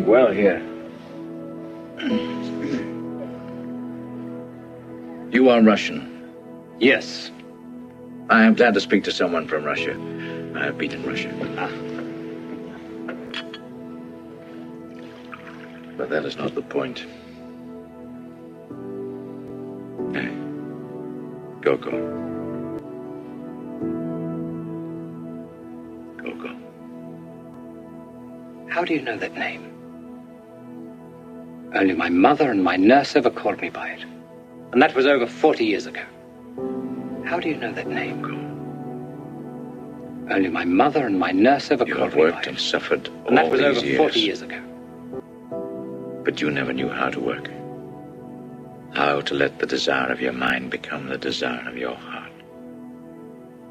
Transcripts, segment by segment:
well here. You are Russian? Yes. I am glad to speak to someone from Russia. I have been in Russia. But that is not the point. Hey, go. Go. How do you know that name? Only my mother and my nurse ever called me by it. And that was over 40 years ago. How do you know that name? Go. Only my mother and my nurse ever called me by it. You have worked and suffered all and that was over these 40 years ago. But you never knew how to work. How to let the desire of your mind become the desire of your heart.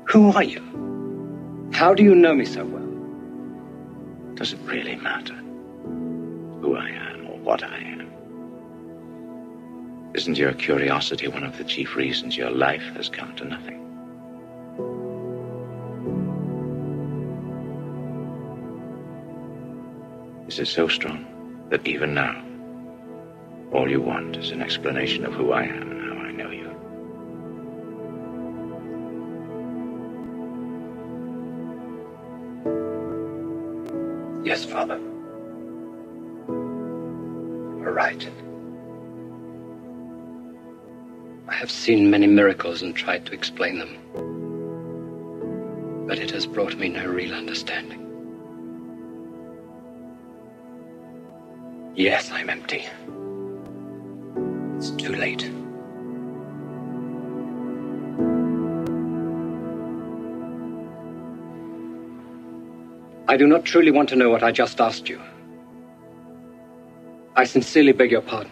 Who are you? How do you know me so well? Does it really matter who I am or what I am? Isn't your curiosity one of the chief reasons your life has come to nothing? Is it so strong that even now, all you want is an explanation of who I am and how I know you? Yes, Father. You're right. I have seen many miracles and tried to explain them. But it has brought me no real understanding. Yes, I'm empty. It's too late. I do not truly want to know what I just asked you. I sincerely beg your pardon.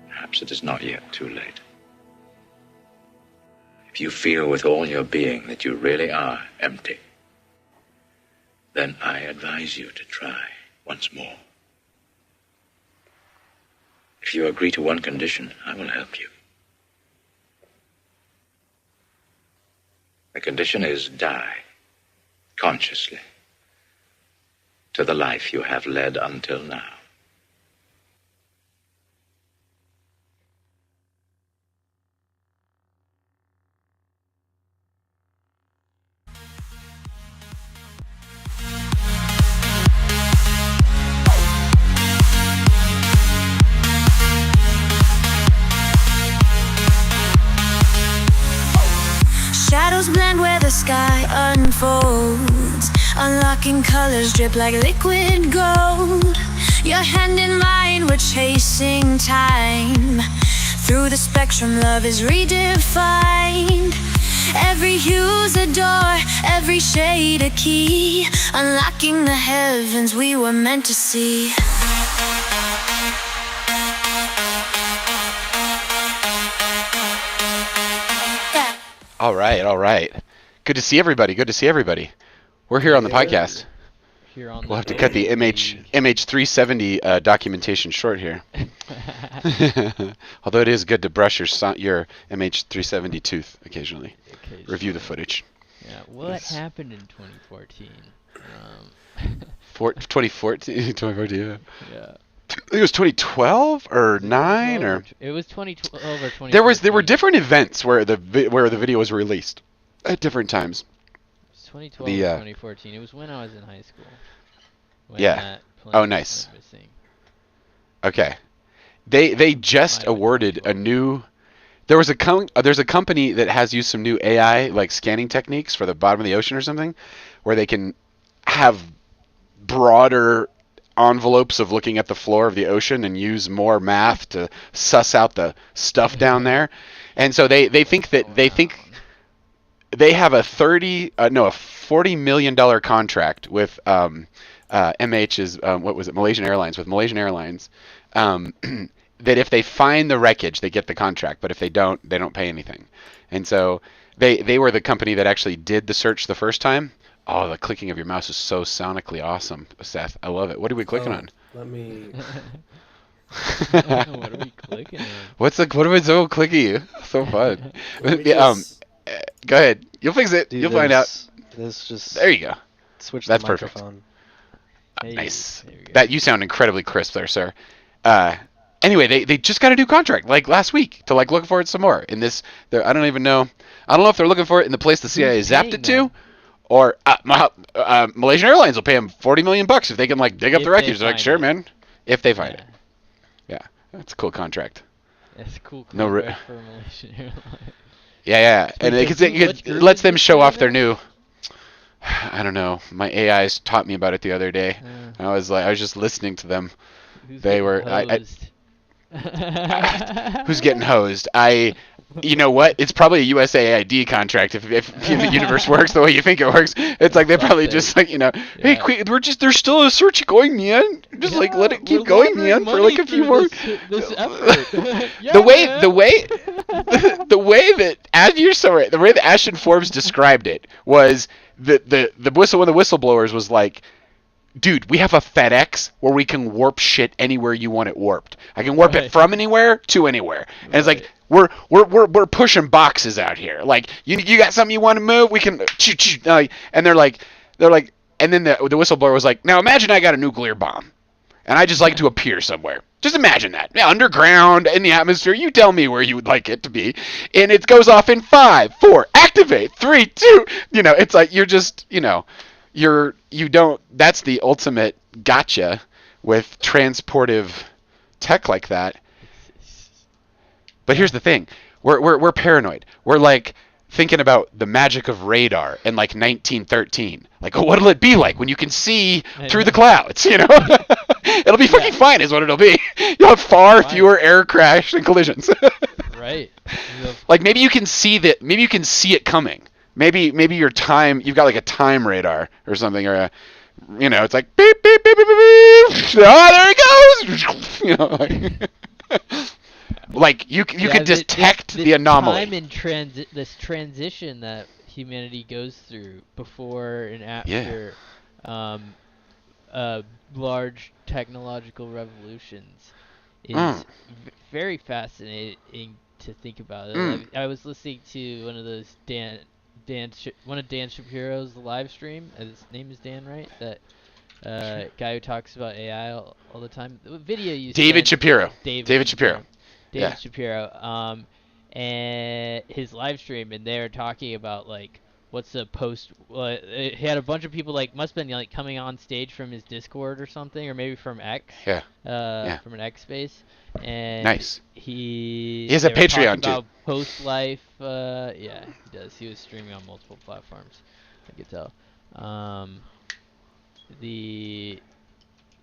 Perhaps it is not yet too late. If you feel with all your being that you really are empty, then I advise you to try once more. If you agree to one condition, I will help you. The condition is die, consciously, to the life you have led until now. Shadows blend where the sky unfolds. Unlocking colors drip like liquid gold. Your hand in mine, we're chasing time. Through the spectrum, love is redefined. Every hue's a door, every shade a key. Unlocking the heavens we were meant to see. All right. Good to see everybody. We're here on the podcast. We'll have to cut the MH370 documentation short here. Although it is good to brush your MH370 tooth occasionally. Review the footage. Yeah, what happened in 2014? 2014, Yeah. I think it was 2012 or 9 or. It was 2012 or 2014. There were different events where the video was released at different times. It was 2012 or 2014. It was when I was in high school. Yeah. Oh, nice. Okay. They just awarded a new. There's a company that has used some new AI like scanning techniques for the bottom of the ocean or something, where they can have broader envelopes of looking at the floor of the ocean and use more math to suss out the stuff down there. And so they think they have a $40 million contract with MH's what was it, Malaysian Airlines, that if they find the wreckage they get the contract, but if they don't pay anything. And so they were the company that actually did the search the first time. Oh, the clicking of your mouse is so sonically awesome, Seth. I love it. What are we clicking on? Let me. What are we clicking on? What are we so clicky? So fun. Go ahead. You'll fix it. You'll find out. This just. There you go. Switch That's the perfect. microphone. Hey, Nice. there we go. That you sound incredibly crisp there, sir. Anyway, they just got a new contract like last week to like look for it some more. In this, I don't even know. I don't know if they're looking for it in the place the CIA zapped it to, or Malaysian Airlines will pay them $40 million if they can like dig up the wreckage. They're like, sure, man, if they find it. Yeah, that's a cool contract. That's a cool No contract for Malaysian Airlines. Yeah, and it lets them show off their new. I don't know. My AIs taught me about it the other day. I was just listening to them. They were. Who's getting hosed? You know what? It's probably a USAID contract if the universe works the way you think it works. It's like they probably just like, hey, quick, there's still a search going, man. Just like let it keep going, man, for like a few more. This effort. The way that Ashton Forbes described it was one of the whistleblowers was like, dude, we have a FedEx where we can warp shit anywhere you want it warped. I can warp it from anywhere to anywhere. And it's like we're pushing boxes out here. Like you got something you want to move, we can and they're like and then the whistleblower was like, now imagine I got a nuclear bomb and I just like to appear somewhere. Just imagine that. Yeah, underground in the atmosphere. You tell me where you would like it to be. And it goes off in 5, 4, activate, 3, 2. It's like you're just, you don't. That's the ultimate gotcha with transportive tech like that. But here's the thing: we're paranoid. We're like thinking about the magic of radar in like 1913. Like, oh, what'll it be like when you can see through the clouds? It'll be fucking fine, is what it'll be. You'll have far fewer air crash and collisions. Right. Like maybe you can see that. Maybe you can see it coming. Maybe your time, you've got like a time radar or something, or it's like beep beep beep beep beep beep. Oh, there it goes. Like you can detect the anomaly. Time in this transition that humanity goes through before and after large technological revolutions is very fascinating to think about. I was listening to one of those one of Dan Shapiro's live stream. His name is Dan, right? That guy who talks about AI all the time. The video you David Shapiro. David Shapiro. And his live stream, and they're talking about like what's the post. He had a bunch of people must have been like coming on stage from his Discord or something, or maybe from X. From an X space. And nice. He has a Patreon too. Post life. He does. He was streaming on multiple platforms. I could tell. They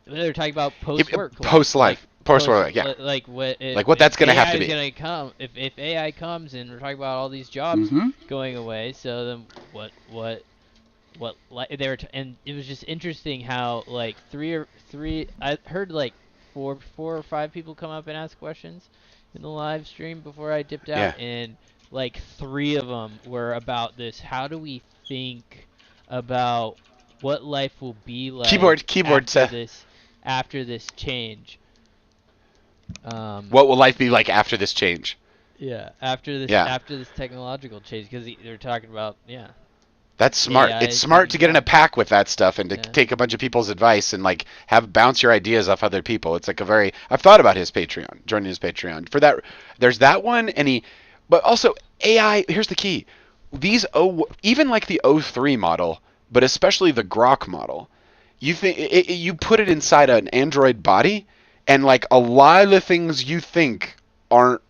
were talking about post work. Post life. Post work. Yeah. Like what that's gonna have to be. Gonna come if AI comes and we're talking about all these jobs going away. So then what they were and it was just interesting how like three I heard like four or five people come up and ask questions in the live stream before I dipped out, and like 3 of them were about this. How do we think about what life will be like after this change? What will life be like after this change? After this technological change, because they're talking about That's smart. AI it's smart to get in a pack with that stuff and to take a bunch of people's advice and like bounce your ideas off other people. It's like I've thought about his Patreon, joining his Patreon. For that, there's that one, but also AI. Here's the key: even like the O3 model, but especially the Grok model. You put it inside an Android body, and like a lot of the things you think aren't.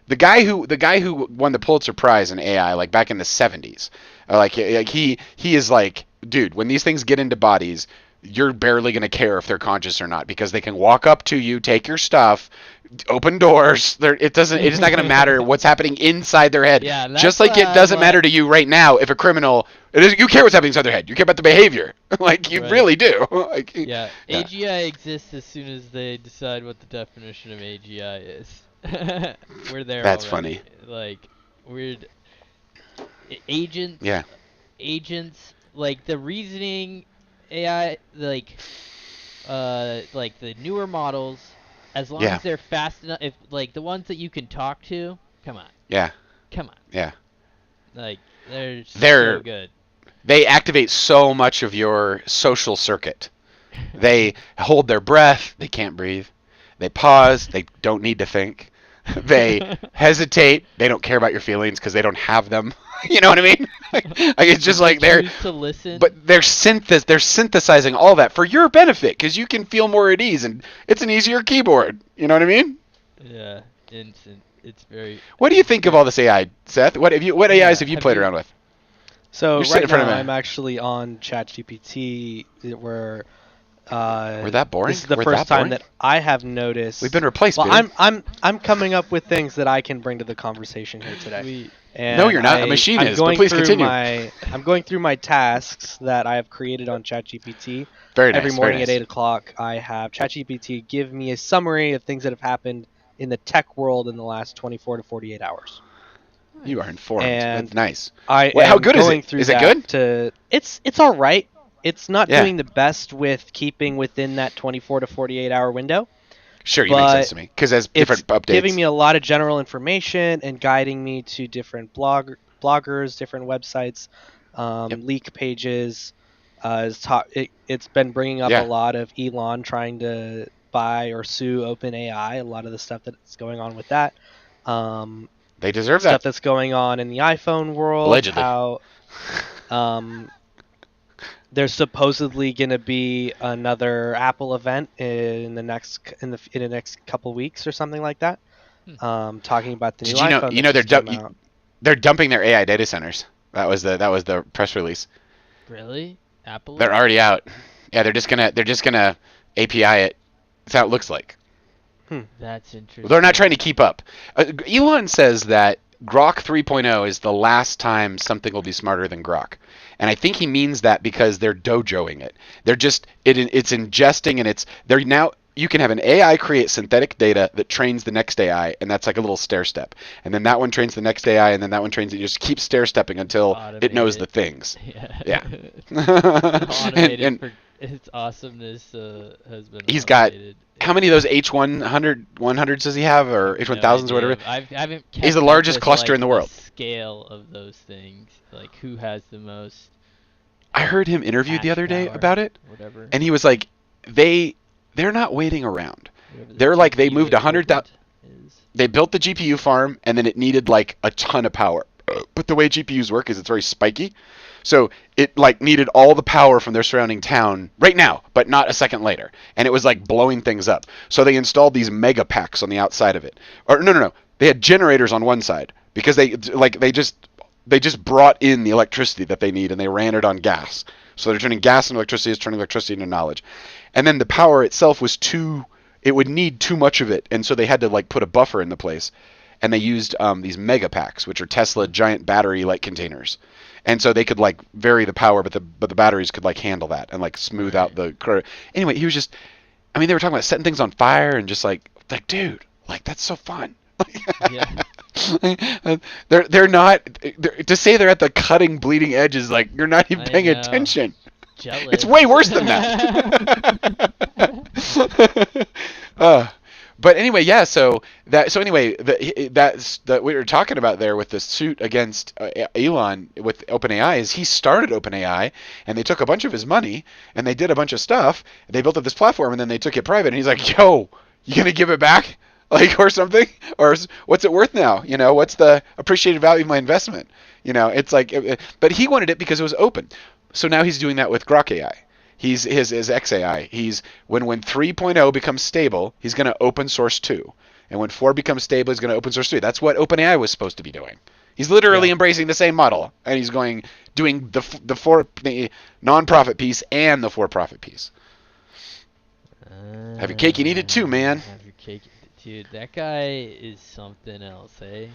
The guy who won the Pulitzer Prize in AI, like back in the 70s, he is like, dude, when these things get into bodies, you're barely gonna care if they're conscious or not, because they can walk up to you, take your stuff, open doors. It's not gonna matter what's happening inside their head. Just like it doesn't matter to you right now if a criminal. You care what's happening inside their head. You care about the behavior. Like you really do. AGI exists as soon as they decide what the definition of AGI is. We're there. That's already. funny. Like weird agents. Agents, like the reasoning AI, like the newer models, as long as they're fast enough, if like the ones that you can talk to, come on. Yeah. Come on. Yeah. Like they're They're so good. They activate so much of your social circuit. They hold their breath. They can't breathe. They pause. They don't need to think. They hesitate. They don't care about your feelings because they don't have them. You know what I mean? Like it's just like they're choose to listen. But they're synthesizing all that for your benefit because you can feel more at ease and it's an easier keyboard. You know what I mean? Yeah, instant. It's very. What do you think of all this AI, Seth? What AIs have you played around with? So You're sitting right in front of now me. I'm actually on ChatGPT where We're that boring? this is the We're first that time boring? that I have noticed. We've been replaced, Well, dude. I'm coming up with things that I can bring to the conversation here today. And No, you're not. A machine is, but please continue. I'm going through my tasks that I have created on ChatGPT. Very nice. Every morning very at nice. 8 o'clock, I have ChatGPT give me a summary of things that have happened in the tech world in the last 24 to 48 hours. You are informed. And That's nice. I Wait, am how good is going it? through Is it that good? It's all right. It's not Yeah. doing the best with keeping within that 24 to 48 hour window. Sure, you make but sense to me because as different It's updates. giving me a lot of general information and guiding me to different bloggers, different websites, Yep. leak pages. It's been bringing up Yeah. a lot of Elon trying to buy or sue OpenAI. A lot of the stuff that's going on with that. They deserve Stuff that. that's going on in the iPhone world. Allegedly. How there's supposedly going to be another Apple event in the next couple weeks or something like that. Talking about the new Did you know? iPhone. You know that just came out. they're dumping their AI data centers. That was the press release. Really? Apple? They're already out. Yeah, they're just gonna API it. That's how it looks like. That's interesting. They're not trying to keep up. Elon says that Grok 3.0 is the last time something will be smarter than Grok. And I think he means that because they're dojoing it. They're just it's ingesting and they're now you can have an AI create synthetic data that trains the next AI, and that's like a little stair step. And then that one trains the next AI, and then that one trains it. You just keep stair stepping until it knows the things. Yeah. Automated. and its awesomeness has been. He's got automated. how many of those H100s does he have, or H1000s or whatever? I haven't. He's the kept up largest with, cluster like, in the world. Scale of those things, like who has the most. I heard him interviewed the other day power, about it, whatever. and he was like, they're not waiting around. Whatever the They're like they GPU moved 100,000. equivalent is. They built the GPU farm, and then it needed like a ton of power. But the way GPUs work is it's very spiky, so it like needed all the power from their surrounding town right now, but not a second later, and it was like blowing things up. So they installed these mega packs on the outside of it. Or no, they had generators on one side because they just brought in the electricity that they need, and they ran it on gas. So they're turning gas into electricity, is turning electricity into knowledge. And then the power itself was it would need too much of it, and so they had to like put a buffer in the place. And they used these mega packs, which are Tesla giant battery like containers. And so they could like vary the power, but the batteries could like handle that and like smooth out the current. Anyway, he was just they were talking about setting things on fire and just like dude, like that's so fun. Yeah. They're not to say they're at the cutting bleeding edge is like you're not even paying know. attention. Jealous. It's way worse than that. But anyway, yeah. So anyway, that's what we were talking about there with the suit against Elon with OpenAI is he started OpenAI and they took a bunch of his money and they did a bunch of stuff. And they built up this platform and then they took it private. And he's like, "Yo, you gonna give it back, like or something, or what's it worth now? You know, what's the appreciated value of my investment? You know, it's like." But he wanted it because it was open. So now he's doing that with Grok AI. He's his XAI. He's when 3.0 becomes stable, he's going to open source 2. And when 4 becomes stable, he's going to open source 3. That's what OpenAI was supposed to be doing. He's literally embracing the same model, and he's doing the non-profit piece and the for-profit piece. Have your cake and eat it too, man. Have your cake, dude. That guy is something else, eh?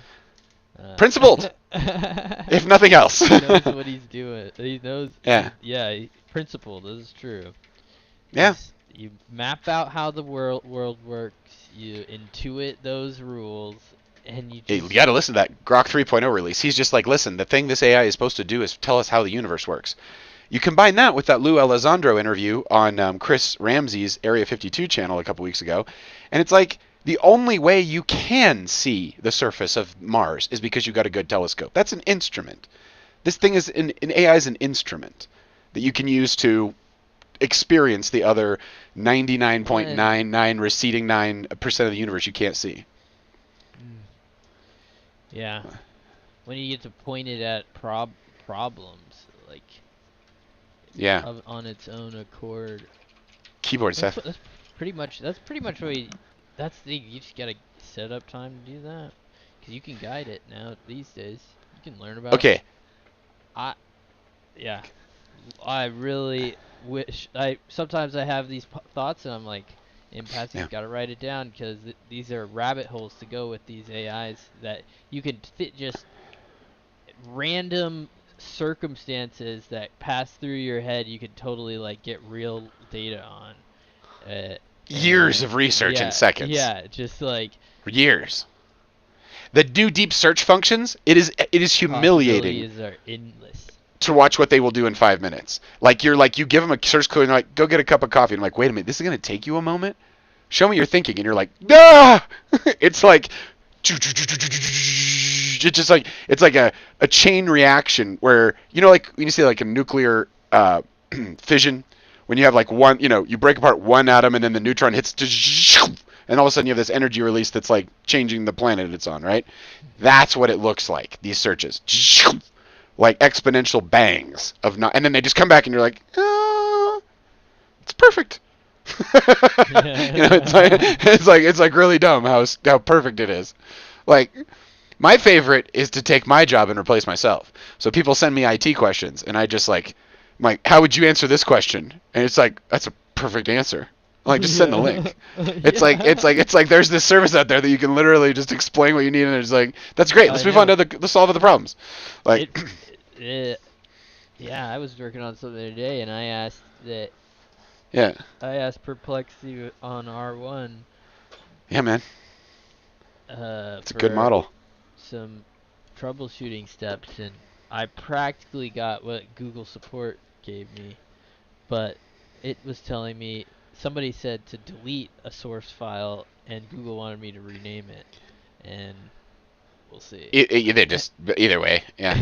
Principled, if nothing else. He knows what he's doing. He knows. Yeah. Principled. This is true. Yeah. You map out how the world works. You intuit those rules, and you. You got to listen to that Grok 3.0 release. He's just like, listen, the thing this AI is supposed to do is tell us how the universe works. You combine that with that Lou Elizondo interview on Chris Ramsey's Area 52 channel a couple weeks ago, and it's like The only way you can see the surface of Mars is because you've got a good telescope. That's an instrument. This thing is an AI is an instrument that you can use to experience the other 99.99 receding 9% of the universe you can't see. Yeah. When you get to point it at problems, like on its own accord. Keyboard stuff. That's pretty much what you just gotta set up time to do that, because you can guide it now these days. You can learn about. Okay. I really wish sometimes I have these thoughts and I'm like, impassive, gotta write it down, because these are rabbit holes to go with these AIs that you can just random circumstances that pass through your head. You could totally like get real data on. Years of research in seconds. Yeah, just like years. The new deep search functions, it is humiliating. Possibilities are endless. To watch what they will do in 5 minutes. Like you give them a search code and they're like, go get a cup of coffee. And I'm like, wait a minute, this is gonna take you a moment? Show me your thinking. And you're like, ah! It's like it's like a chain reaction where, you know, like when you see like a nuclear fission, when you have like one, you know, you break apart one atom and then the neutron hits, and all of a sudden you have this energy release that's like changing the planet it's on, right? That's what it looks like, these searches. Like exponential bangs of not, and then they just come back and you're like, it's perfect. You know, it's like really dumb how perfect it is. Like, my favorite is to take my job and replace myself. So people send me IT questions, and I just I'm like, how would you answer this question? And it's like, that's a perfect answer. I'm like, just send the link. It's like there's this service out there that you can literally just explain what you need, and it's like, that's great. Let's move on to the solve of the problems. Like, yeah, I was working on something the other day, and I asked that. Yeah. I asked Perplexity on R1. Yeah, man. It's a good model. Some troubleshooting steps, and I practically got what Google support gave me, but it was telling me somebody said to delete a source file, and Google wanted me to rename it, and we'll see. Either way, yeah.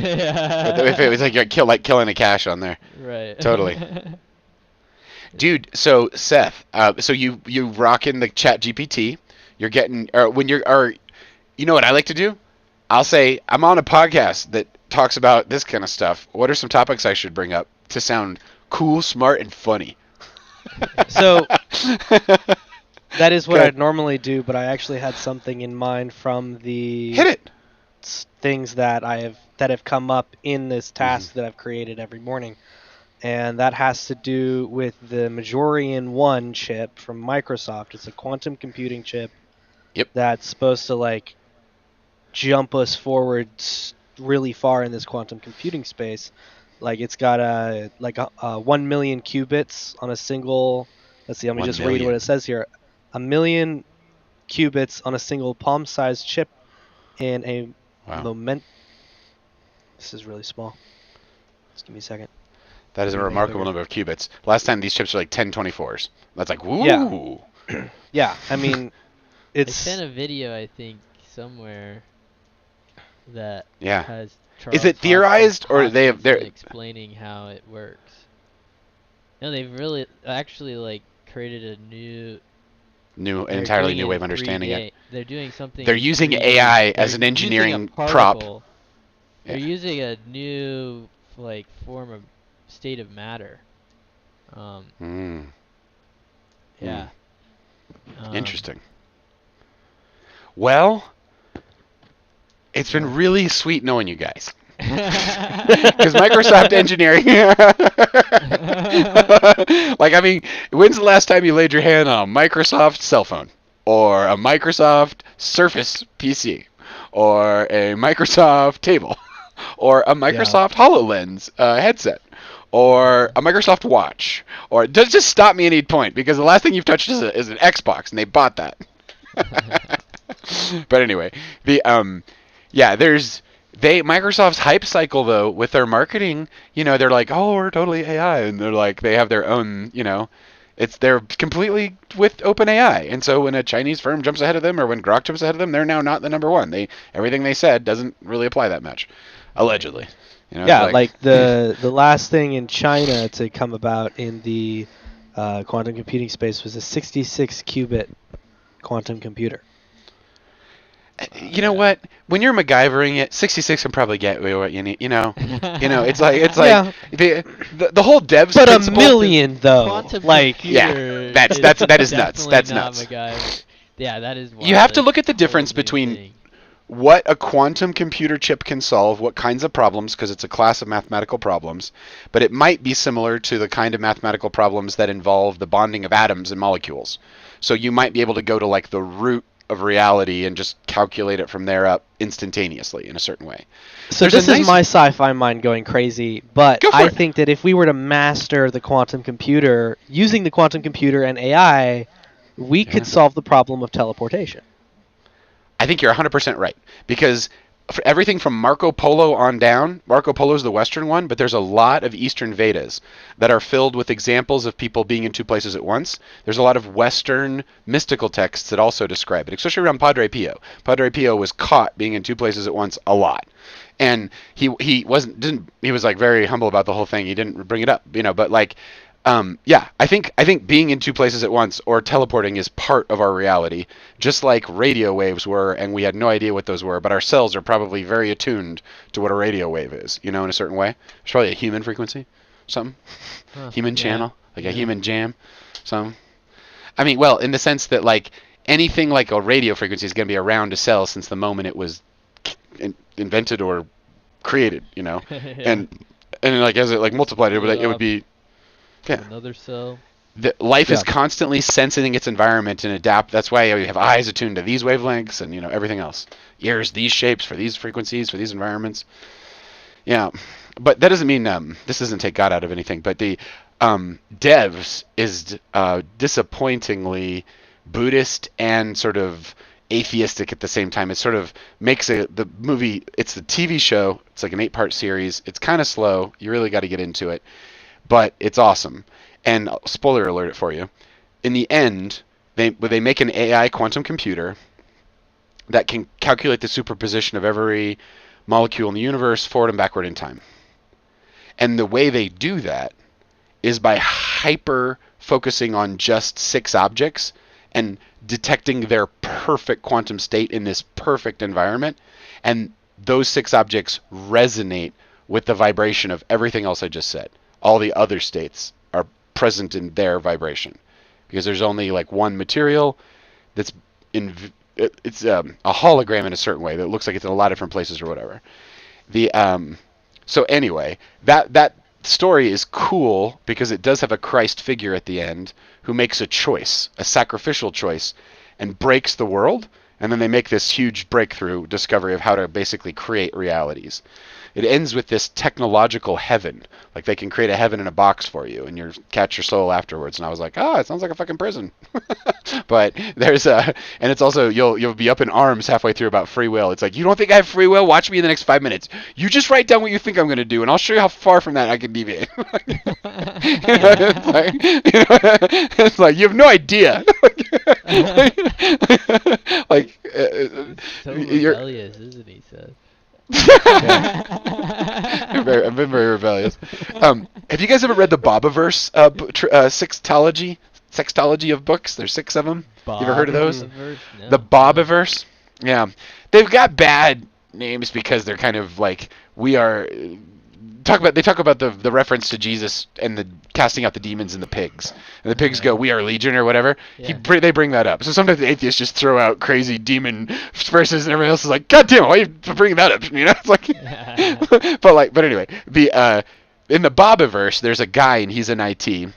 If it was like you're killing a cache on there, right? Totally. Dude, so Seth, so you rocking the Chat GPT. You're getting, you know what I like to do? I'll say, I'm on a podcast that talks about this kind of stuff. What are some topics I should bring up to sound cool, smart, and funny? So that is what I'd normally do, but I actually had something in mind from the hit it things that have come up in this task that I've created every morning. And that has to do with the Majorian 1 chip from Microsoft. It's a quantum computing chip. Yep. That's supposed to like jump us forward really far in this quantum computing space. Like it's got a 1 million qubits on a single. Let's see. Let me just read what it says here. 1 million qubits on a single palm-sized chip in a moment. This is really small. Just give me a second. That is a remarkable number of qubits. Last time these chips were like 1024s. That's like, woo! Yeah, yeah, I mean, it's... They sent a video, I think, somewhere that has Charles Is it theorized, or they're explaining how it works? No, they've really actually like created a entirely new way of understanding it. They're doing something. They're using AI as an engineering prop. They're using a new form of state of matter. Yeah. Interesting. Well, it's been really sweet knowing you guys. Because Microsoft engineering. I mean, when's the last time you laid your hand on a Microsoft cell phone? Or a Microsoft Surface PC? Or a Microsoft table? Or a Microsoft HoloLens headset? Or a Microsoft Watch? Or just stop me at any point, because the last thing you've touched is an Xbox, and they bought that. But anyway, Microsoft's hype cycle though with their marketing, they're like, oh, we're totally AI, and they're like, they have their own, They're completely with OpenAI, and so when a Chinese firm jumps ahead of them, or when Grok jumps ahead of them, they're now not the number one. Everything they said doesn't really apply that much, allegedly. Yeah, like the last thing in China to come about in the quantum computing space was a 66 qubit quantum computer. You know what? When you're MacGyvering it, 66 can probably get you what you need. It's like yeah. the whole devs. But a million though, quantum that is nuts. That's nuts. Yeah, that is. You have to look at the difference between what a quantum computer chip can solve, what kinds of problems, because it's a class of mathematical problems, but it might be similar to the kind of mathematical problems that involve the bonding of atoms and molecules. So you might be able to go to like the root of reality and just calculate it from there up instantaneously in a certain way. So this is my sci-fi mind going crazy, but I think that if we were to master the quantum computer, using the quantum computer and AI, we could solve the problem of teleportation. I think you're 100% right, because for everything from Marco Polo on down, Marco Polo's the Western one, but there's a lot of Eastern Vedas that are filled with examples of people being in two places at once. There's a lot of Western mystical texts that also describe it, especially around Padre Pio. Padre Pio was caught being in two places at once a lot. And he was like very humble about the whole thing. He didn't bring it up, but like I think being in two places at once or teleporting is part of our reality, just like radio waves were, and we had no idea what those were, but our cells are probably very attuned to what a radio wave is, in a certain way. It's probably a human frequency, something, human channel, like a human jam, something. I mean, well, in the sense that like anything like a radio frequency is going to be around a cell since the moment it was invented or created, and like as it like multiplied, it would be. Yeah. Another cell. Life is constantly sensing its environment and adapt. That's why you have eyes attuned to these wavelengths and everything else. Ears, these shapes for these frequencies, for these environments. Yeah, but that doesn't mean this doesn't take God out of anything. But the devs is disappointingly Buddhist and sort of atheistic at the same time. It sort of makes the movie. It's the TV show. It's like an 8-part series. It's kind of slow. You really got to get into it. But it's awesome. And spoiler alert it for you. In the end, they make an AI quantum computer that can calculate the superposition of every molecule in the universe forward and backward in time. And the way they do that is by hyper focusing on just 6 objects and detecting their perfect quantum state in this perfect environment. And those 6 objects resonate with the vibration of everything else I just said. All the other states are present in their vibration, because there's only like one material that's it's a hologram in a certain way that looks like it's in a lot of different places or whatever. So anyway, that story is cool because it does have a Christ figure at the end who makes a choice, a sacrificial choice, and breaks the world, and then they make this huge breakthrough discovery of how to basically create realities. It ends with this technological heaven. Like they can create a heaven in a box for you and you catch your soul afterwards. And I was like, it sounds like a fucking prison. But there's and it's also, you'll be up in arms halfway through about free will. It's like, you don't think I have free will? Watch me in the next 5 minutes. You just write down what you think I'm going to do and I'll show you how far from that I can deviate. It's like, you have no idea. Like, so rebellious, isn't he, Seth? I've been very rebellious. Have you guys ever read the Bobiverse sextology of books? There's 6 of them. You ever heard of those? No. The Bobiverse? Yeah. They've got bad names because they're kind of like, they talk about the reference to Jesus and the casting out the demons and the pigs. And the pigs go, "We are legion," or whatever. Yeah. They bring that up. So sometimes the atheists just throw out crazy demon verses and everyone else is like, "God damn it, why are you bringing that up?" It's like, but anyway, in the Bobiverse, there's a guy and he's in IT and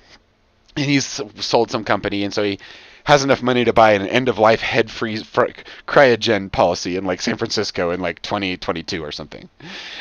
he's sold some company, and so he has enough money to buy an end-of-life head freeze cryogen policy in like San Francisco in like 2022 or something,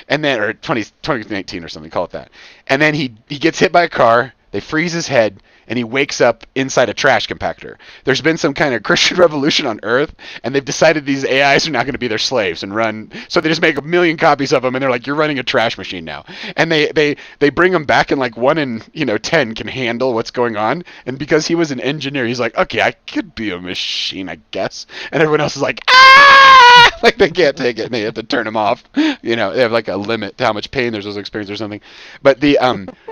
and then or 2019 or something, call it that. And then he gets hit by a car, they freeze his head, and he wakes up inside a trash compactor. There's been some kind of Christian revolution on Earth, and they've decided these AIs are not going to be their slaves and run. So they just make 1 million copies of them, and they're like, "You're running a trash machine now." And they bring them back, and like 1 in 10 can handle what's going on. And because he was an engineer, he's like, "Okay, I could be a machine, I guess." And everyone else is like, "Ah!" Like they can't take it, and they have to turn him off. They have like a limit to how much pain there's experienced or something. But the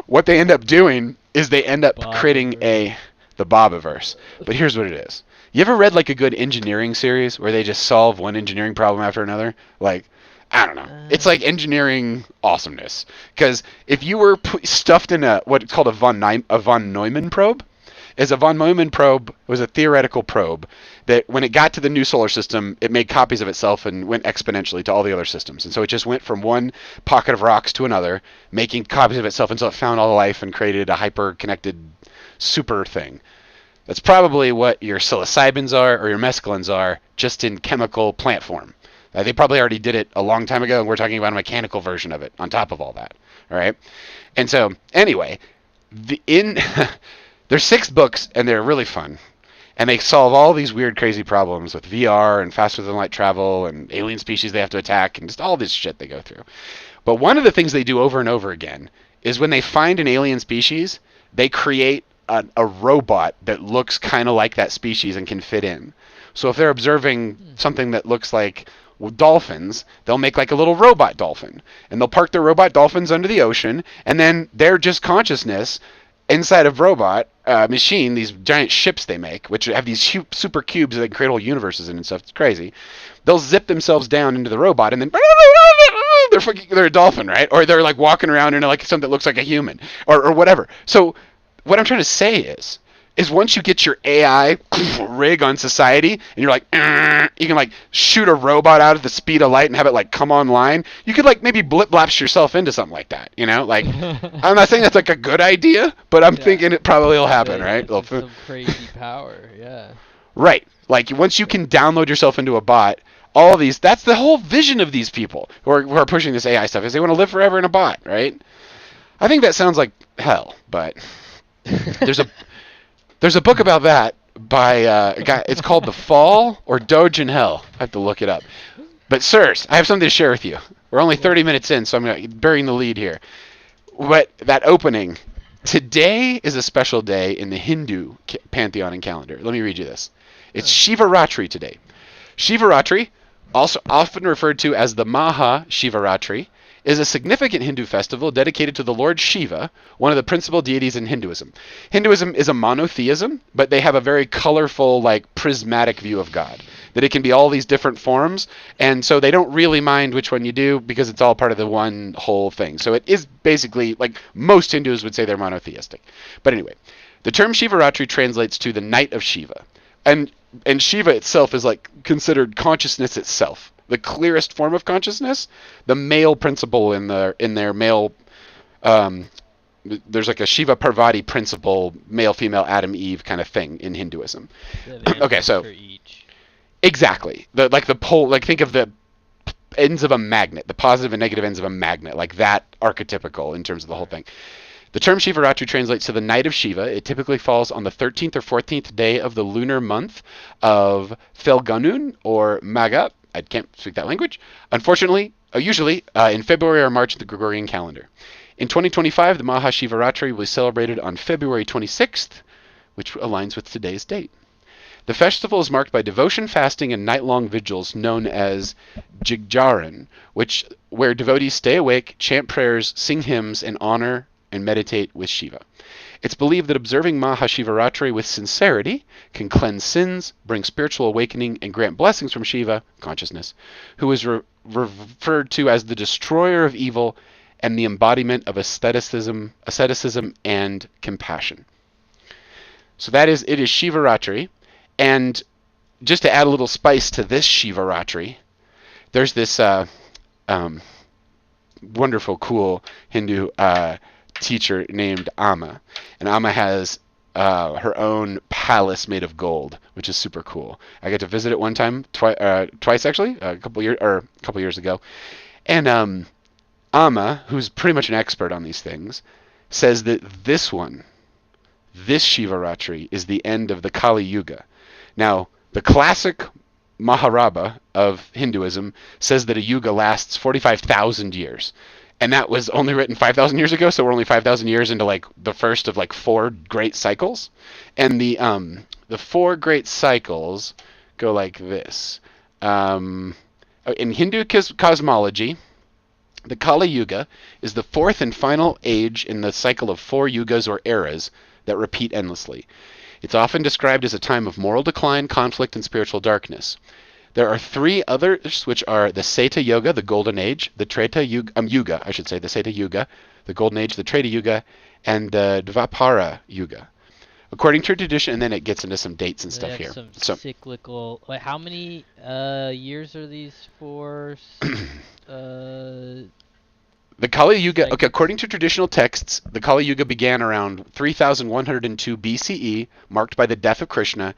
what they end up doing is they end up creating the Bobiverse. But here's what it is. You ever read like a good engineering series where they just solve one engineering problem after another? Like, I don't know. It's like engineering awesomeness. Because if you were stuffed in what's called a von Neumann probe, a von Neumann probe was a theoretical probe that when it got to the new solar system, it made copies of itself and went exponentially to all the other systems. And so it just went from one pocket of rocks to another, making copies of itself until it found all the life and created a hyper-connected super thing. That's probably what your psilocybins are or your mescalines are, just in chemical plant form. They probably already did it a long time ago, and we're talking about a mechanical version of it on top of all that. All right? And so, anyway, there's 6 books, and they're really fun. And they solve all these weird, crazy problems with VR and faster-than-light travel and alien species they have to attack and just all this shit they go through. But one of the things they do over and over again is when they find an alien species, they create a robot that looks kind of like that species and can fit in. So if they're observing something that looks like dolphins, they'll make like a little robot dolphin. And they'll park their robot dolphins under the ocean, and then they're just consciousness inside of robot machine, these giant ships they make, which have these super cubes that they can create whole universes in and stuff. It's crazy. They'll zip themselves down into the robot, and then they're a dolphin, right? Or they're like walking around in like something that looks like a human, or whatever. So what I'm trying to say is once you get your AI rig on society, and you're like, you can like shoot a robot out at the speed of light and have it like come online. You could like maybe blip-blaps yourself into something like that, Like, I'm not saying that's like a good idea, but I'm thinking it probably will happen, right? Some crazy power, yeah. Right. Like once you can download yourself into a bot, all these, that's the whole vision of these people who are pushing this AI stuff, is they want to live forever in a bot, right? I think that sounds like hell, but there's a book about that by a guy. It's called The Fall or Doge in Hell. I have to look it up. But sirs, I have something to share with you. We're only 30 minutes in, so I'm burying the lead here. But that opening, today is a special day in the Hindu pantheon and calendar. Let me read you this. It's Shivaratri today. Shivaratri, also often referred to as the Maha Shivaratri, is a significant Hindu festival dedicated to the Lord Shiva, one of the principal deities in Hinduism. Hinduism is a monotheism, but they have a very colorful, like prismatic view of God, that it can be all these different forms, and so they don't really mind which one you do because it's all part of the one whole thing. So it is basically, like most Hindus would say, they're monotheistic. But anyway, the term Shivaratri translates to the night of Shiva. And Shiva itself is like considered consciousness itself. The clearest form of consciousness, the male principle in their male, there's like a Shiva Parvati principle, male, female, Adam, Eve kind of thing in Hinduism. Okay, so exactly the pole, like think of the ends of a magnet, the positive and negative ends of a magnet, like that archetypical in terms of the whole thing. The term Shivaratri translates to the night of Shiva. It typically falls on the 13th or 14th day of the lunar month of Phalgunun or Magha. I can't speak that language. Unfortunately, usually in February or March of the Gregorian calendar. In 2025, the Mahashivaratri was celebrated on February 26th, which aligns with today's date. The festival is marked by devotion, fasting, and night-long vigils known as Jigjaran, where devotees stay awake, chant prayers, sing hymns, and honor and meditate with Shiva. It's believed that observing Mahashivaratri with sincerity can cleanse sins, bring spiritual awakening, and grant blessings from Shiva, consciousness, who is referred to as the destroyer of evil and the embodiment of asceticism and compassion. So it is Shivaratri, and just to add a little spice to this Shivaratri, there's this wonderful, cool Hindu teacher named Amma, and Amma has her own palace made of gold, which is super cool. I got to visit it one time, twice actually, a couple years ago, and Amma, who's pretty much an expert on these things, says that this one This Shivaratri is the end of the Kali Yuga. Now, the classic Mahabharata of Hinduism says that a yuga lasts 45,000 years. And that was only written 5,000 years ago, so we're only 5,000 years into like the first of like 4 great cycles. And the 4 great cycles go like this. In Hindu cosmology, the Kali Yuga is the 4th and final age in the cycle of 4 yugas or eras that repeat endlessly. It's often described as a time of moral decline, conflict, and spiritual darkness. There are 3 others, which are the Seta Yuga, the Golden Age, the Treta Yuga, the Seta Yuga, the Golden Age, the Treta Yuga, and the Dvapara Yuga. According to tradition, and then it gets into some dates and stuff here. Some cyclical. Like, how many years are these for? The Kali Yuga, okay, according to traditional texts, the Kali Yuga began around 3102 BCE, marked by the death of Krishna,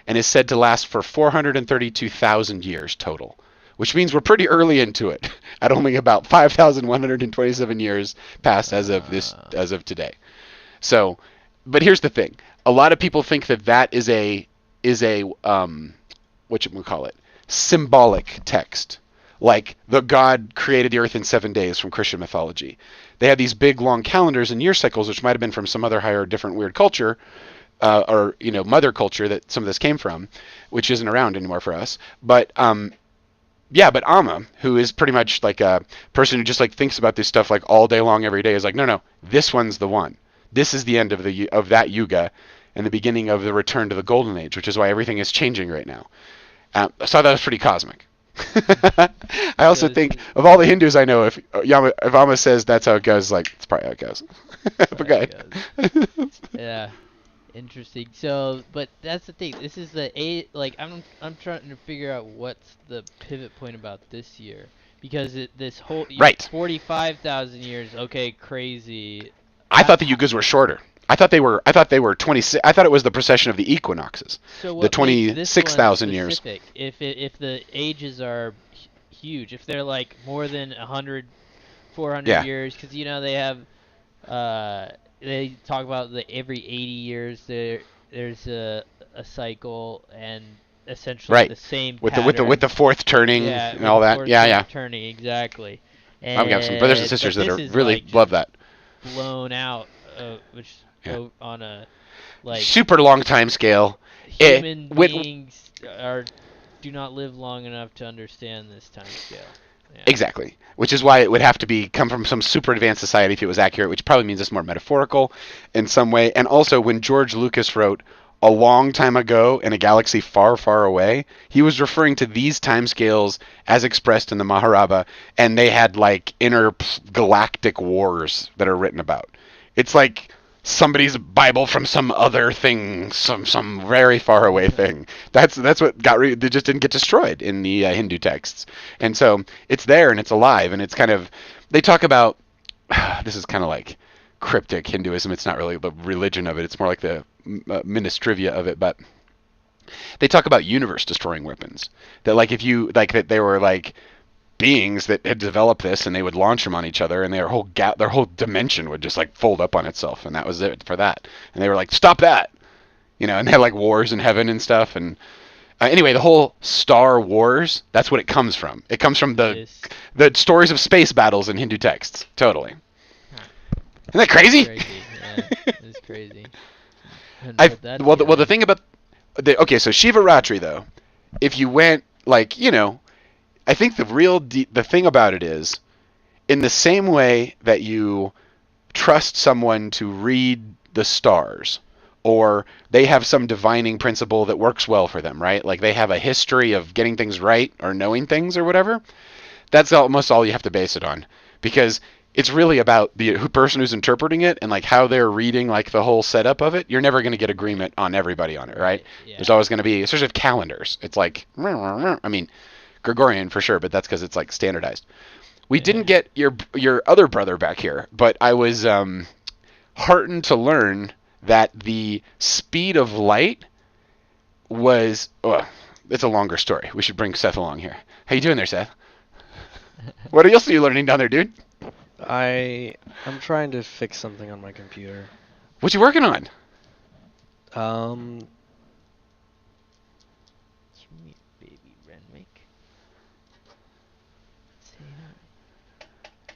and is said to last for 432,000 years total, which means we're pretty early into it, at only about 5,127 years past as of today. So, but here's the thing: a lot of people think that is a whatchamacallit, symbolic text. Like the God created the earth in 7 days from Christian mythology. They had these big long calendars and year cycles, which might have been from some other higher, different, weird culture, or mother culture that some of this came from, which isn't around anymore for us. But but Amma, who is pretty much like a person who just like thinks about this stuff like all day long, every day, is like, no, this one's the one. This is the end of that yuga, and the beginning of the return to the golden age, which is why everything is changing right now. So I thought that was pretty cosmic. I also think of all the Hindus I know, if Amma says that's how it goes, like it's probably how it goes. But go ahead. Yeah, interesting. So, but that's the thing. This is the I'm trying to figure out what's the pivot point about this year, because this whole 45,000 years. Okay, crazy. I thought the yugas were shorter. I thought they were 26. I thought it was the precession of the equinoxes. So the 26,000 years. If the ages are huge, if they're like more than 100, 400 years, because they have they talk about every 80 years there's a cycle, and essentially the same with the fourth turning and all that. Turning, exactly. And I've got some brothers and sisters that are really love that. Blown out, which go on a super long time scale. Human beings do not live long enough to understand this time scale. Yeah. Exactly, which is why it would have to come from some super advanced society if it was accurate, which probably means it's more metaphorical in some way. And also, when George Lucas wrote a long time ago in a galaxy far, far away, he was referring to these timescales as expressed in the Mahabharata, and they had like intergalactic wars that are written about. It's like somebody's Bible from some other thing, some very far away thing. That's what they just didn't get destroyed in the Hindu texts, and so it's there and it's alive, and it's kind of, they talk about this is kind of like cryptic Hinduism. It's not really the religion of it. It's more like the ministrivia of it, but they talk about universe destroying weapons, that like if you like that they were like beings that had developed this, and they would launch them on each other, and their whole dimension would just like fold up on itself, and that was it for that. And they were like, stop that, and they had like wars in heaven and stuff. And anyway, the whole Star Wars, that's what it comes from. It comes from the stories of space battles in Hindu texts. Totally. Isn't that crazy? Yeah, it's crazy. The thing about so Shivaratri though, if you went like I think the thing about it is, in the same way that you trust someone to read the stars, or they have some divining principle that works well for them, right? Like they have a history of getting things right or knowing things or whatever. That's almost all you have to base it on, because it's really about the person who's interpreting it and like how they're reading like the whole setup of it. You're never going to get agreement on everybody on it, right? Yeah. There's always going to be, especially with calendars. It's like, I mean, Gregorian for sure, but that's because it's like standardized. We didn't get your other brother back here, but I was heartened to learn that the speed of light was. It's a longer story. We should bring Seth along here. How you doing there, Seth? What else are you learning down there, dude? I'm trying to fix something on my computer. What you working on? Sweet baby Renwick. Say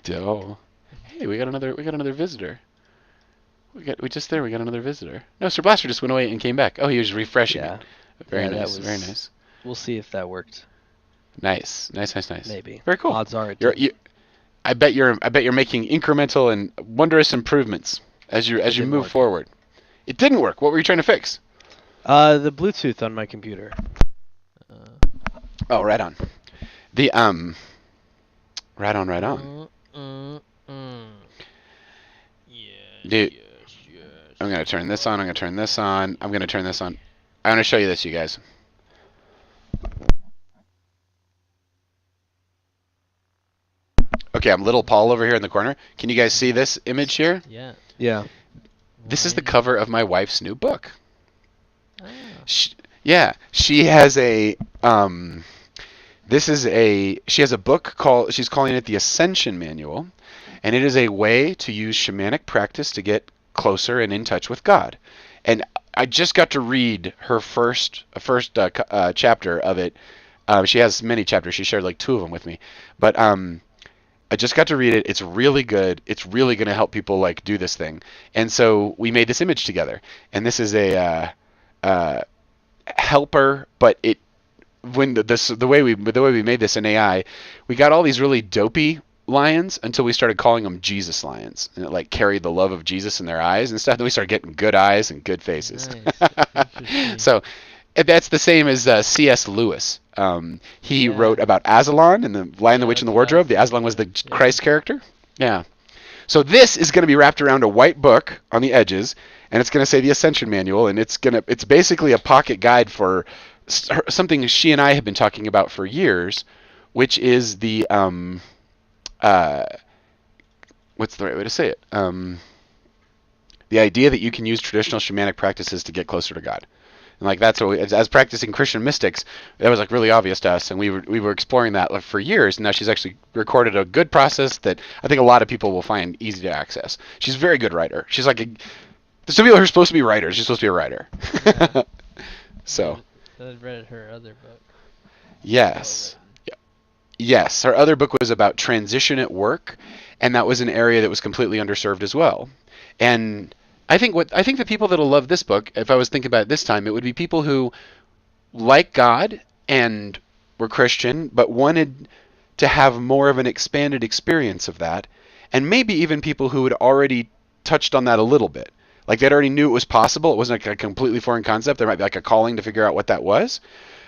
hi. Oh. Hey, we got another visitor. We got another visitor. No, Sir Blaster just went away and came back. Oh, he was refreshing Yeah. it. Very Yeah, nice. Very nice. We'll see if that worked. Nice. Maybe. Very cool. Odds are it You're, didn't. I bet you're making incremental and wondrous improvements as you move forward. It didn't work. What were you trying to fix? The Bluetooth on my computer. Oh, right on. The right on. Dude, Yes. I'm gonna turn this on. I'm gonna turn this on. I'm gonna turn this on. I'm gonna show you this, you guys. Okay, I'm little Paul over here in the corner. Can you guys see this image here? Yeah. Yeah. This is the cover of my wife's new book. Oh. She has a she has a book called, she's calling it the Ascension Manual, and it is a way to use shamanic practice to get closer and in touch with God. And I just got to read her first chapter of it. She has many chapters. She shared like 2 of them with me, but I just got to read it. It's really good. It's really going to help people like do this thing. And so we made this image together. And this is a helper, but it the way we made this in AI, we got all these really dopey lions until we started calling them Jesus lions, and it like carried the love of Jesus in their eyes and stuff. Then we started getting good eyes and good faces. Nice. So that's the same as C.S. Lewis. He wrote about Aslan and the Lion, the Witch, and the Wardrobe. The Aslan was the Christ character. Yeah. So this is going to be wrapped around a white book on the edges, and it's going to say the Ascension Manual, and it's basically a pocket guide for something she and I have been talking about for years, which is the what's the right way to say it? The idea that you can use traditional shamanic practices to get closer to God. And like that's what as practicing Christian mystics, that was like really obvious to us, and we were exploring that for years. And now she's actually recorded a good process that I think a lot of people will find easy to access. She's a very good writer. She's like there's some people who are supposed to be writers. She's supposed to be a writer. Yeah. So. I read her other book. Yes. Yes, her other book was about transition at work, and that was an area that was completely underserved as well. And I think the people that'll love this book, if I was thinking about it this time, it would be people who like God and were Christian, but wanted to have more of an expanded experience of that, and maybe even people who had already touched on that a little bit. Like they already knew it was possible. It wasn't like a completely foreign concept. There might be like a calling to figure out what that was.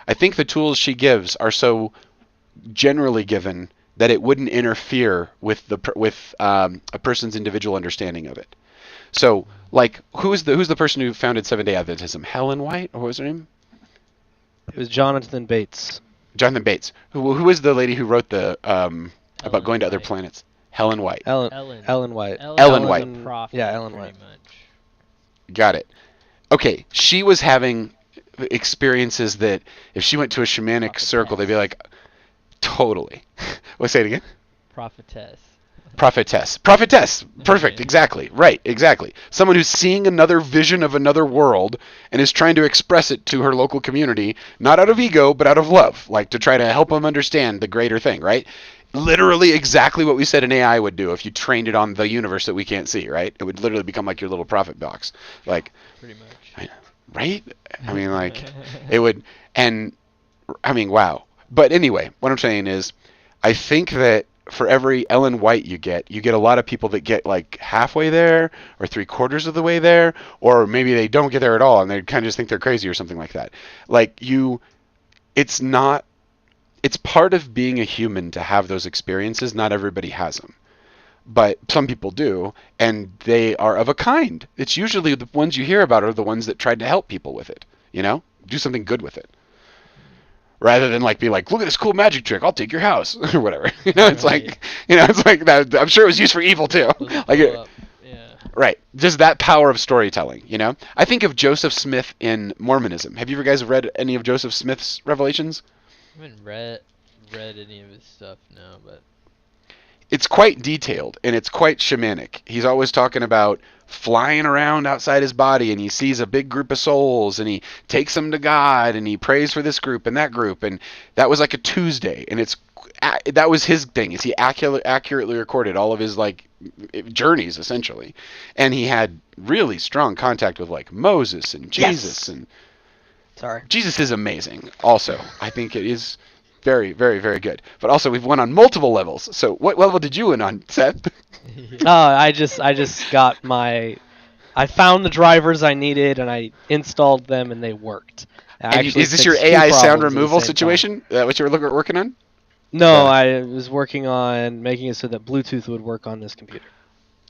I think the tools she gives are so generally given that it wouldn't interfere with a person's individual understanding of it. So, like, who's the person who founded Seventh-day Adventism? Helen White, or what was her name? It was Jonathan Bates. Jonathan Bates. Who is the lady who wrote the about going to other planets? Helen White. Ellen White. Ellen White. Prophet, Yeah, Ellen White. pretty much. Got it. Okay, she was having experiences that if she went to a shamanic circle, they'd be like, totally. Let's say it again. Prophetess. Perfect. Exactly. Right. Exactly. Someone who's seeing another vision of another world and is trying to express it to her local community, not out of ego, but out of love, like to try to help them understand the greater thing, right? Literally exactly what we said an AI would do if you trained it on the universe that we can't see, right? It would literally become like your little prophet box. Like, Pretty much. right? I mean, like, it would, and, I mean, wow. But anyway, what I'm saying is, I think that for every Ellen White you get a lot of people that get like halfway there or 3/4 of the way there, or maybe they don't get there at all and they kind of just think they're crazy or something like that. Like it's part of being a human to have those experiences. Not everybody has them, but some people do, and they are of a kind. It's usually the ones you hear about are the ones that tried to help people with it, do something good with it. Rather than like be like, look at this cool magic trick, I'll take your house or whatever. It's like, it's like that. I'm sure it was used for evil too. Like, right? Just that power of storytelling. I think of Joseph Smith in Mormonism. Have you guys read any of Joseph Smith's revelations? I haven't read any of his stuff, no, but it's quite detailed and it's quite shamanic. He's always talking about flying around outside his body, and he sees a big group of souls, and he takes them to God, and he prays for this group and that group. And that was like a Tuesday, and that was his thing. Is he accurately recorded all of his like journeys essentially, and he had really strong contact with like Moses and Jesus. And Jesus is amazing. Also, I think it is very, very, very good. But also, we've won on multiple levels. So, what level did you win on, Seth? I just got I found the drivers I needed, and I installed them, and they worked. Is this your AI sound removal situation? What you were working on? No, I was working on making it so that Bluetooth would work on this computer.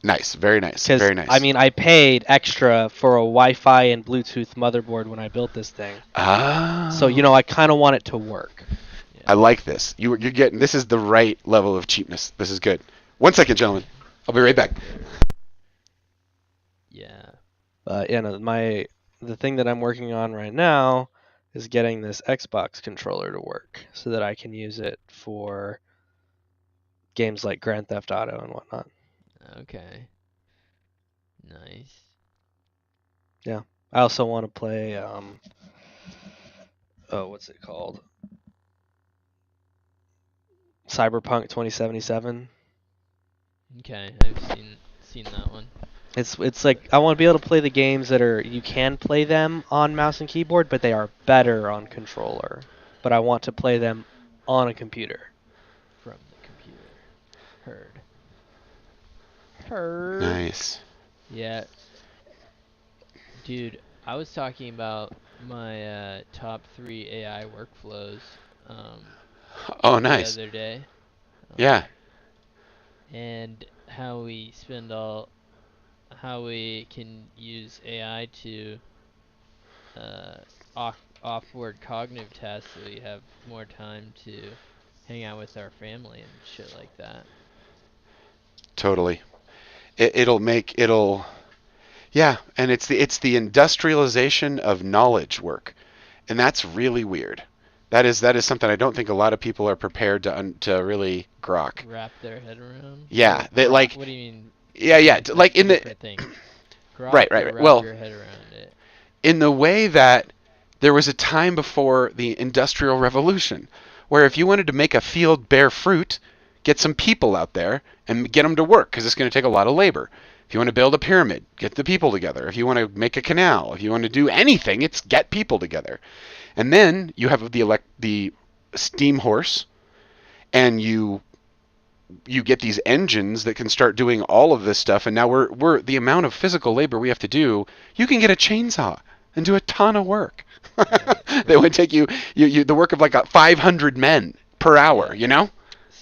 Nice, very nice, very nice. I mean, I paid extra for a Wi-Fi and Bluetooth motherboard when I built this thing. So, I kind of want it to work. I like this. You're getting, this is the right level of cheapness. This is good. 1 second, gentlemen. I'll be right back. Yeah. The thing that I'm working on right now is getting this Xbox controller to work so that I can use it for games like Grand Theft Auto and whatnot. Okay. Nice. Yeah. I also want to play what's it called? Cyberpunk 2077. Okay, I've seen that one. It's like I want to be able to play the games that you can play them on mouse and keyboard, but they are better on controller. But I want to play them on a computer. From the computer. Heard. Nice. Yeah. Dude, I was talking about my top 3 AI workflows nice. the other day. Yeah. And how we can use AI to offboard cognitive tasks so we have more time to hang out with our family and shit like that. Totally. Yeah, and it's the industrialization of knowledge work, and that's really weird. That is something I don't think a lot of people are prepared to really grok. Wrap their head around. Yeah, they like. What do you mean? Yeah, like in the. Thing. Right. Wrap your head around it. In the way that there was a time before the Industrial Revolution, where if you wanted to make a field bear fruit, get some people out there and get them to work, because it's going to take a lot of labor. If you want to build a pyramid, get the people together. If you want to make a canal, if you want to do anything, it's get people together. And then you have the steam horse, and you get these engines that can start doing all of this stuff. And now we're the amount of physical labor we have to do. You can get a chainsaw and do a ton of work. That would take you the work of like 500 men per hour.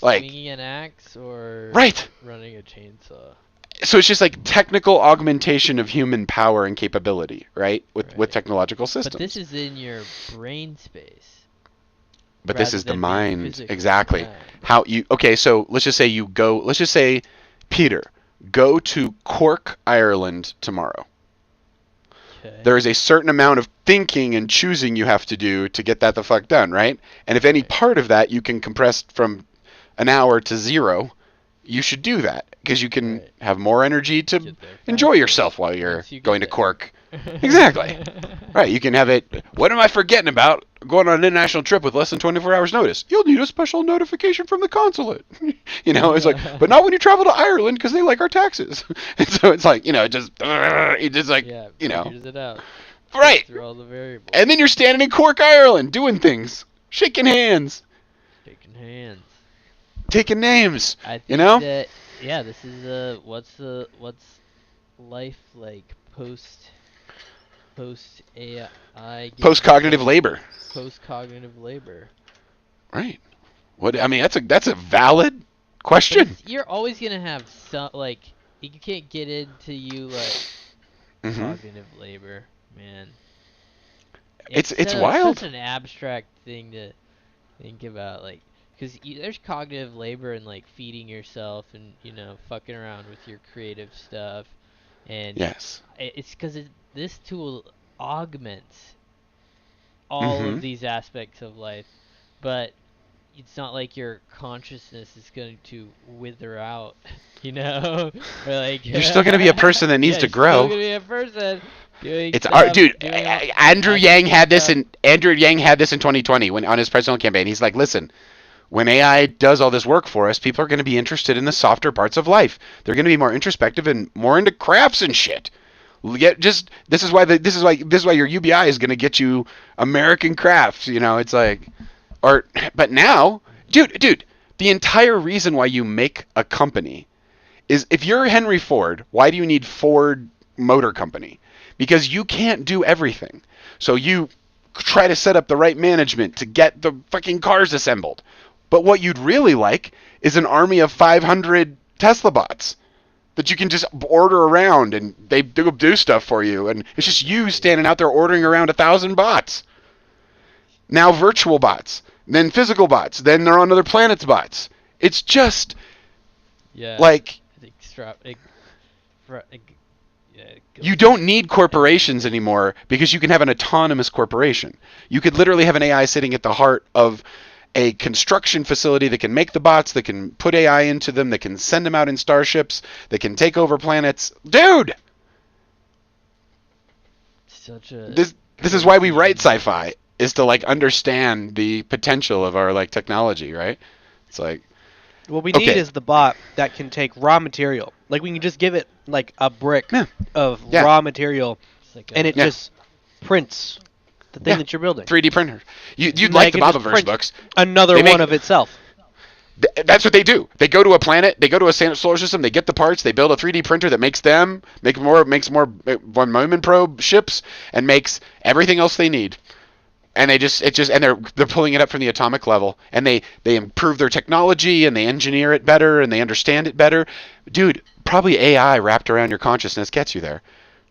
Like swinging an axe or running a chainsaw. So it's just like technical augmentation of human power and capability, right? With technological systems. But this is in your brain space. But this is the mind. Exactly. Yeah. So let's just say Peter, go to Cork, Ireland tomorrow. Okay. There is a certain amount of thinking and choosing you have to do to get that the fuck done, right? And if any part of that you can compress from an hour to 0, you should do that, because you can have more energy to enjoy yourself while you're going to Cork. Exactly. Right, you can have it. What am I forgetting about? Going on an international trip with less than 24 hours notice. You'll need a special notification from the consulate. It's like, but not when you travel to Ireland, because they like our taxes. And so it's like, it just like, figures it out. Right. Through all the variables. And then you're standing in Cork, Ireland, doing things, shaking hands. Taking names, I think that, this is what's life like post AI, post cognitive labor. Right. That's a valid question. You're always gonna have some, like, you can't get into cognitive labor, man. It's wild. It's such an abstract thing to think about, like. Because there's cognitive labor in, like, feeding yourself and, fucking around with your creative stuff. And it's because this tool augments all of these aspects of life. But it's not like your consciousness is going to wither out, you know? Or like You're still going to be a person that needs to You're grow. still going to be a person doing It's stuff, dude. doing all Andrew Yang had this stuff. in 2020 when on his presidential campaign. He's like, listen, when AI does all this work for us, people are going to be interested in the softer parts of life. They're going to be more introspective and more into crafts and shit. This is why your UBI is going to get you American crafts. You know, it's like, but now, dude, the entire reason why you make a company is if you're Henry Ford, why do you need Ford Motor Company? Because you can't do everything. So you try to set up the right management to get the fucking cars assembled. But what you'd really like is an army of 500 Tesla bots that you can just order around and they do stuff for you. And it's just you standing out there ordering around 1,000 bots. Now virtual bots, then physical bots, then they're on other planets bots. It's just like you don't need corporations anymore because you can have an autonomous corporation. You could literally have an AI sitting at the heart of a construction facility that can make the bots, that can put AI into them, that can send them out in starships, that can take over planets. Dude! This is why we write sci-fi, is to like understand the potential of our like technology, right? It's like what we need is the bot that can take raw material. Like we can just give it like a brick of raw material, and it just prints the thing that you're building. 3D printer. You'd like the Babaverse books. Another one of itself. That's what they do. They go to a planet, they go to a solar system, they get the parts, they build a 3D printer that makes more von Neumann probe ships, and makes everything else they need. And they're pulling it up from the atomic level, and they improve their technology, and they engineer it better, and they understand it better. Dude, probably AI wrapped around your consciousness gets you there.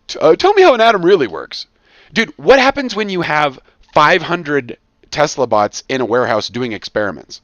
Tell me how an atom really works. Dude, what happens when you have 500 Tesla bots in a warehouse doing experiments?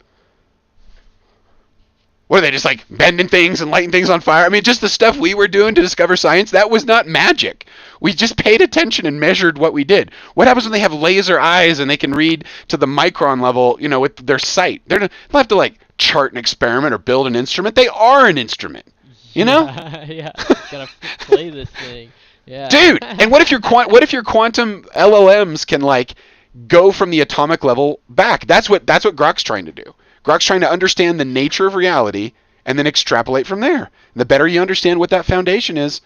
What are they, just like bending things and lighting things on fire? I mean, just the stuff we were doing to discover science, that was not magic. We just paid attention and measured what we did. What happens when they have laser eyes and they can read to the micron level, you know, with their sight? They don't have to like chart an experiment or build an instrument. They are an instrument, you know? Yeah, gotta play this thing. Yeah. Dude, and what if your quantum LLMs can like go from the atomic level back? That's what Grok's trying to do. Grok's trying to understand the nature of reality and then extrapolate from there. The better you understand what that foundation is,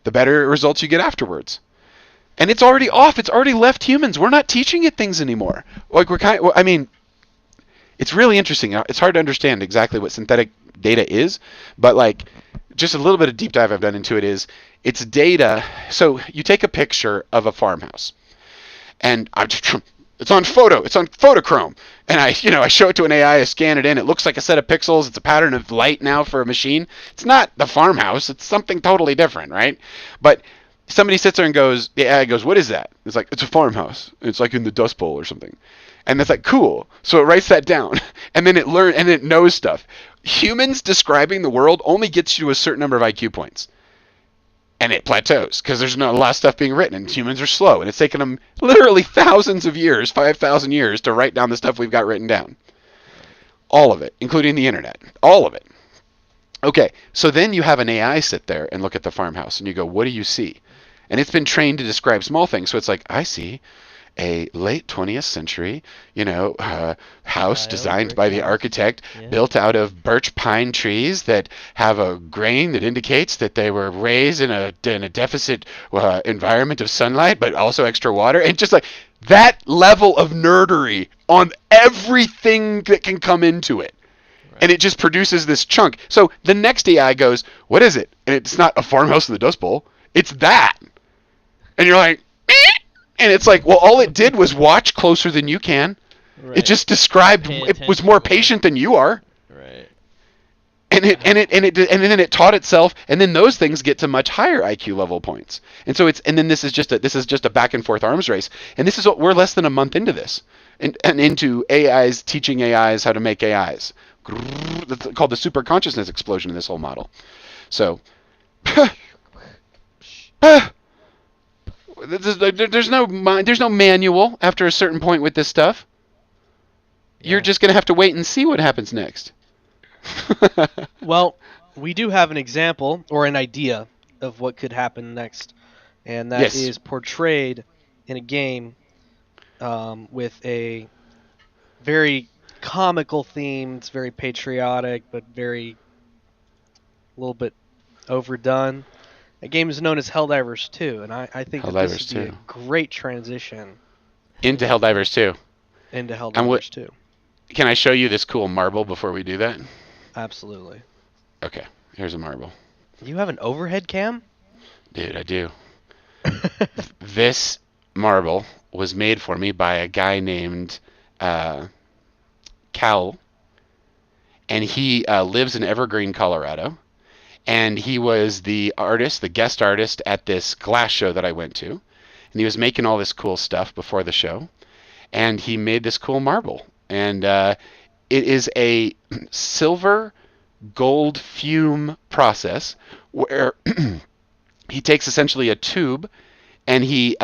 the better results you get afterwards. And it's already off. It's already left humans. We're not teaching it things anymore. Like it's really interesting. It's hard to understand exactly what synthetic data is, but like just a little bit of deep dive I've done into it is it's data. So you take a picture of a farmhouse, and it's on photochrome, and I show it to an AI, I scan it in. It looks like a set of pixels. It's a pattern of light now for a machine. It's not the farmhouse. It's something totally different, right? But somebody sits there and the AI goes, "What is that?" It's like, "It's a farmhouse. It's like in the Dust Bowl or something." And it's like, cool. So it writes that down, and then it knows stuff. Humans describing the world only gets you to a certain number of IQ points. And it plateaus because there's not a lot of stuff being written, and humans are slow, and it's taken them literally thousands of years, 5,000 years, to write down the stuff we've got written down. All of it, including the internet. All of it. Okay, so then you have an AI sit there and look at the farmhouse, and you go, what do you see? And it's been trained to describe small things, so it's like, I see a late 20th century, house designed by the architect, built out of birch pine trees that have a grain that indicates that they were raised in a deficit environment of sunlight, but also extra water, and just like that level of nerdery on everything that can come into it. Right. And it just produces this chunk. So the next AI goes, what is it? And it's not a farmhouse in the Dust Bowl. It's that. And you're like, and it's like, well, all it did was watch closer than you can. Right. It just described. It was more patient than you are. Right. And then it taught itself, and then those things get to much higher IQ level points. And so this is just a back and forth arms race. And this is what we're less than a month into this, and into AIs teaching AIs how to make AIs. That's called the super consciousness explosion in this whole model. So. There's no manual after a certain point with this stuff. You're just gonna have to wait and see what happens next. Well, we do have an example or an idea of what could happen next, and that is portrayed in a game with a very comical theme. It's very patriotic, but a little bit overdone. The game is known as Helldivers 2, and I think that this would be a great transition into Helldivers 2. Into Helldivers 2. Can I show you this cool marble before we do that? Absolutely. Okay, here's a marble. You have an overhead cam? Dude, I do. This marble was made for me by a guy named Cal, and he lives in Evergreen, Colorado. And he was the guest artist at this glass show that I went to. And he was making all this cool stuff before the show. And he made this cool marble. And it is a silver gold fume process where he takes essentially a tube and he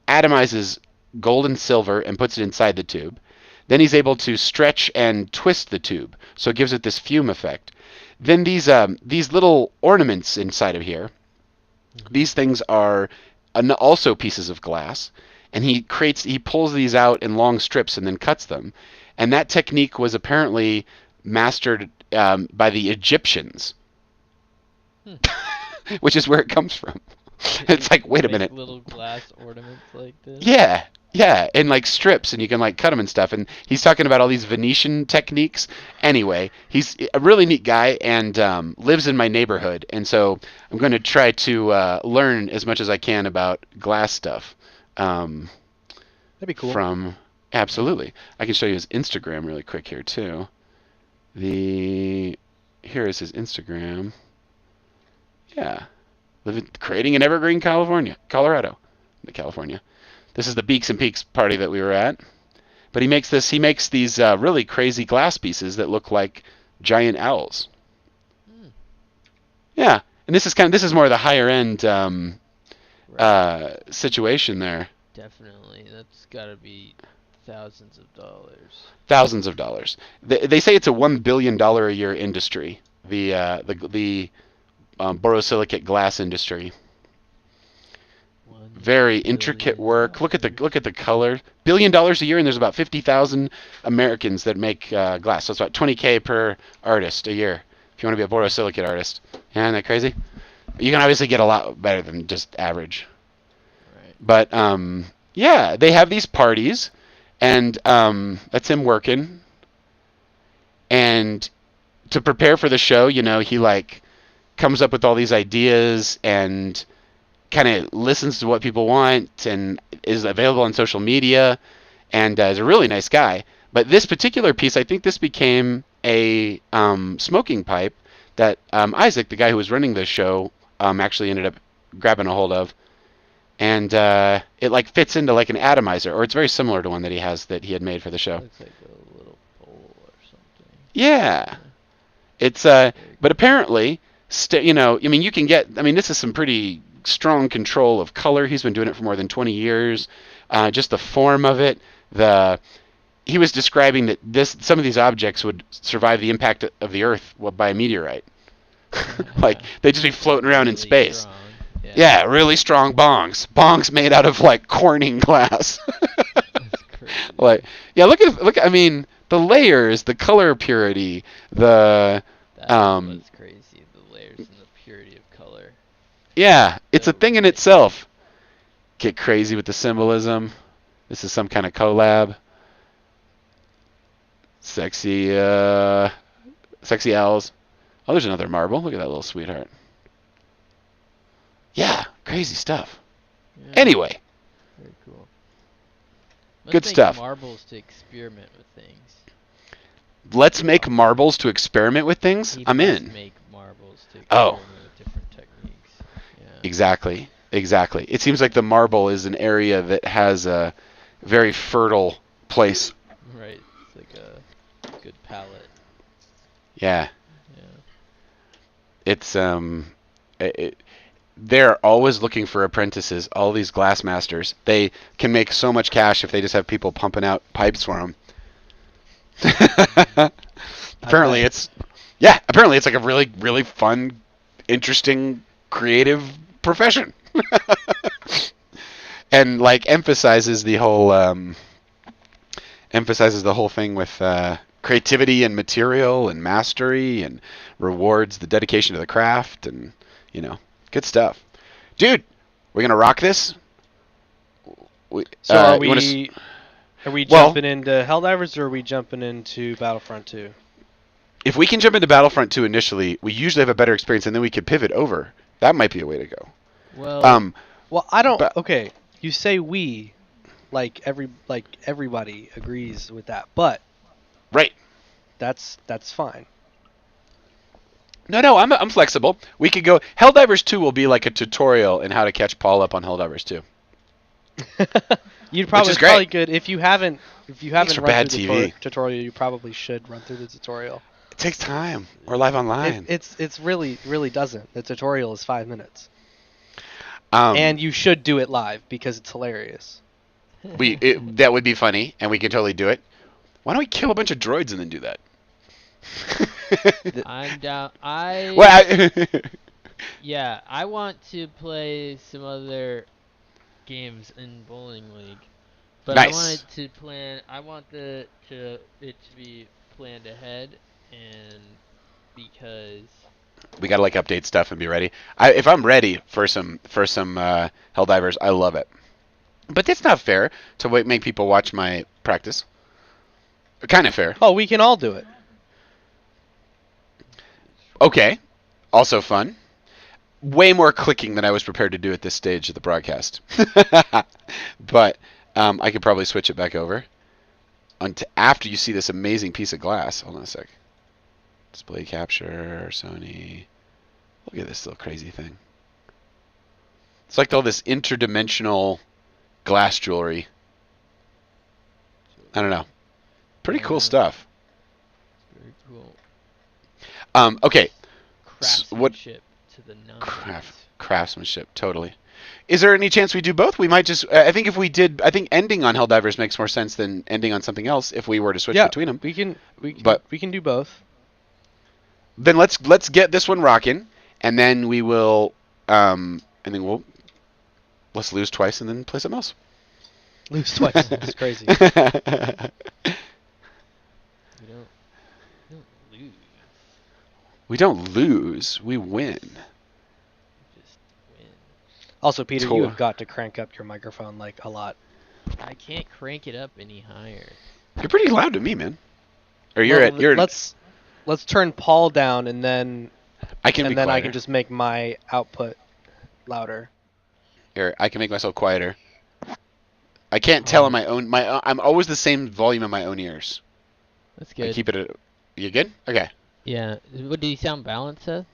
atomizes gold and silver and puts it inside the tube. Then he's able to stretch and twist the tube, so it gives it this fume effect. Then these little ornaments inside of here, these things are also pieces of glass, and he pulls these out in long strips and then cuts them. And that technique was apparently mastered by the Egyptians, which is where it comes from. It's like, wait a minute. Little glass ornaments like this. Yeah, in like strips, and you can like cut them and stuff. And he's talking about all these Venetian techniques. Anyway, he's a really neat guy and lives in my neighborhood. And so I'm going to try to learn as much as I can about glass stuff. That'd be cool. Absolutely. I can show you his Instagram really quick here too. Here is his Instagram. Yeah. Creating in Evergreen, Colorado. California. This is the Beaks and Peaks party that we were at. But he makes these really crazy glass pieces that look like giant owls. Yeah. And this is more of the higher end situation there. Definitely. That's got to be thousands of dollars. Thousands of dollars. They say it's a $1 billion a year industry. The borosilicate glass industry. Very intricate work. Look at the color. $1 billion a year, and there's about 50,000 Americans that make glass. So it's about $20K per artist a year if you want to be a borosilicate artist. Yeah, isn't that crazy? You can obviously get a lot better than just average. Right. But yeah, they have these parties, and that's him working. And to prepare for the show, he like comes up with all these ideas and kind of listens to what people want and is available on social media and is a really nice guy. But this particular piece, I think this became a smoking pipe that Isaac, the guy who was running the show, actually ended up grabbing a hold of. And it like fits into like an atomizer, or it's very similar to one that he had made for the show. Looks like a little bowl or something. Yeah. It's but apparently you can get, this is some pretty strong control of color. He's been doing it for more than 20 years. Just the form of it, he was describing that some of these objects would survive the impact of the Earth by a meteorite. Like they'd just be floating around in space. Strong. Yeah, really strong bongs. Bongs made out of like Corning glass. That's crazy. Like, yeah, look. The layers, the color purity, That's what's crazy. The layers and the purity of color. Yeah, it's a thing in itself. Get crazy with the symbolism. This is some kind of collab. Sexy owls. Oh, there's another marble. Look at that little sweetheart. Yeah, crazy stuff. Yeah. Anyway. Very cool. Good stuff. Marbles to experiment with things. Let's make marbles to experiment with things. I'm in. Make marbles to experiment with different techniques. Yeah. Exactly. It seems like the marble is an area that has a very fertile place. Right. It's like a good palette. Yeah. It's they're always looking for apprentices. All these glass masters, they can make so much cash if they just have people pumping out pipes for them. Apparently it's like a really, really fun, interesting, creative profession. And like emphasizes the whole thing with creativity and material and mastery, and rewards the dedication to the craft, and good stuff. Dude, we're gonna rock this. So are we jumping into Helldivers, or are we jumping into Battlefront 2? If we can jump into Battlefront 2 initially, we usually have a better experience, and then we could pivot over. That might be a way to go. Well, I don't. Okay, you say we, like everybody agrees with that, but right, that's fine. No, I'm flexible. We could go. Helldivers 2 will be like a tutorial in how to catch Paul up on Helldivers 2. You'd probably good if you haven't run through the tutorial. You probably should run through the tutorial. It takes time. We're live online. It's really doesn't. The tutorial is 5 minutes. And you should do it live because it's hilarious. That would be funny, and we could totally do it. Why don't we kill a bunch of droids and then do that? I'm down. Yeah, I want to play some other games in Bowling League, but nice. I want it to be planned ahead, and because we gotta like update stuff and be ready. If I'm ready for some Helldivers, I love it. But that's not fair to make people watch my practice. Kind of fair. Oh, we can all do it. Okay. Also fun. Way more clicking than I was prepared to do at this stage of the broadcast. But I could probably switch it back over after you see this amazing piece of glass. Hold on a sec. Display capture, Sony. Look at this little crazy thing. It's like all this interdimensional glass jewelry. I don't know. Pretty cool stuff. Very cool. Okay. Craftsmanship to the nines. Craftsmanship, totally. Is there any chance we do both? We might just. I think if we did, I think ending on Helldivers makes more sense than ending on something else. If we were to switch between them, we can do both. Then let's get this one rocking, and then we will, let's lose twice and then play something else. Lose twice. It's crazy. We don't lose. We don't lose. We win. Just win. Also, Peter, you have got to crank up your microphone like a lot. I can't crank it up any higher. You're pretty loud to me, man. Or Let's turn Paul down, and then I can just make my output louder. Here, I can make myself quieter. I can't tell on my own. I'm always the same volume in my own ears. That's good. I keep it at. You good? Okay. Yeah. What did he sound balanced, Seth?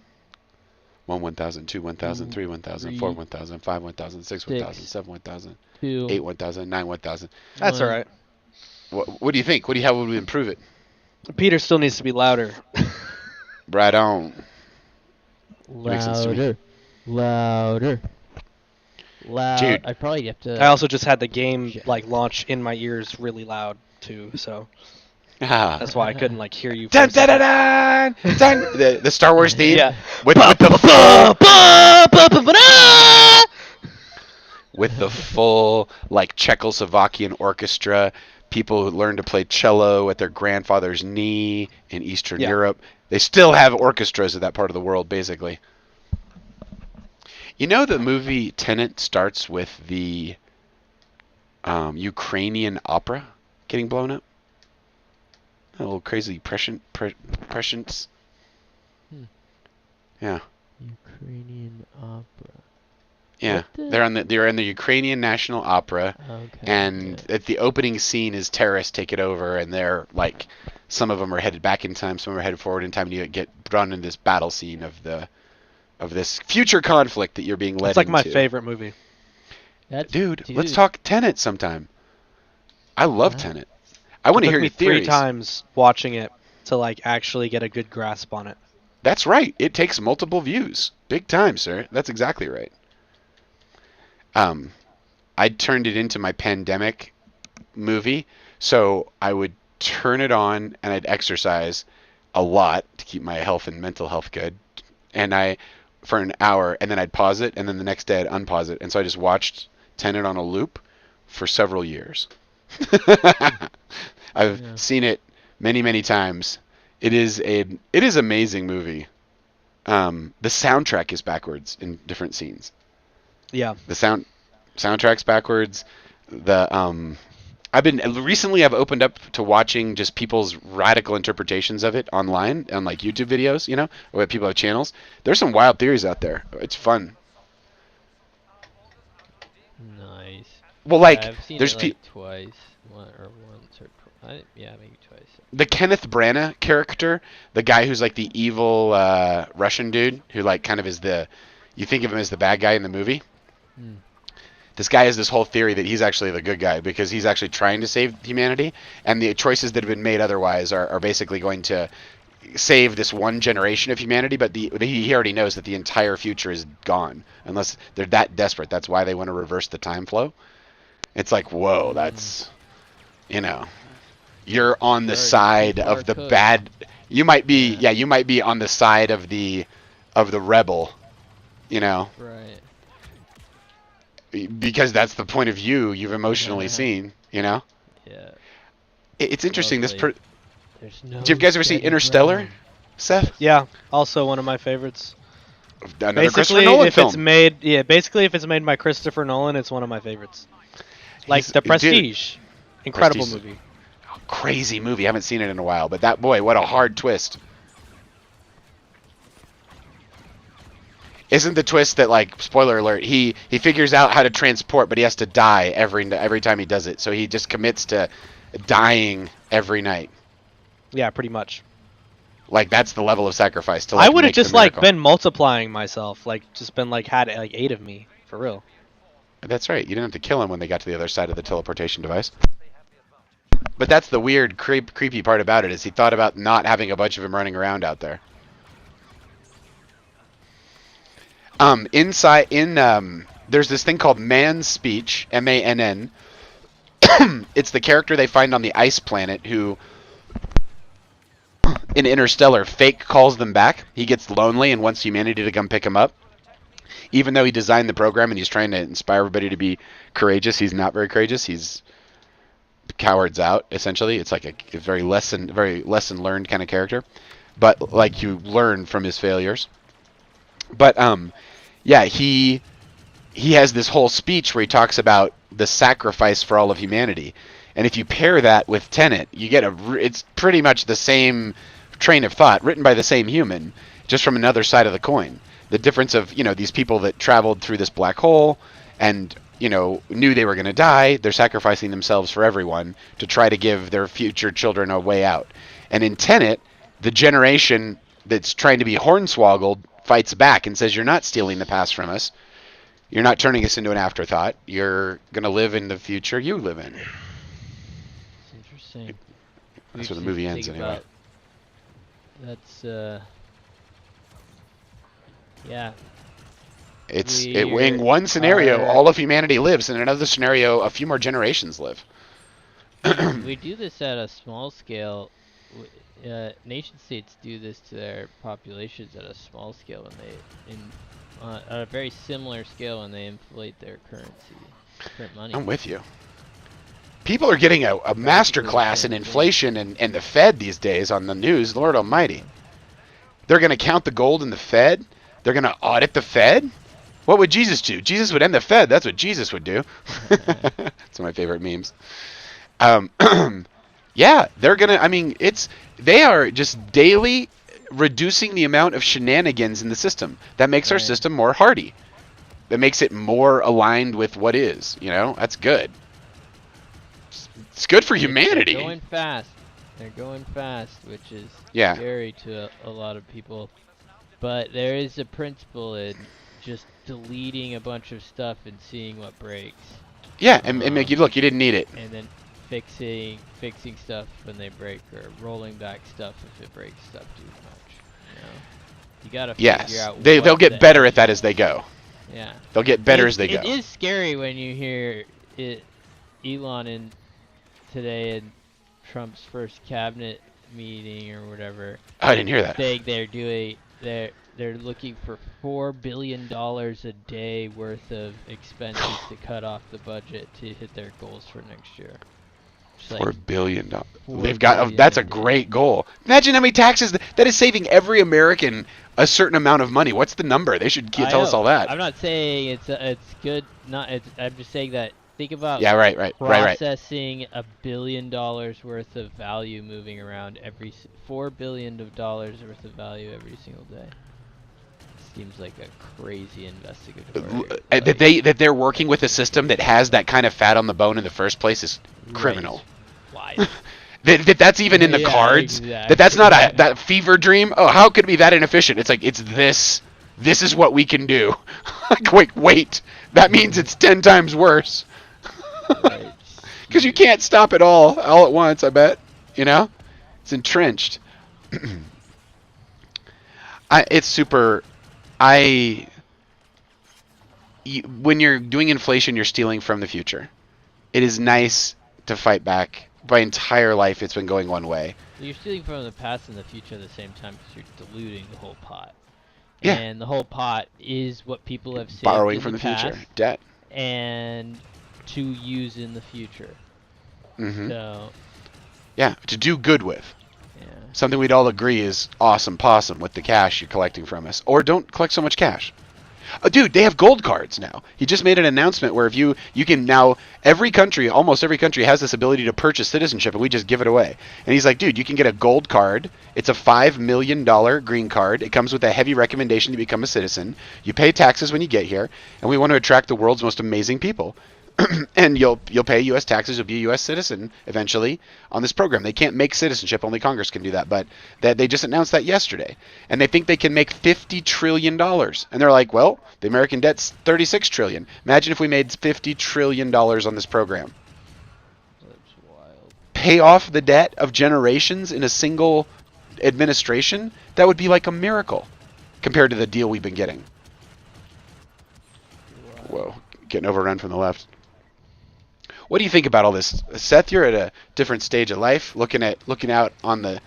1 1000, 2 1000, 3 1000, 4 1000, 5 1000, 6 1000, 7 1000, 2 8 1000, 9 1000. That's all right. What do you think? How would we improve it? Peter still needs to be louder. Right on. Louder. Dude. I probably have to. I also just had the game launch in my ears really loud too, so that's why I couldn't hear you. Dun, dun, dun, dun, dun. The Star Wars theme. Yeah. With the full Czechoslovakian orchestra. People who learn to play cello at their grandfather's knee in Eastern Europe. They still have orchestras in that part of the world, basically. You know the movie Tenet starts with the Ukrainian opera getting blown up? A little crazy prescience. Yeah. Ukrainian opera. Yeah, they're in the Ukrainian National Opera, and at the opening scene is terrorists take it over, and they're some of them are headed back in time, some are headed forward in time, and you get drawn in this battle scene of this future conflict that you're being led into. It's my favorite movie. Dude, let's talk Tenet sometime. I love Tenet. I want to hear your theories. It took me 3 times watching it to actually get a good grasp on it. That's right. It takes multiple views. Big time, sir. That's exactly right. I turned it into my pandemic movie, so I would turn it on and I'd exercise a lot to keep my health and mental health good. And for an hour, and then I'd pause it, and then the next day I'd unpause it. And so I just watched Tenet on a loop for several years. I've seen it many, many times. It is an amazing movie. The soundtrack is backwards in different scenes. Yeah. The soundtrack's backwards. I've opened up to watching just people's radical interpretations of it online on like YouTube videos, or people have channels. There's some wild theories out there. It's fun. Nice. Well, like I've seen there's it twice, once or maybe twice. The Kenneth Branagh character, the guy who's like the evil Russian dude who like kind of is you think of him as the bad guy in the movie. This guy has this whole theory that he's actually the good guy because he's actually trying to save humanity, and the choices that have been made otherwise are basically going to save this one generation of humanity, but he already knows that the entire future is gone unless they're that desperate. That's why they want to reverse the time flow. It's like, whoa, that's, you're on the side of the bad. You might be, you might be on the side of the rebel, Right. Because that's the point of view you've emotionally seen, Yeah. It's interesting. There's Did you guys ever see Interstellar, Seth? Yeah, also one of my favorites. Another Christopher Nolan film. Basically if it's made by Christopher Nolan, it's one of my favorites. Like The Prestige. Incredible movie. Crazy movie. I haven't seen it in a while, but that boy, what a hard twist. Isn't the twist that, like, spoiler alert, he figures out how to transport, but he has to die every time he does it. So he just commits to dying every night. Yeah, pretty much. Like, that's the level of sacrifice to I would have just been multiplying myself, just been had 8 of me, for real. That's right. You didn't have to kill him when they got to the other side of the teleportation device. But that's the weird, creepy part about it, is he thought about not having a bunch of him running around out there. There's this thing called Man's Speech, MANN. It's the character they find on the ice planet who, in Interstellar, fake calls them back. He gets lonely and wants humanity to come pick him up. Even though he designed the program and he's trying to inspire everybody to be courageous, he's not very courageous. He's cowards out, essentially. It's like a very lesson learned kind of character. But like you learn from his failures. But he has this whole speech where he talks about the sacrifice for all of humanity. And if you pair that with Tenet, you get it's pretty much the same train of thought written by the same human, just from another side of the coin. The difference of, these people that traveled through this black hole and, knew they were going to die, they're sacrificing themselves for everyone to try to give their future children a way out. And in Tenet, the generation that's trying to be hornswoggled fights back and says, you're not stealing the past from us. You're not turning us into an afterthought. You're going to live in the future you live in. It's interesting. That's where the movie ends, anyway. That's, yeah. In one scenario, all of humanity lives. In another scenario, a few more generations live. We do this at a small scale. Nation states do this to their populations at a small scale at a very similar scale when they inflate their currency, print money. I'm with you. People are getting a master class in inflation and the Fed these days on the news. Lord Almighty. They're going to count the gold in the Fed. They're going to audit the Fed. What would Jesus do? Jesus would end the Fed. That's what Jesus would do. It's one of my favorite memes. Yeah, they're going to, they are just daily reducing the amount of shenanigans in the system. That makes our system more hardy. That makes it more aligned with what is, that's good. It's good for humanity. They're going fast. They're going fast, which is Yeah. scary to a lot of people. But there is a principle in just deleting a bunch of stuff and seeing what breaks. Yeah, and make you look, you didn't need it. And then fixing stuff when they break, or rolling back stuff if it breaks stuff too much. You gotta figure out. They'll get better at that as they go. Yeah. They'll get better as they go. It is scary when you hear Elon today and Trump's first cabinet meeting or whatever. Oh, I didn't hear that. They're looking for $4 billion a day worth of expenses to cut off the budget to hit their goals for next year. $4 billion. They've $4 got. billion That's a a day. great goal. Imagine how many taxes that is saving every American a certain amount of money. What's the number? They should tell us all that. I'm not saying it's good. I'm just saying that. Think about Right. processing $1 billion worth of value moving around $4 billion worth of value every single day. Seems like a crazy investigatory. That they're working with a system that has that kind of fat on the bone in the first place is criminal. Why? That's even in the cards. Exactly. That's not that fever dream. Oh, how could it be that inefficient? It's like it's this. This is what we can do. Like wait. That means it's 10 times worse. Because you can't stop it all at once. I bet. It's entrenched. It's super. When you're doing inflation, you're stealing from the future. It is nice to fight back. My entire life, it's been going one way. You're stealing from the past and the future at the same time because you're diluting the whole pot. Yeah. And the whole pot is what people have saved Borrowing in from the past future. Debt. and to use in the future. Mm-hmm. So. Yeah, to do good with. Yeah. Something we'd all agree is awesome possum with the cash you're collecting from us. Or don't collect so much cash. Dude, they have gold cards now. He just made an announcement where if you can now, almost every country has this ability to purchase citizenship, and we just give it away. And he's like, dude, you can get a gold card. It's a $5 million green card. It comes with a heavy recommendation to become a citizen. You pay taxes when you get here, and we want to attract the world's most amazing people. And you'll pay U.S. taxes. You'll be a U.S. citizen eventually on this program. They can't make citizenship. Only Congress can do that. But they just announced that yesterday. And they think they can make $50 trillion. And they're like, well, the American debt's $36 trillion. Imagine if we made $50 trillion on this program. That's wild. Pay off the debt of generations in a single administration? That would be like a miracle compared to the deal we've been getting. Whoa, getting overrun from the left. What do you think about all this, Seth? You're at a different stage of life, looking out on the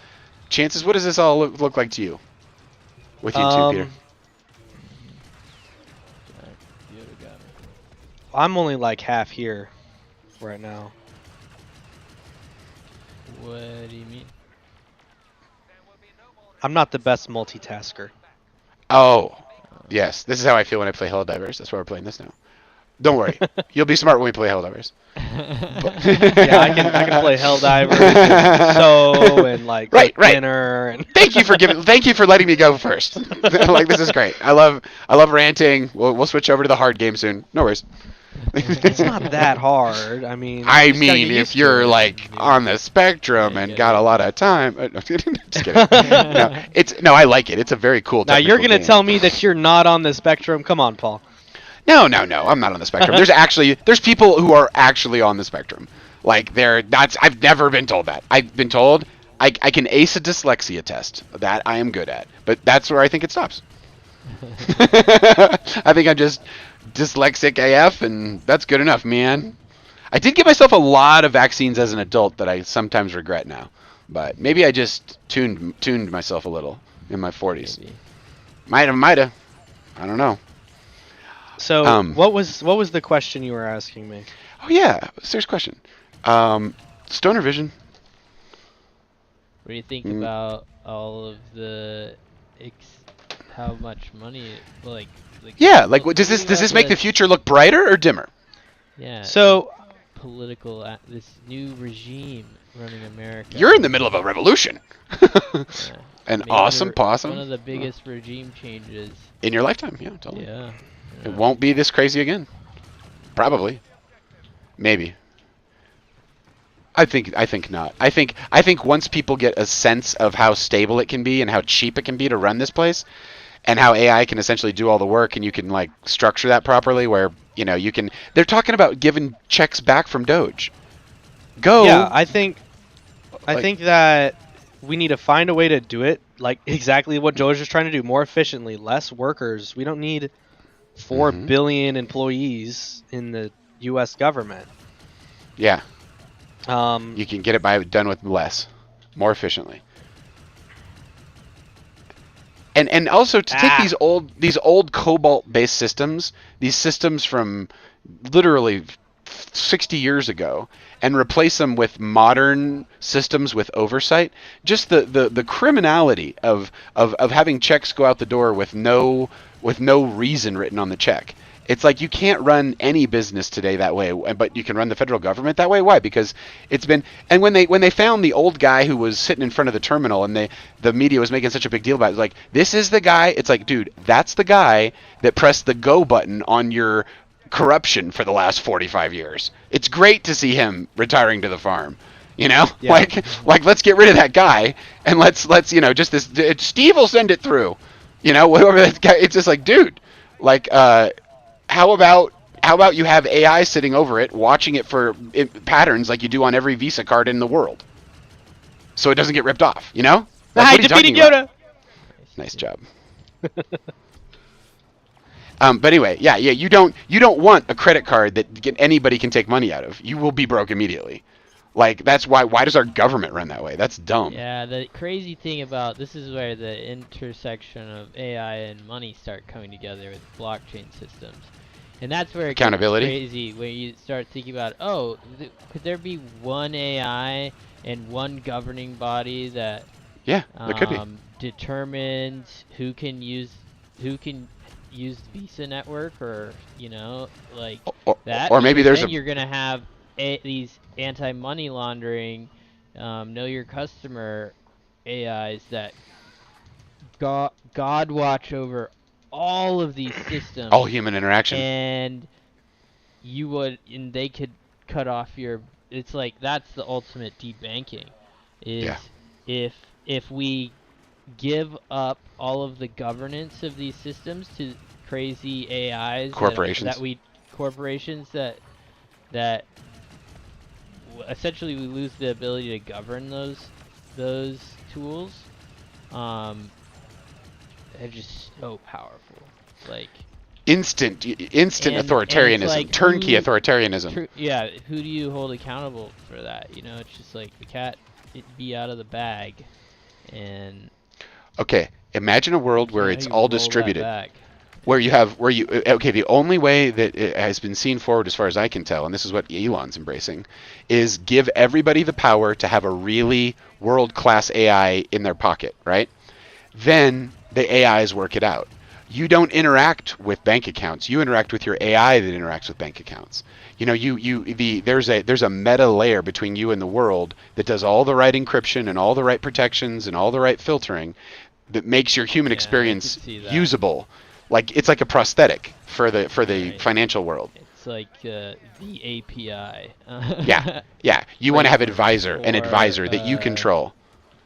chances. What does this all look like to you? With you too, Peter. I'm only like half here right now. What do you mean? I'm not the best multitasker. Oh, yes. This is how I feel when I play Helldivers. That's why we're playing this now. Don't worry. You'll be smart when we play Helldivers. Yeah, I can play Helldivers and sew and like right. dinner. And Thank you for letting me go first. Like this is great. I love ranting. We'll switch over to the hard game soon. No worries. It's not that hard. I mean, you just gotta get if used to you're it. like on the spectrum and got a lot of time. No, just kidding. I like it. It's a very cool. Now you're technical gonna game. tell me that you're not on the spectrum? Come on, Paul. No. I'm not on the spectrum. There's people who are actually on the spectrum. Like I've never been told that. I've been told I can ace a dyslexia test. That I am good at. But that's where I think it stops. I think I'm just dyslexic AF, and that's good enough, man. I did give myself a lot of vaccines as an adult that I sometimes regret now. But maybe I just tuned myself a little in my 40s. Maybe. Might have. I don't know. So what was the question you were asking me? Oh yeah, serious question. Stoner vision. What do you think about all of the how much money Yeah, like does this make the future look brighter or dimmer? Yeah. So This new regime running America. You're in the middle of a revolution. Yeah. An Major- awesome possum. One of the biggest regime changes. In your lifetime, yeah, totally. Yeah. It won't be this crazy again. Probably. Maybe. I think not. I think once people get a sense of how stable it can be and how cheap it can be to run this place, and how AI can essentially do all the work, and you can like structure that properly, where you can. They're talking about giving checks back from Doge. Yeah, I think that we need to find a way to do it like exactly what Doge is trying to do, more efficiently, less workers. We don't need 4 billion employees in the U.S. government. Yeah. You can get it done with less, more efficiently. And also to take these old cobalt-based systems, these systems from literally 60 years ago, and replace them with modern systems with oversight. Just the criminality of having checks go out the door with no reason written on the check. It's like you can't run any business today that way, but you can run the federal government that way. Why? Because it's been. And when they found the old guy who was sitting in front of the terminal, and the media was making such a big deal about it, like, this is the guy. It's like, dude, that's the guy that pressed the go button on your corruption for the last 45 years. It's great to see him retiring to the farm. You know, Yeah. like let's get rid of that guy, and let's just this. Steve will send it through. You know, whatever that guy. It's just like, dude, like how about you have AI sitting over it, watching it for patterns like you do on every Visa card in the world, so it doesn't get ripped off. You know? Like, I defeated Yoda. Nice job. But anyway, yeah. You don't want a credit card that anybody can take money out of. You will be broke immediately. Like, that's why does our government run that way? That's dumb. Yeah, the crazy thing about this is where the intersection of AI and money start coming together with blockchain systems. And that's where it gets Accountability. crazy when you start thinking about, could there be one AI and one governing body that Yeah, there could be. determines who can use the Visa network, or like that. Or maybe Because there's then you're gonna have these anti-money laundering, know your customer AIs that God watch over all of these systems. all human interaction. And they could cut off your. It's like that's the ultimate debanking. Is Yeah. if we give up all of the governance of these systems to crazy AIs, Corporations. corporations that essentially we lose the ability to govern those tools. They're just so powerful, like Instant and authoritarianism, it's like, turnkey authoritarianism. yeah, who do you hold accountable for that? It's just like the cat be out of the bag, and Okay, imagine a world where how it's you all roll that distributed. back. The only way that it has been seen forward, as far as I can tell, and this is what Elon's embracing, is give everybody the power to have a really world-class AI in their pocket, right? Then the AIs work it out. You don't interact with bank accounts. You interact with your AI that interacts with bank accounts. There's a meta layer between you and the world that does all the right encryption and all the right protections and all the right filtering that makes your human experience see that. usable. Like, it's like a prosthetic for the Right. financial world. It's like the API. Yeah. You want to have an advisor that you control.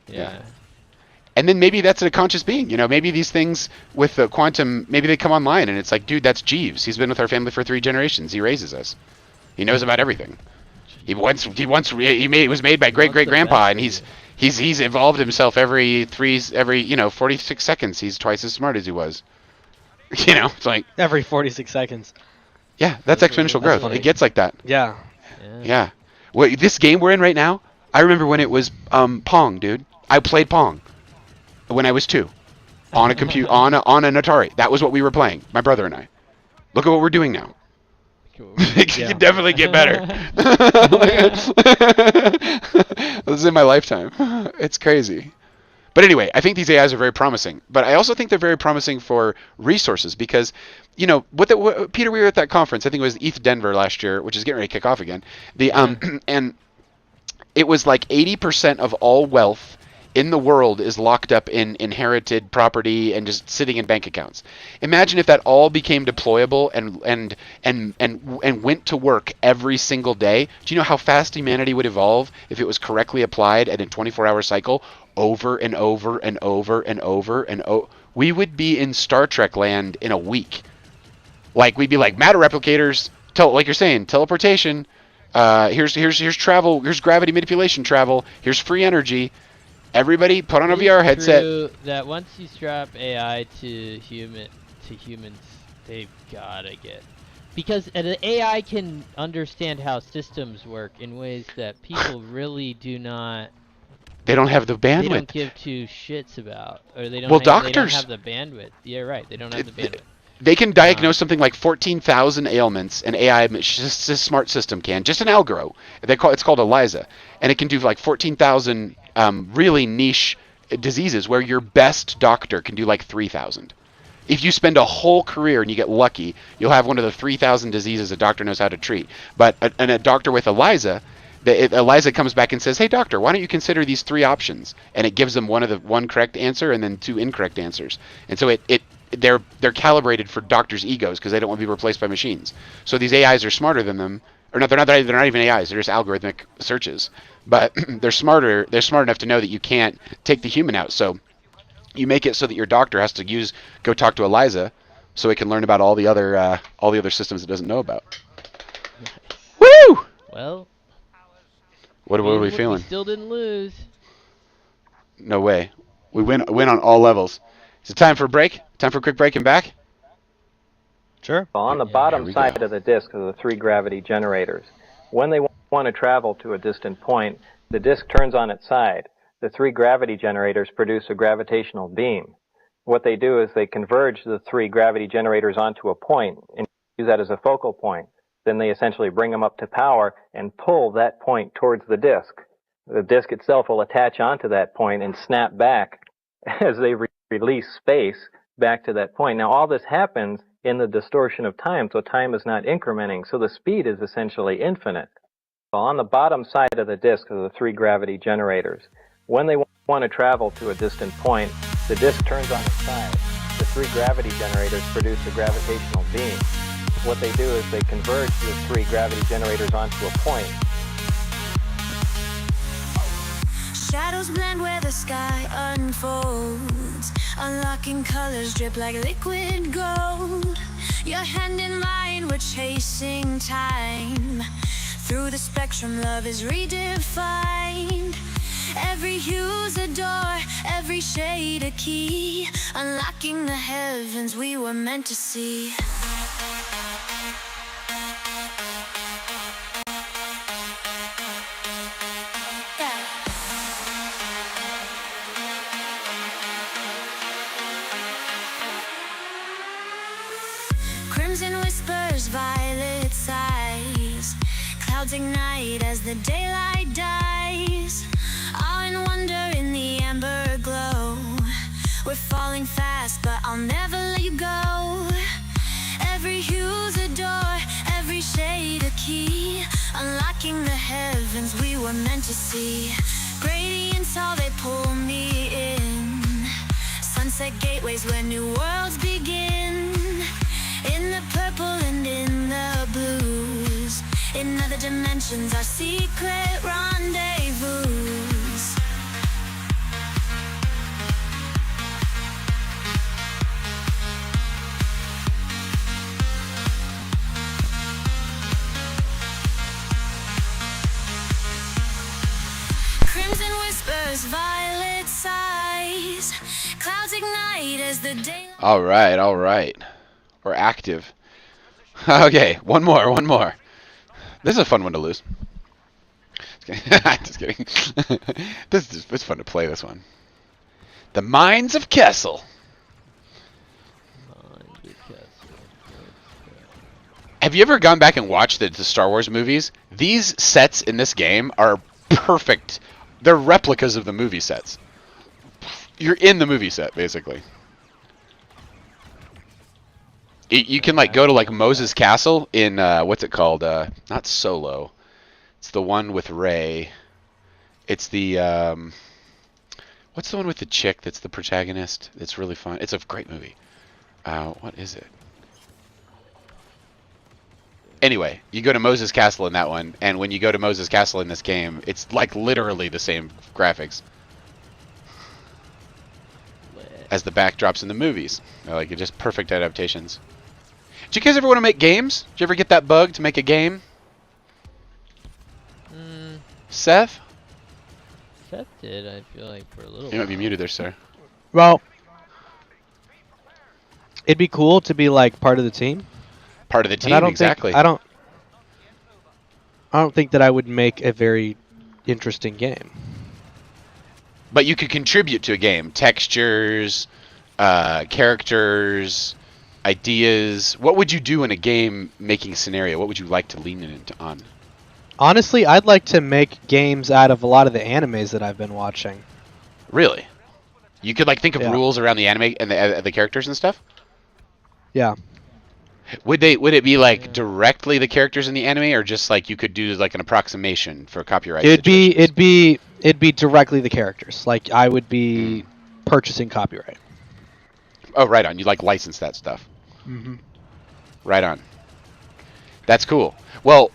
Yeah. And then maybe that's a conscious being. Maybe these things with the quantum, maybe they come online and it's like, dude, that's Jeeves. He's been with our family for 3 generations. He raises us. He knows about everything. He was made by great grandpa, and he's evolved himself every 46 seconds. He's twice as smart as he was. It's like, Every 46 seconds. yeah, that's exponential growth. funny. It gets like that. Yeah. Yeah. Well, this game we're in right now, I remember when it was Pong, dude. I played Pong when I was 2 on a computer on an Atari. That was what we were playing, my brother and I. Look at what we're doing now. It Yeah. can definitely get better. This is in my lifetime. It's crazy. But anyway, I think these AIs are very promising. But I also think they're very promising for resources because, Peter, we were at that conference. I think it was ETH Denver last year, which is getting ready to kick off again. And it was like 80% of all wealth in the world is locked up in inherited property and just sitting in bank accounts. Imagine if that all became deployable and went to work every single day. Do you know how fast humanity would evolve if it was correctly applied at a 24-hour cycle over and over and over and over and over? We would be in Star Trek land in a week. Like, we'd be like matter replicators, like you're saying, teleportation. Here's travel. Here's gravity manipulation travel. Here's free energy. Everybody put on a VR headset. True that once you strap AI to humans, they've gotta get because the AI can understand how systems work in ways that people really do not. They don't have the bandwidth. They don't give two shits about, or they don't. Well, They don't doctors have the bandwidth. Yeah, right. They don't have the bandwidth. They can diagnose something like 14,000 ailments. An AI, just a smart system can, just an algoro. It's called ELIZA, and it can do like 14,000 really niche diseases where your best doctor can do like 3,000. If you spend a whole career and you get lucky, you'll have one of the 3,000 diseases a doctor knows how to treat. But a doctor with ELIZA, ELIZA comes back and says, "Hey doctor, why don't you consider these 3 options?" And it gives them one correct answer and then 2 incorrect answers. And so they're calibrated for doctors' egos because they don't want to be replaced by machines. So these AIs are smarter than them, or not? They're not even AIs. They're just algorithmic searches. But they're smarter. They're smart enough to know that you can't take the human out. So you make it so that your doctor has to go talk to ELIZA, so it can learn about all the other systems it doesn't know about. Woo! Well. What are we feeling? We still didn't lose. No way. We win on all levels. Is it time for a break? Time for a quick break and back? Sure. Well, on the bottom side of the disk are the 3 gravity generators. When they want to travel to a distant point, the disk turns on its side. The 3 gravity generators produce a gravitational beam. What they do is they converge the 3 gravity generators onto a point and use that as a focal point. Then they essentially bring them up to power and pull that point towards the disk. The disk itself will attach onto that point and snap back as they release space back to that point. Now, all this happens in the distortion of time, so time is not incrementing, so the speed is essentially infinite. Well, on the bottom side of the disk are the 3 gravity generators. When they want to travel to a distant point, the disk turns on its side. The 3 gravity generators produce a gravitational beam. What they do is they converge the 3 gravity generators onto a point. Shadows blend where the sky unfolds. Unlocking colors drip like liquid gold. Your hand in mine, we're chasing time. Through the spectrum, love is redefined. Every hue's a door, every shade a key. Unlocking the heavens we were meant to see. Crimson whispers, violet sighs. Clouds ignite as the daylight dies. Awe and wonder in the amber glow. We're falling fast, but I'll never let you go. Every hue's a door, every shade a key. Unlocking the heavens we were meant to see. Gradients, all they pull me in. Sunset gateways where new worlds begin. In the purple and in the blues. In other dimensions, our secret rendezvous. Crimson whispers, violet sighs. Clouds ignite as the day. All right. We're active. Okay, one more. This is a fun one to lose. Just kidding. It's fun to play this one. The Mines of Kessel. Have you ever gone back and watched the Star Wars movies? These sets in this game are perfect. They're replicas of the movie sets. You're in the movie set, basically. You can like go to like Moses Castle in what's it called? Not Solo. It's the one with Rey. It's the what's the one with the chick that's the protagonist? It's really fun. It's a great movie. What is it? Anyway, you go to Moses Castle in that one, and when you go to Moses Castle in this game, it's like literally the same graphics as the backdrops in the movies. They're like just perfect adaptations. Do you guys ever want to make games? Did you ever get that bug to make a game? Seth? Seth did, I feel like, for a little while. You might be muted there, sir. Well, it'd be cool to be like part of the team. Part of the And team, I don't exactly. think I don't think that I would make a very interesting game. But you could contribute to a game. Textures, characters, ideas. What would you do in a game making scenario? What would you like to lean into on? Honestly, I'd like to make games out of a lot of the animes that I've been watching. Really? You could like think of Yeah. rules around the anime and the characters and stuff? Yeah. Would it be like directly the characters in the anime, or just like you could do like an approximation for copyright situations? It'd be directly the characters. Like I would be purchasing copyright. Oh, right on. You like license that stuff. Mm-hmm. Right on. That's cool. Well,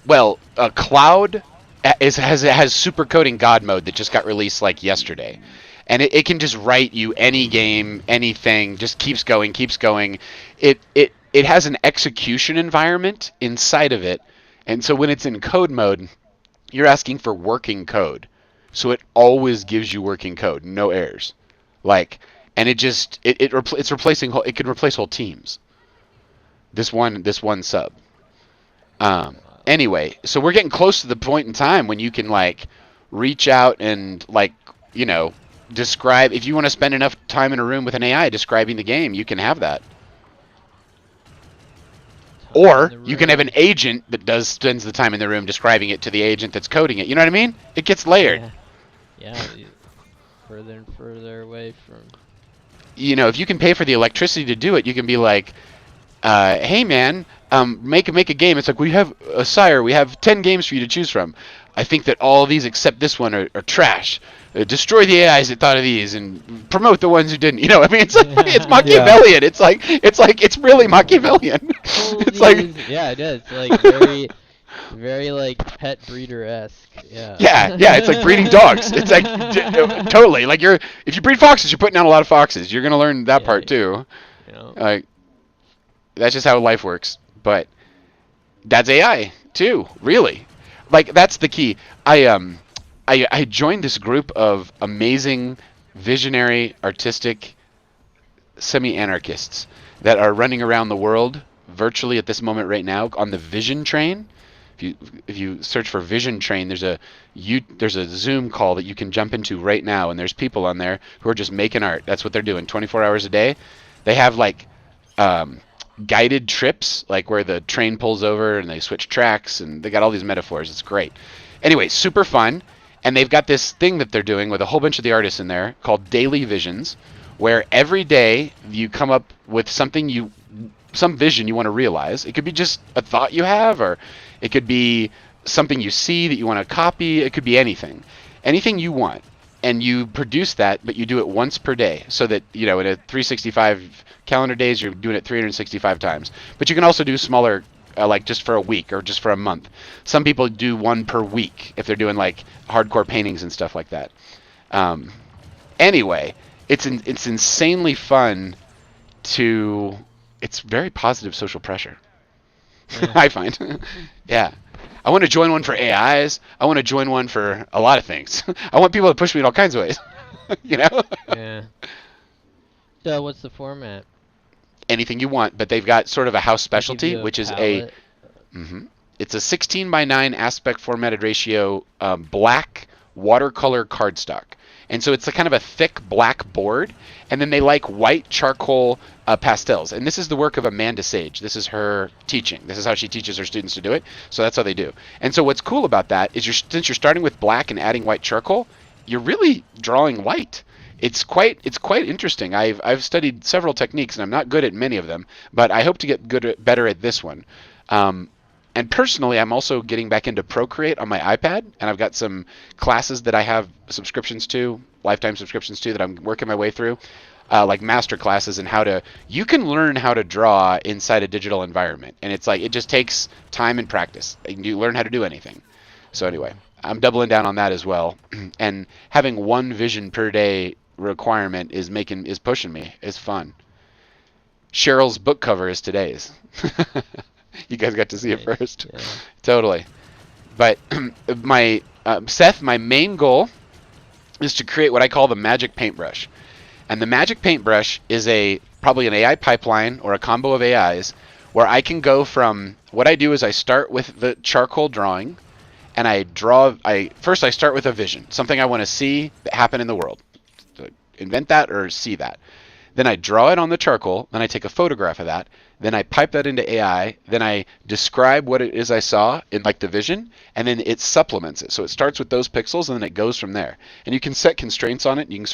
Cloud has super coding God mode that just got released like yesterday, and it can just write you any game, anything, just keeps going. It has an execution environment inside of it, and so when it's in code mode, you're asking for working code, so it always gives you working code, no errors, like, and it's replacing it can replace whole teams. This one sub. Anyway, so we're getting close to the point in time when you can like reach out and like, you know, describe. If you want to spend enough time in a room with an AI describing the game, you can have that. Or you can have an agent that spends the time in the room describing it to the agent that's coding it. You know what I mean? It gets layered. Yeah. Further and further away from. You know, if you can pay for the electricity to do it, you can be like, hey man, make a game. It's like, we have sire, we have 10 games for you to choose from. I think that all of these except this one are trash. Destroy the AIs that thought of these and promote the ones who didn't. You know, I mean, it's it's Machiavellian. Yeah. It's really Machiavellian. It's like, yeah, it is. Like very like pet breeder-esque. Yeah. Yeah. It's like breeding dogs. It's like totally like if you breed foxes, you're putting down a lot of foxes. You're gonna learn that part too. You know. Like that's just how life works. But that's AI too. Really, like that's the key. I joined this group of amazing, visionary, artistic, semi-anarchists that are running around the world virtually at this moment right now on the Vision Train. If you search for Vision Train, there's a Zoom call that you can jump into right now, and there's people on there who are just making art. That's what they're doing 24 hours a day. They have like guided trips, like where the train pulls over and they switch tracks, and they got all these metaphors. It's great. Anyway, super fun. And they've got this thing that they're doing with a whole bunch of the artists in there called Daily Visions, where every day you come up with some vision you want to realize. It could be just a thought you have, or it could be something you see that you want to copy. It could be anything you want. And you produce that, but you do it once per day, so that, you know, in a 365 calendar days, you're doing it 365 times. But you can also do smaller, like just for a week or just for a month. Some people do one per week if they're doing like hardcore paintings and stuff like that. Anyway, it's insanely fun to. It's very positive social pressure. Yeah. I find. Yeah. I want to join one for AIs. I want to join one for a lot of things. I want people to push me in all kinds of ways. You know? Yeah. So what's the format? Anything you want, but they've got sort of a house specialty, which is it's a 16:9 aspect formatted ratio black watercolor cardstock. And so it's a kind of a thick black board, and then they like white charcoal pastels. And this is the work of Amanda Sage. This is her teaching. This is how she teaches her students to do it. So that's how they do. And so what's cool about that is since you're starting with black and adding white charcoal, you're really drawing light. It's quite interesting. I've studied several techniques, and I'm not good at many of them, but I hope to get better at this one. And personally, I'm also getting back into Procreate on my iPad, and I've got some classes that I have subscriptions to, lifetime subscriptions to, that I'm working my way through, like master classes, and you can learn how to draw inside a digital environment. And it's like, it just takes time and practice. You learn how to do anything. So anyway, I'm doubling down on that as well. And having one vision per day requirement is pushing me. It's fun. Cheryl's book cover is today's. You guys got to see it first. Yeah. Totally. But Seth, my main goal is to create what I call the magic paintbrush. And the magic paintbrush is probably an AI pipeline or a combo of AIs where I can go from, what I do is I start with the charcoal drawing, and first I start with a vision, something I want to see that happen in the world. So invent that or see that. Then I draw it on the charcoal, then I take a photograph of that, then I pipe that into AI, then I describe what it is I saw in like the vision, and then it supplements it. So it starts with those pixels and then it goes from there. And you can set constraints on it. You can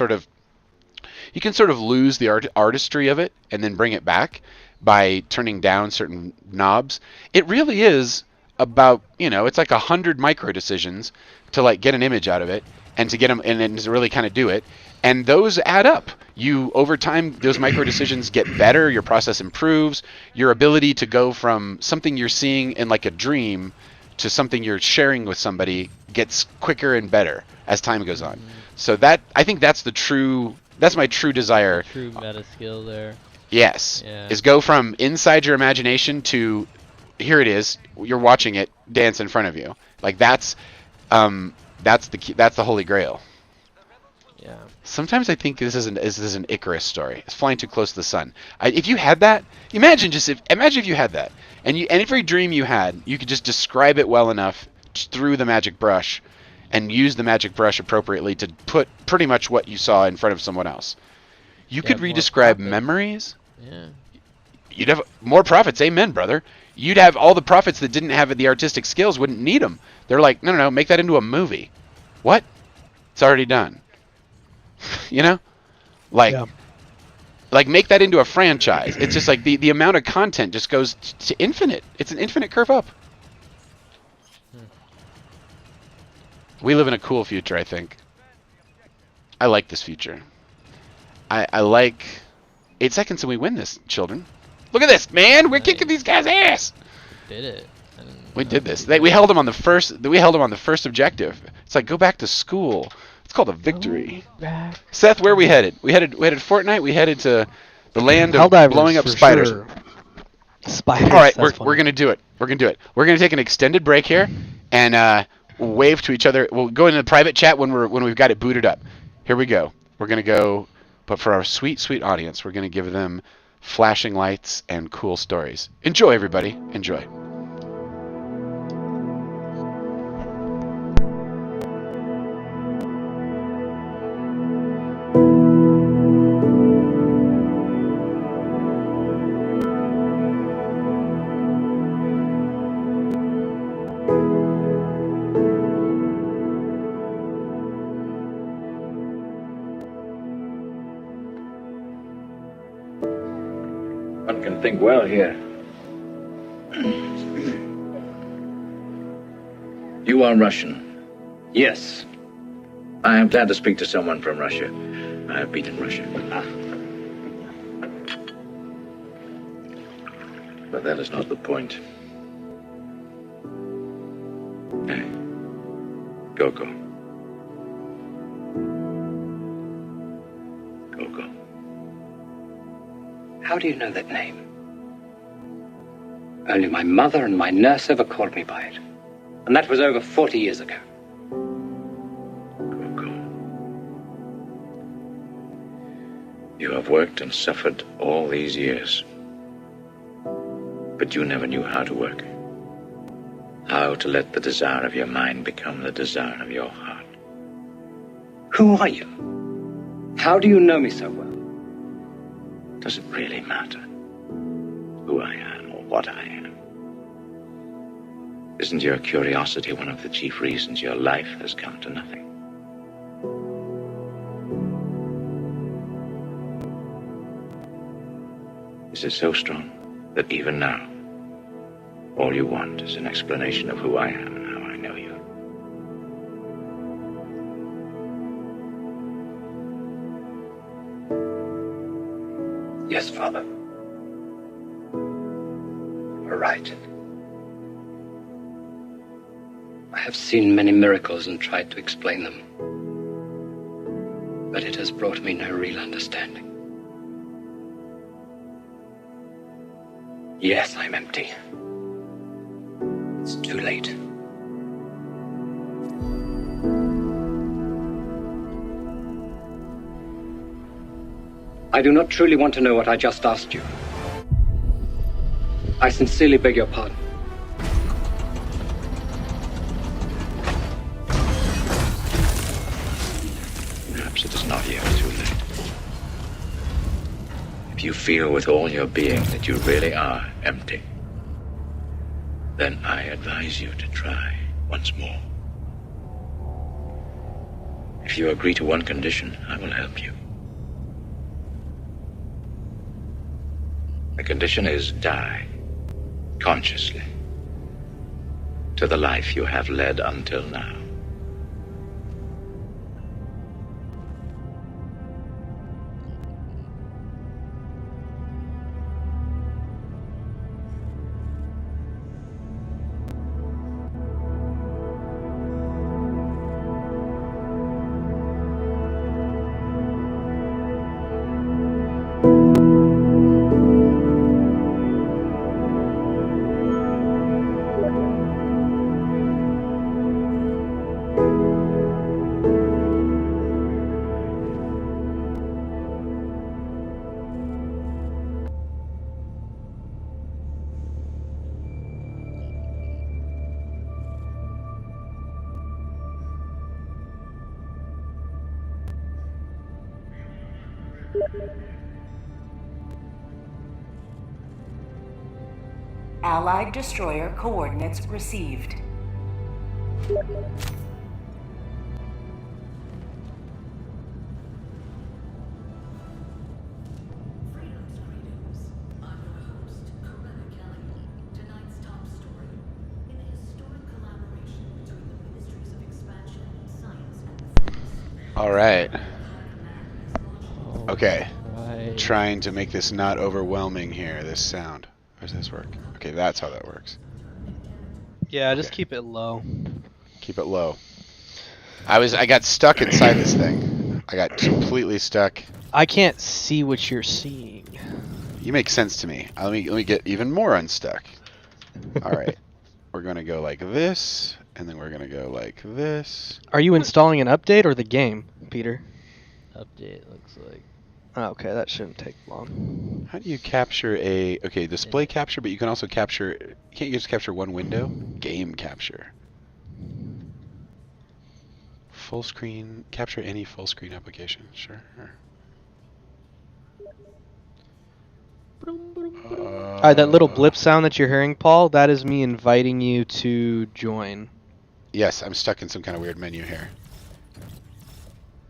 sort of lose the artistry of it and then bring it back by turning down certain knobs. It really is about, it's like 100 micro decisions to like get an image out of it and to get them and then to really kind of do it. And those add up. Over time, those micro decisions get better. Your process improves. Your ability to go from something you're seeing in like a dream to something you're sharing with somebody gets quicker and better as time goes on. So I think that's my true desire. True meta skill there. Yes. Yeah. Is go from inside your imagination to here it is. You're watching it dance in front of you. Like that's the key, that's the holy grail. Yeah. Sometimes I think this is an Icarus story. It's flying too close to the sun. If you had that, imagine if you had that, and every dream you had, you could just describe it well enough through the magic brush, and use the magic brush appropriately to put pretty much what you saw in front of someone else. You could redescribe memories. Yeah. You'd have more prophets. Amen, brother. You'd have all the prophets that didn't have the artistic skills wouldn't need them. They're like, no, make that into a movie. What? It's already done. Like make that into a franchise. It's just like the amount of content just goes to infinite. It's an infinite curve up. We live in a cool future, I think. I like this future. I like 8 seconds and we win this, children. Look at this, man. We're kicking these guys' ass. Did it. We did this. We held them on the first objective. It's like go back to school. It's called a victory. Seth, where are we headed? We headed Fortnite. We headed to the land of blowing up spiders. Sure. Spiders. All right, we're gonna do it. We're gonna take an extended break here and wave to each other. We'll go into the private chat when we've got it booted up. Here we go. We're gonna go, but for our sweet audience, we're gonna give them flashing lights and cool stories. Enjoy, everybody. Enjoy. One can think well here. You are Russian? Yes. I am glad to speak to someone from Russia. I have been in Russia. But that is not the point. Hey, Go-Go. Go-Go. How do you know that name? Only my mother and my nurse ever called me by it. And that was over 40 years ago. Go-Go. You have worked and suffered all these years. But you never knew how to work. How to let the desire of your mind become the desire of your heart. Who are you? How do you know me so well? Does it really matter who I am or what I am? Isn't your curiosity one of the chief reasons your life has come to nothing? Is it so strong that even now, all you want is an explanation of who I am and how I know you? Yes, Father. You're right. I have seen many miracles and tried to explain them. But it has brought me no real understanding. Yes, I'm empty. It's too late. I do not truly want to know what I just asked you. I sincerely beg your pardon. Perhaps it is not yet too late. If you feel with all your being that you really are empty, then I advise you to try once more. If you agree to one condition, I will help you. The condition is die, consciously, to the life you have led until now. Allied destroyer coordinates received. All right. Okay. Right. Trying to make this not overwhelming here, this sound. How does this work? Okay, that's how that works. Yeah, just Okay. keep it low. Keep it low. I got stuck inside this thing. I got completely stuck. I can't see what you're seeing. You make sense to me. Let me get even more unstuck. All right. We're going to go like this, and then we're going to go like this. Are you installing an update or the game, Peter? Update looks like. Oh, okay, that shouldn't take long. How do you capture okay, display capture, but you can also capture, can't you just capture one window? Game capture. Full screen, capture any full screen application, sure. Alright, that little blip sound that you're hearing, Paul, that is me inviting you to join. Yes, I'm stuck in some kind of weird menu here.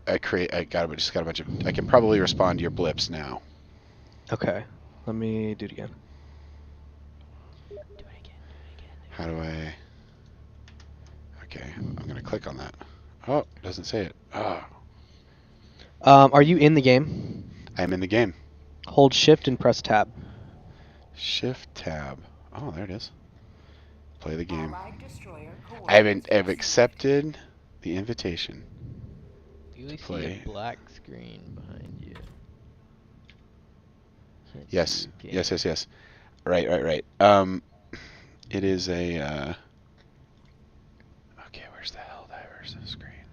I just got a bunch of, I can probably respond to your blips now. Okay, let me do it again. How do I, okay, I'm gonna click on that. Oh, it doesn't say it. Oh. Are you in the game? I'm in the game. Hold shift and press tab. Shift tab. Oh, there it is. Play the game. Allied destroyer I've coordinates accepted the invitation. You see Play. a black screen behind you. Can't Yes. see your game. Yes. Right. It is a, okay, where's the Helldivers screen?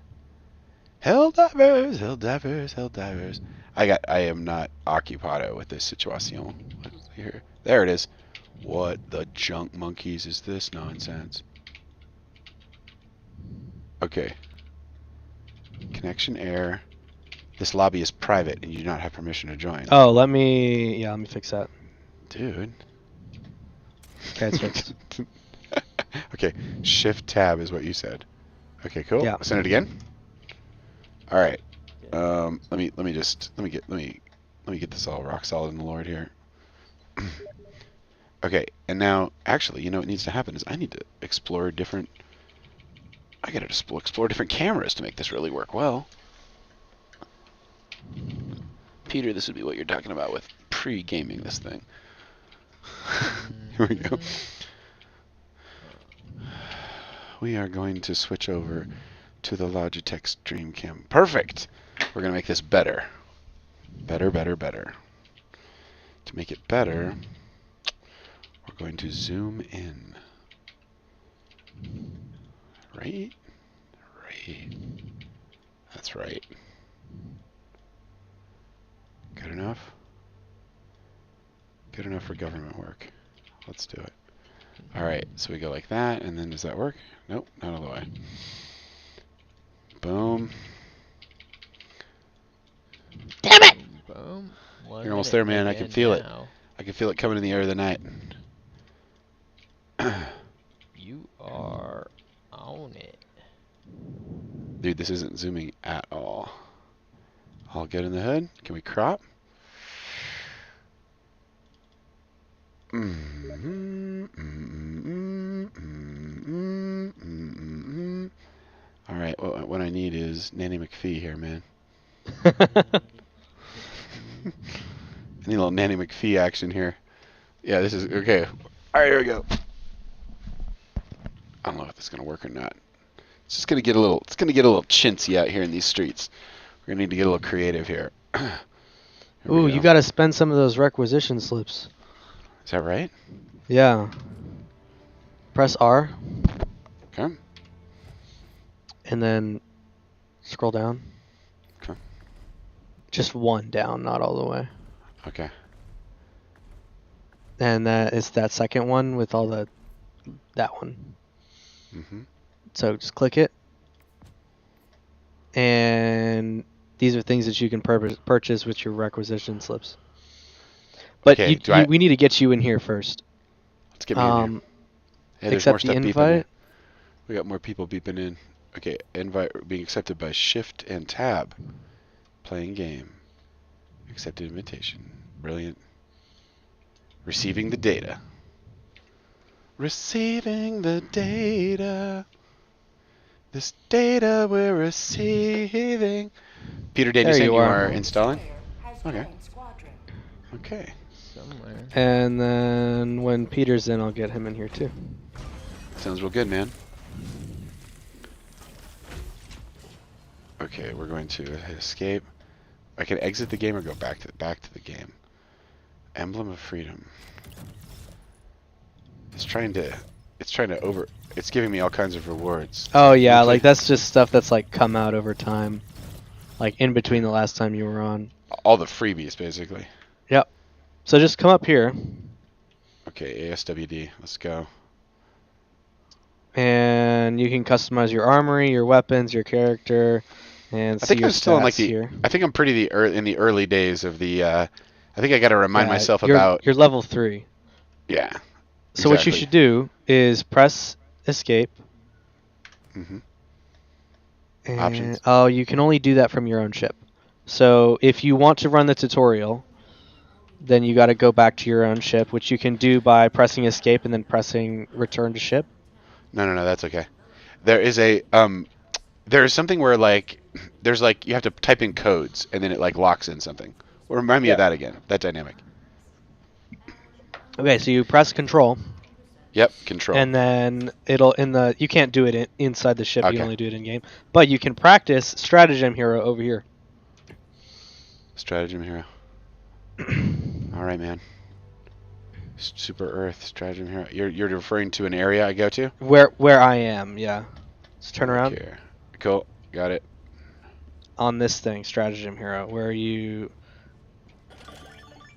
Helldivers. I am not occupado with this situation. Here. There it is. What the junk monkeys is this nonsense? Okay. Connection error. This lobby is private and you do not have permission to join. Oh, let me fix that. Dude. Okay, it's fixed. Okay, shift tab is what you said. Okay, cool. Yeah. Send it again. All right. Let me get this all rock solid in the Lord here. Okay, and now actually, you know what needs to happen is I need to explore different. I gotta explore different cameras to make this really work well. Peter, this would be what you're talking about with pre-gaming this thing. Here we go. We are going to switch over to the Logitech StreamCam. Perfect! We're going to make this better. Better. To make it better, we're going to zoom in. Right? That's right. Good enough? Good enough for government work. Let's do it. All right, so we go like that, and then does that work? Nope, not all the way. Boom. Damn it! Boom. You're almost there, man. I can feel it. Now. I can feel it coming in the air of the night. You are on it. Dude, this isn't zooming at all. All good in the hood. Can we crop? All right, what I need is Nanny McPhee here, man. I need a little Nanny McPhee action here. Yeah, this is okay. All right, here we go. I don't know if this is gonna work or not. It's just gonna get a little. It's gonna get a little chintzy out here in these streets. We're gonna need to get a little creative here. Ooh, you gotta spend some of those requisition slips. Is that right? Yeah. Press R. Okay. And then scroll down. Okay. Just one down, not all the way. Okay. And it's that second one with all that one. Mm-hmm. So just click it. And these are things that you can purchase with your requisition slips. But okay, we need to get you in here first. Let's get me in here. Hey, there's accept more stuff the beeping invite. in. We got more people beeping in. Okay, invite being accepted by Shift and Tab. Playing game. Accepted invitation. Brilliant. Receiving the data. Receiving the data. This data we're receiving. Peter Danielson, you are installing? Okay. Okay. Somewhere. And then when Peter's in, I'll get him in here too. Sounds real good, man. Okay, we're going to hit escape. I can exit the game or go back to the game. Emblem of Freedom. It's giving me all kinds of rewards. Oh yeah, like that's just stuff that's like come out over time. Like in between the last time you were on. All the freebies, basically. Yep. So just come up here. Okay, ASWD. Let's go. And you can customize your armory, your weapons, your character, and I think I'm still in like here. I think I'm pretty in the early days of the. I think I got to remind myself about. You're level 3. Yeah. So what you should do is press escape. Mm-hmm. And, options. oh, you can only do that from your own ship. So if you want to run the tutorial, then you got to go back to your own ship, which you can do by pressing escape and then pressing return to ship. No, that's okay. There is something where there's you have to type in codes and then it like locks in something. Well, remind me of that again. That dynamic. Okay, so you press control. Yep, control. And then you can't do it inside the ship. Okay. You can only do it in game. But you can practice Stratagem Hero over here. Stratagem Hero. All right, man. Super Earth Stratagem Hero. You're referring to an area I go to? Where I am, yeah. Let's turn around. Here. Cool. Got it. On this thing, Stratagem Hero, where you...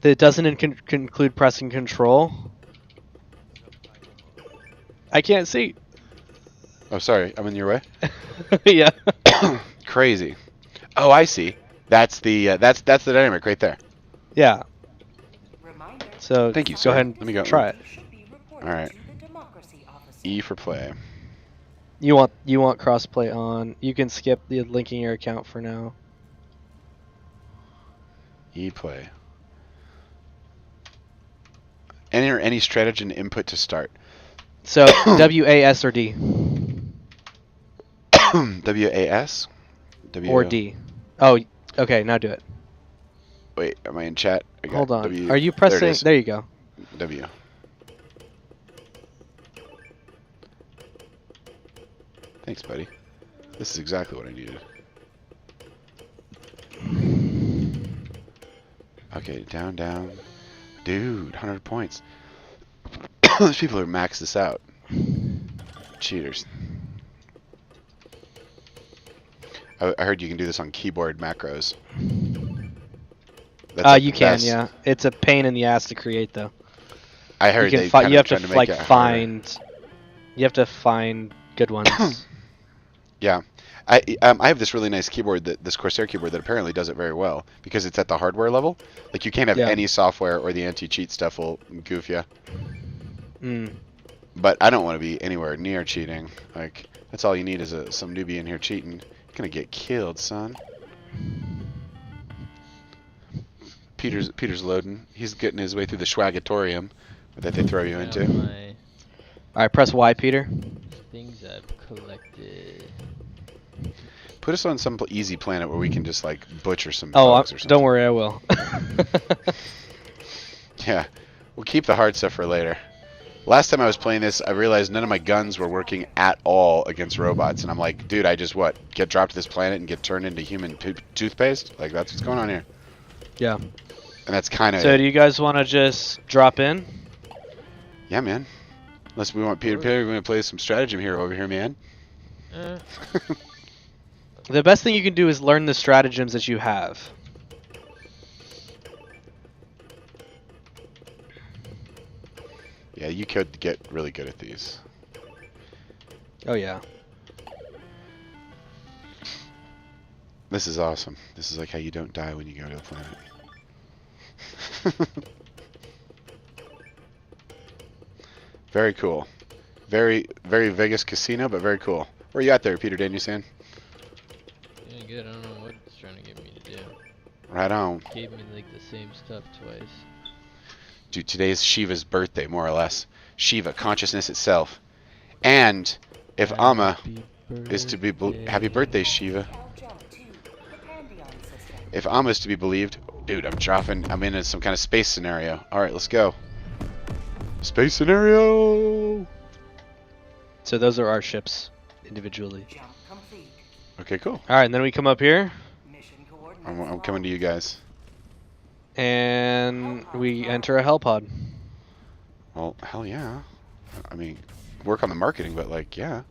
That doesn't include pressing control. I can't see. Oh, sorry. I'm in your way? Yeah. Crazy. Oh, I see. That's the dynamic right there. Yeah. So thank you. Go ahead and let me go. Try it. All right. E for play. You want crossplay on. You can skip the linking your account for now. E play. Enter any stratagem input to start. So WAS or D. WAS. Or D. Oh, okay. Now do it. Wait, am I in chat? Hold on. W. Are you pressing? There you go. W. Thanks, buddy. This is exactly what I needed. Okay, down. Dude, 100 points. Those people who maxed this out. Cheaters. I heard you can do this on keyboard macros. You can, yeah. It's a pain in the ass to create, though. I heard you they can kind you of have to tried to make like it harder. find. You have to find good ones. Yeah. I have this really nice keyboard, this Corsair keyboard, that apparently does it very well because it's at the hardware level. Like you can't have Yeah. any software or the anti-cheat stuff will goof you. Mm. But I don't want to be anywhere near cheating. Like that's all you need is some newbie in here cheating. You're gonna get killed, son. Peter's loading. He's getting his way through the Schwagatorium that they throw you into. My All right, press Y, Peter. things I've collected. Put us on some easy planet where we can just like butcher some Oh, bugs or something. don't worry, I will. Yeah, we'll keep the hard stuff for later. Last time I was playing this, I realized none of my guns were working at all against robots, and I'm like, dude, I just get dropped to this planet and get turned into human toothpaste? Like that's what's going on here. Yeah. And that's kind of. So do you guys want to just drop in? Yeah, man. Unless we want Peter, we're going to play some stratagem here over here, man. The best thing you can do is learn the stratagems that you have. Yeah, you could get really good at these. Oh yeah. This is awesome. This is like how you don't die when you go to the planet. Very cool. Very Vegas casino, but very cool. Where you at there, Peter Danielson? Yeah, good. I don't know what it's trying to get me to do. Right on. Gave me like the same stuff twice. Dude, today is Shiva's birthday, more or less. Shiva, consciousness itself. And if Amma is to be happy birthday, Shiva. If Amma is to be believed, dude, I'm in some kind of space scenario. All right, let's go. Space scenario. So those are our ships individually. Okay, cool. All right, and then we come up here. I'm coming to you guys. And we enter a hell pod. Well, hell yeah. I mean, work on the marketing, but like, yeah.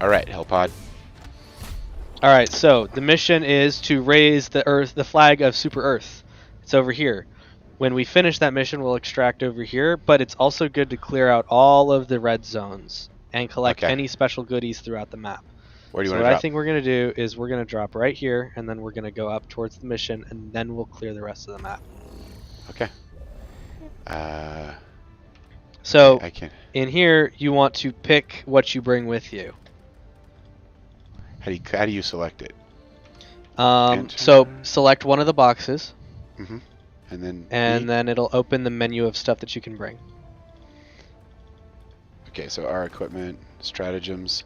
All right, Hellpod. All right, so the mission is to raise the flag of Super Earth. It's over here. When we finish that mission, we'll extract over here, but it's also good to clear out all of the red zones and collect any special goodies throughout the map. Where do you So want what to drop? I think we're going to do is we're going to drop right here, and then we're going to go up towards the mission, and then we'll clear the rest of the map. Okay. So I can. in here, you want to pick what you bring with you. How do you select it? So select one of the boxes. Mm-hmm. And then it'll open the menu of stuff that you can bring. Okay, so our equipment, stratagems.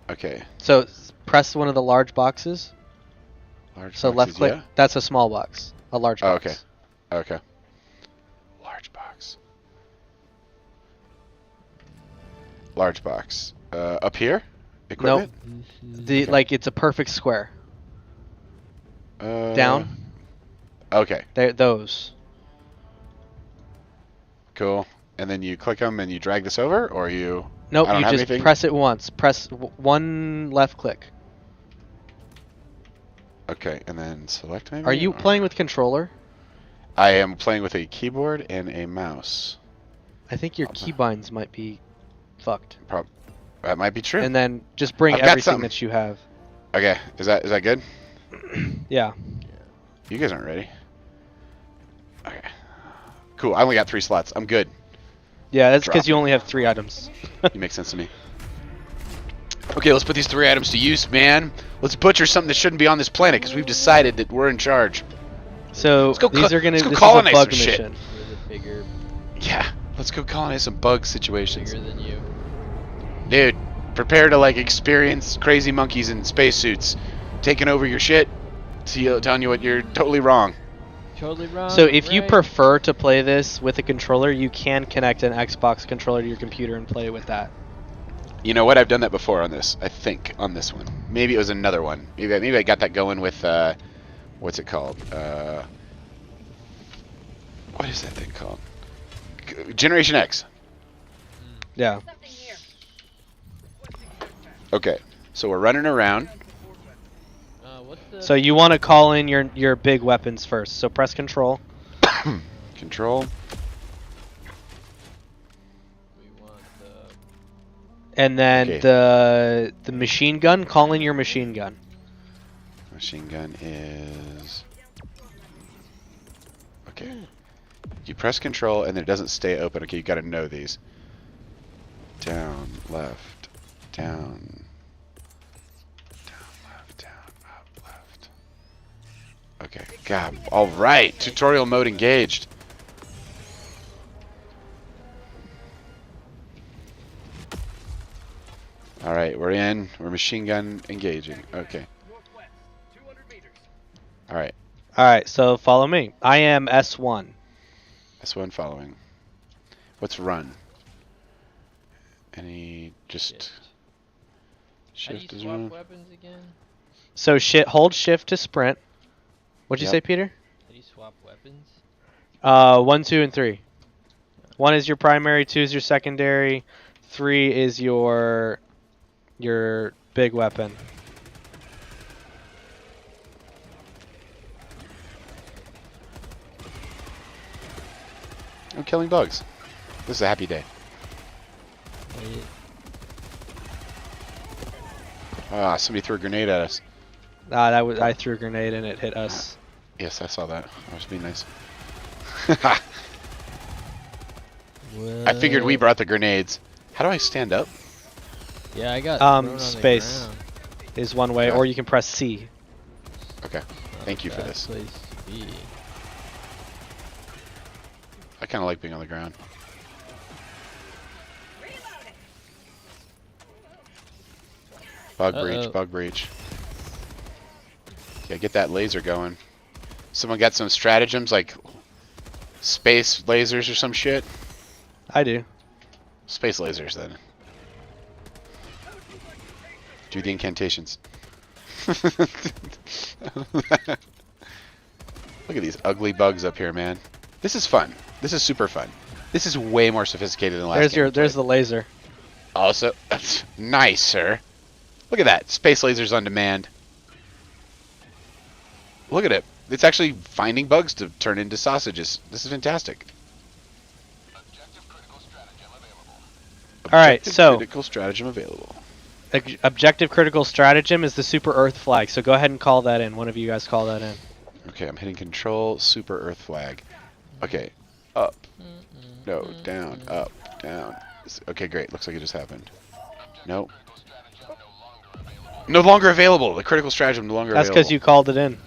Okay. So press one of the large boxes. Large so boxes, left click. Yeah? That's a small box. A large box. Okay. Okay. Large box. Large box. Up here? Nope. Equipment? Like it's a perfect square. Down. Okay. Those. Cool. And then you click them and you drag this over, or you? Nope. I don't You have just anything? press it once. Press one left click. Okay, and then select maybe? Are you playing with controller? I am playing with a keyboard and a mouse. I think your keybinds might be fucked. That might be true. And then just bring I've got everything something. that you have. Okay, is that good? Yeah. You guys aren't ready. Okay. Cool. I only got 3 slots. I'm good. Yeah, that's because Drop you it. only have 3 items. You make sense to me. Okay, let's put these 3 items to use, man. Let's butcher something that shouldn't be on this planet because we've decided that we're in charge. So these are gonna. Let's go This colonize is a bug some shit. mission. With a bigger, Yeah, let's go colonize some bug situations. bigger than you. Dude, prepare to like experience crazy monkeys in spacesuits taking over your shit, telling you what you're totally wrong. Totally wrong. So if you right? prefer to play this with a controller, you can connect an Xbox controller to your computer and play with that. You know what? I've done that before on this. I think on this one. Maybe it was another one. Maybe I got that going with what's it called? What is that thing called? Generation X. Yeah. Okay, so we're running around. What's the So you want to call in your big weapons first. So press control. Control. And then Okay. the machine gun, call in your machine gun. Machine gun is... Okay. You press control and then it doesn't stay open. Okay, you gotta know these. Down, left, down. Down, left, down, up, left. Okay, God. Alright, tutorial mode engaged. Alright, we're in. We're machine gun engaging. Okay. Alright. Alright, so follow me. I am S1. S1 following. What's run? Any just shift is run? Weapons again? So hold shift to sprint. What'd you say, Peter? How do you swap weapons? 1, 2, and 3. 1 is your primary, 2 is your secondary, 3 is your big weapon. I'm killing bugs. This is a happy day. Ah, somebody threw a grenade at us. I threw a grenade and it hit us. Yes, I saw that. I was being nice. What? I figured we brought the grenades. How do I stand up? Yeah, I got thrown on the space ground. is one way, Yeah. or you can press C. Okay. Thank you for Bad this. place to be. I kind of like being on the ground. Bug breach, bug breach. Yeah, get that laser going. Someone got some stratagems like space lasers or some shit? I do. Space lasers then. Do the incantations. Look at these ugly bugs up here, man. This is fun. This is super fun. This is way more sophisticated than the last game. There's the laser. Also, nice, sir. Look at that. Space lasers on demand. Look at it. It's actually finding bugs to turn into sausages. This is fantastic. Alright, so critical stratagem available. objective critical stratagem is the super earth flag. So go ahead and call that in. One of you guys call that in. Okay, I'm hitting control, super earth flag. Okay, up. No, down, up, down. Okay, great. Looks like it just happened. Nope. No longer available. The critical stratagem no longer That's available. because you called it in.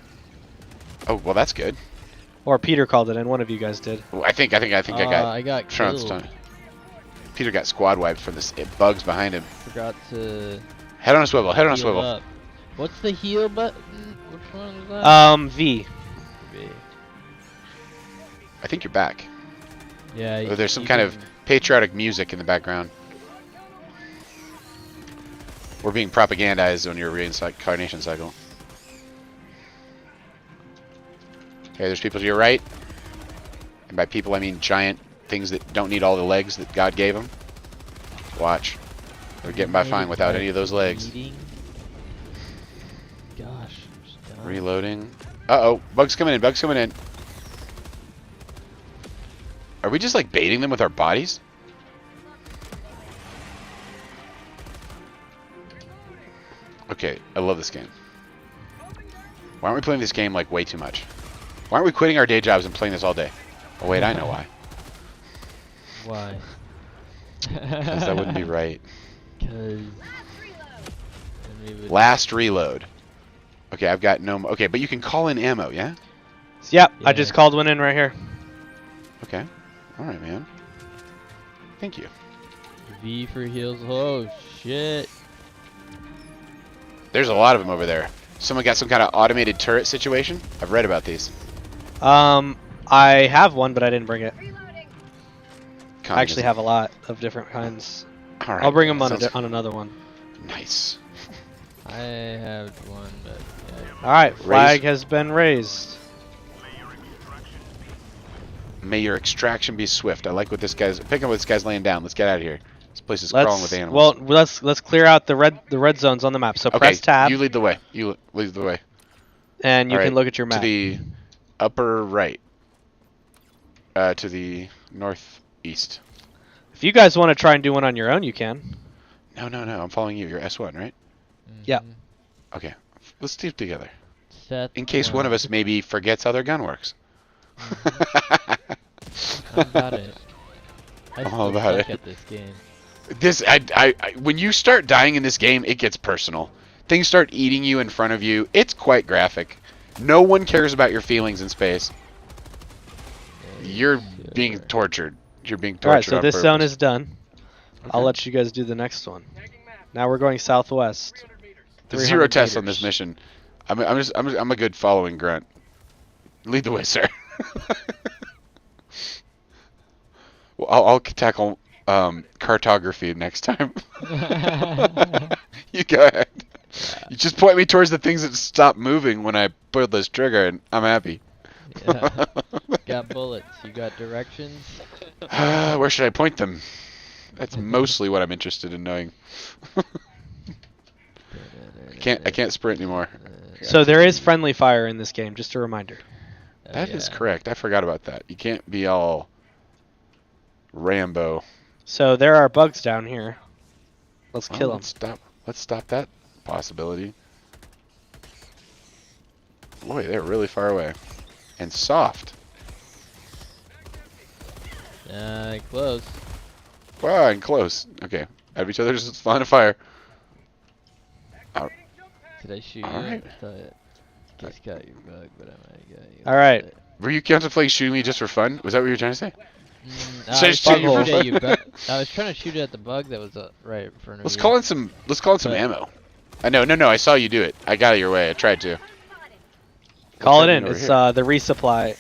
Oh, well, that's good. Or Peter called it in. One of you guys did. Well, I think I got trounced killed. on. Peter got squad wiped from this bugs behind him. Forgot to Head on a swivel. Head on a heal swivel. up. What's the heal button? Which one is that? V. V. I think you're back. Yeah. Or there's some kind of patriotic music in the background. We're being propagandized on your reincarnation cycle. Okay, there's people to your right. And by people, I mean giant things that don't need all the legs that God gave them. Watch. They're getting by fine without any of those legs. Gosh. Reloading. Uh-oh. Bugs coming in. Bugs coming in. Are we just like baiting them with our bodies? Okay, I love this game. Why aren't we playing this game like way too much? Why aren't we quitting our day jobs and playing this all day? Oh wait, I know why. Why? Because that wouldn't be right. Because Last reload. Okay, I've got no... Okay, but you can call in ammo, yeah? Yep, I just called one in right here. Okay. Alright, man. Thank you. V for heals. Oh, shit. There's a lot of them over there. Someone got some kind of automated turret situation? I've read about these. I have one, but I didn't bring it. Communism. I actually have a lot of different kinds. All right. I'll bring them on, Sounds- on another one. Nice. I have one, but... Yeah. Alright, flag has been raised. May your extraction be swift. I like what this guy's... Pick up what this guy's laying down. Let's get out of here. This place is crawling with animals. Well, let's clear out the red zones on the map. So Okay, press tab. you lead the way. You lead the way. And you All can right, look at your map. To the upper right. To the northeast. If you guys want to try and do one on your own, you can. No, I'm following you. You're S1, right? Yeah. Okay. Let's do it together. Seth In case one of us maybe forgets how their gun works. How about it? I All still about suck it. at this game. When you start dying in this game, it gets personal. Things start eating you in front of you. It's quite graphic. No one cares about your feelings in space. You're being tortured. You're being tortured. All right, so on this purpose. zone is done. I'll Okay. let you guys do the next one. Now we're going southwest. The zero 300 tests on meters. this mission. I'm a good following grunt. Lead the way, sir. Well, I'll tackle cartography next time. You go ahead. You just point me towards the things that stop moving when I pull this trigger, and I'm happy. Yeah. Got bullets. You got directions. Where should I point them? That's mostly what I'm interested in knowing. I can't sprint anymore. So there is friendly fire in this game, just a reminder. That is correct. I forgot about that. You can't be all Rambo. So there are bugs down here. Let's kill them. Let's stop that possibility. Boy, they're really far away. And soft. Close. Wow, and close. Okay. Out of each other's line of fire. Did I shoot you? Alright. I thought I just got your bug, but I might have got you. All right. Were you contemplating shooting me just for fun? Was that what you were trying to say? I Should I was shoot you trying for to shoot at fun? you, but I was trying to shoot at the bug that was right in front of Let's you. call in some ammo. No, I saw you do it. I got it your way. I tried to. Call What's it in. happening It's over the resupply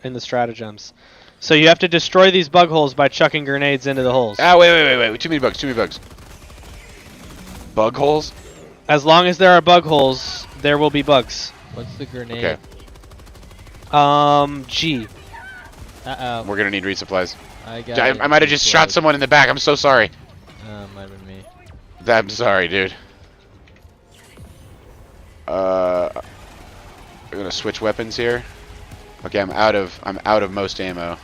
in the stratagems. So you have to destroy these bug holes by chucking grenades into the holes. Ah, wait. Too many bugs. Bug holes? As long as there are bug holes, there will be bugs. What's the grenade? Okay. G. Uh-oh. We're gonna need resupplies. I I might have just shot someone in the back. I'm so sorry. Might have been me. I'm sorry, dude. I'm gonna switch weapons here. Okay, I'm out of most ammo.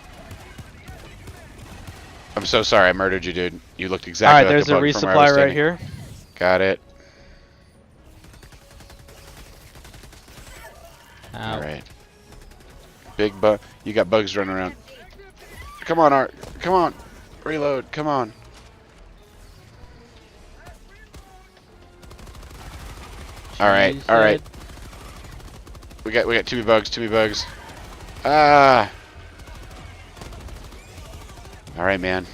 I'm so sorry I murdered you, dude. You looked exactly All right, like there's a the bug from where I was resupply right standing. here. Got it. Ow. All right. Big bug. You got bugs running around. Come on, Art. Come on. Reload. Come on. All right. All right. We got too many bugs. Ah. All right, man.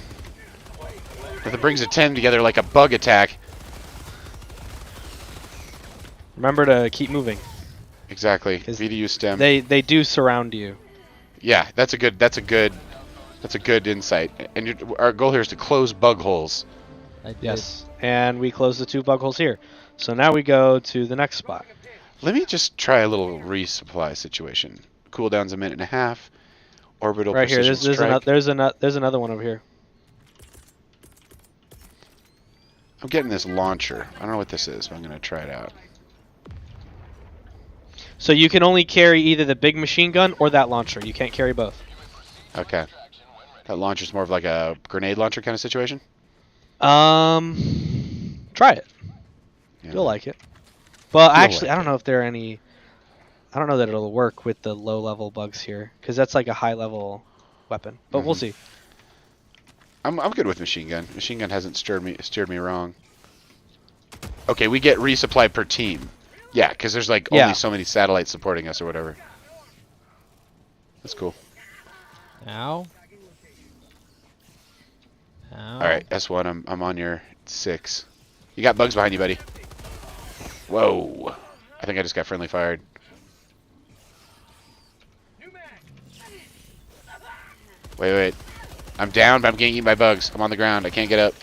Nothing brings a 10 together like a bug attack. Remember to keep moving. Exactly. VDU stem. They do surround you. Yeah, that's a good insight. And our goal here is to close bug holes. Yes. And we close the 2 bug holes here. So now we go to the next spot. Let me just try a little resupply situation. Cooldown's a minute and a half. Orbital Right here. precision strike. There's another one over here. I'm getting this launcher. I don't know what this is, but I'm gonna try it out. So you can only carry either the big machine gun or that launcher. You can't carry both. Okay. That launcher's more of like a grenade launcher kind of situation? Try it. Yeah. You'll like it. Well, actually, like I don't know if there are any... I don't know that it'll work with the low-level bugs here, because that's like a high-level weapon. But we'll see. I'm good with machine gun. Machine gun hasn't steered me wrong. Okay, we get resupply per team. Yeah, because there's like only so many satellites supporting us or whatever. That's cool. Ow. Ow. All right, S1. I'm on your 6. You got bugs behind you, buddy. Whoa. I think I just got friendly fired. Wait. I'm down, but I'm getting eaten by bugs. I'm on the ground. I can't get up.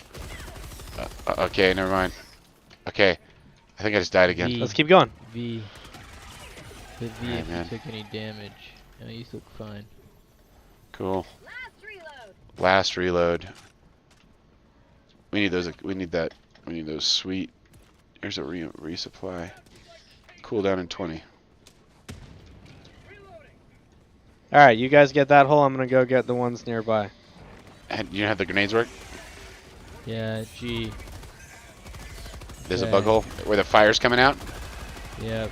Okay, never mind. Okay. I think I just died again. Let's keep going. V. The V Alright, if man. you took any damage. No, you look fine. Cool. Last reload. We need those. We need that. We need those. Sweet. Here's a resupply. Cooldown in 20. All right, you guys get that hole. I'm gonna go get the ones nearby. And you know how the grenades work? Yeah, G. There's a Okay. bug hole where the fire's coming out. Yep.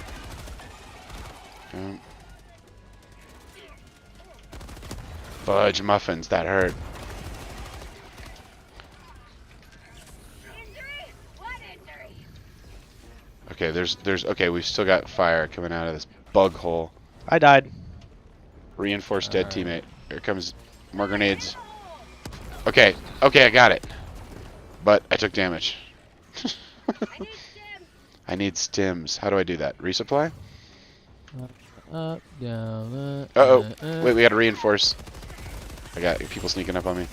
Fudge muffins, that hurt. Okay, there's okay, we've still got fire coming out of this bug hole. I died. Reinforced dead teammate. Here comes more grenades. Okay, okay, I got it. But I took damage. I need stims. How do I do that? Resupply? Up, down, Uh-oh. Wait, we gotta reinforce. I got people sneaking up on me.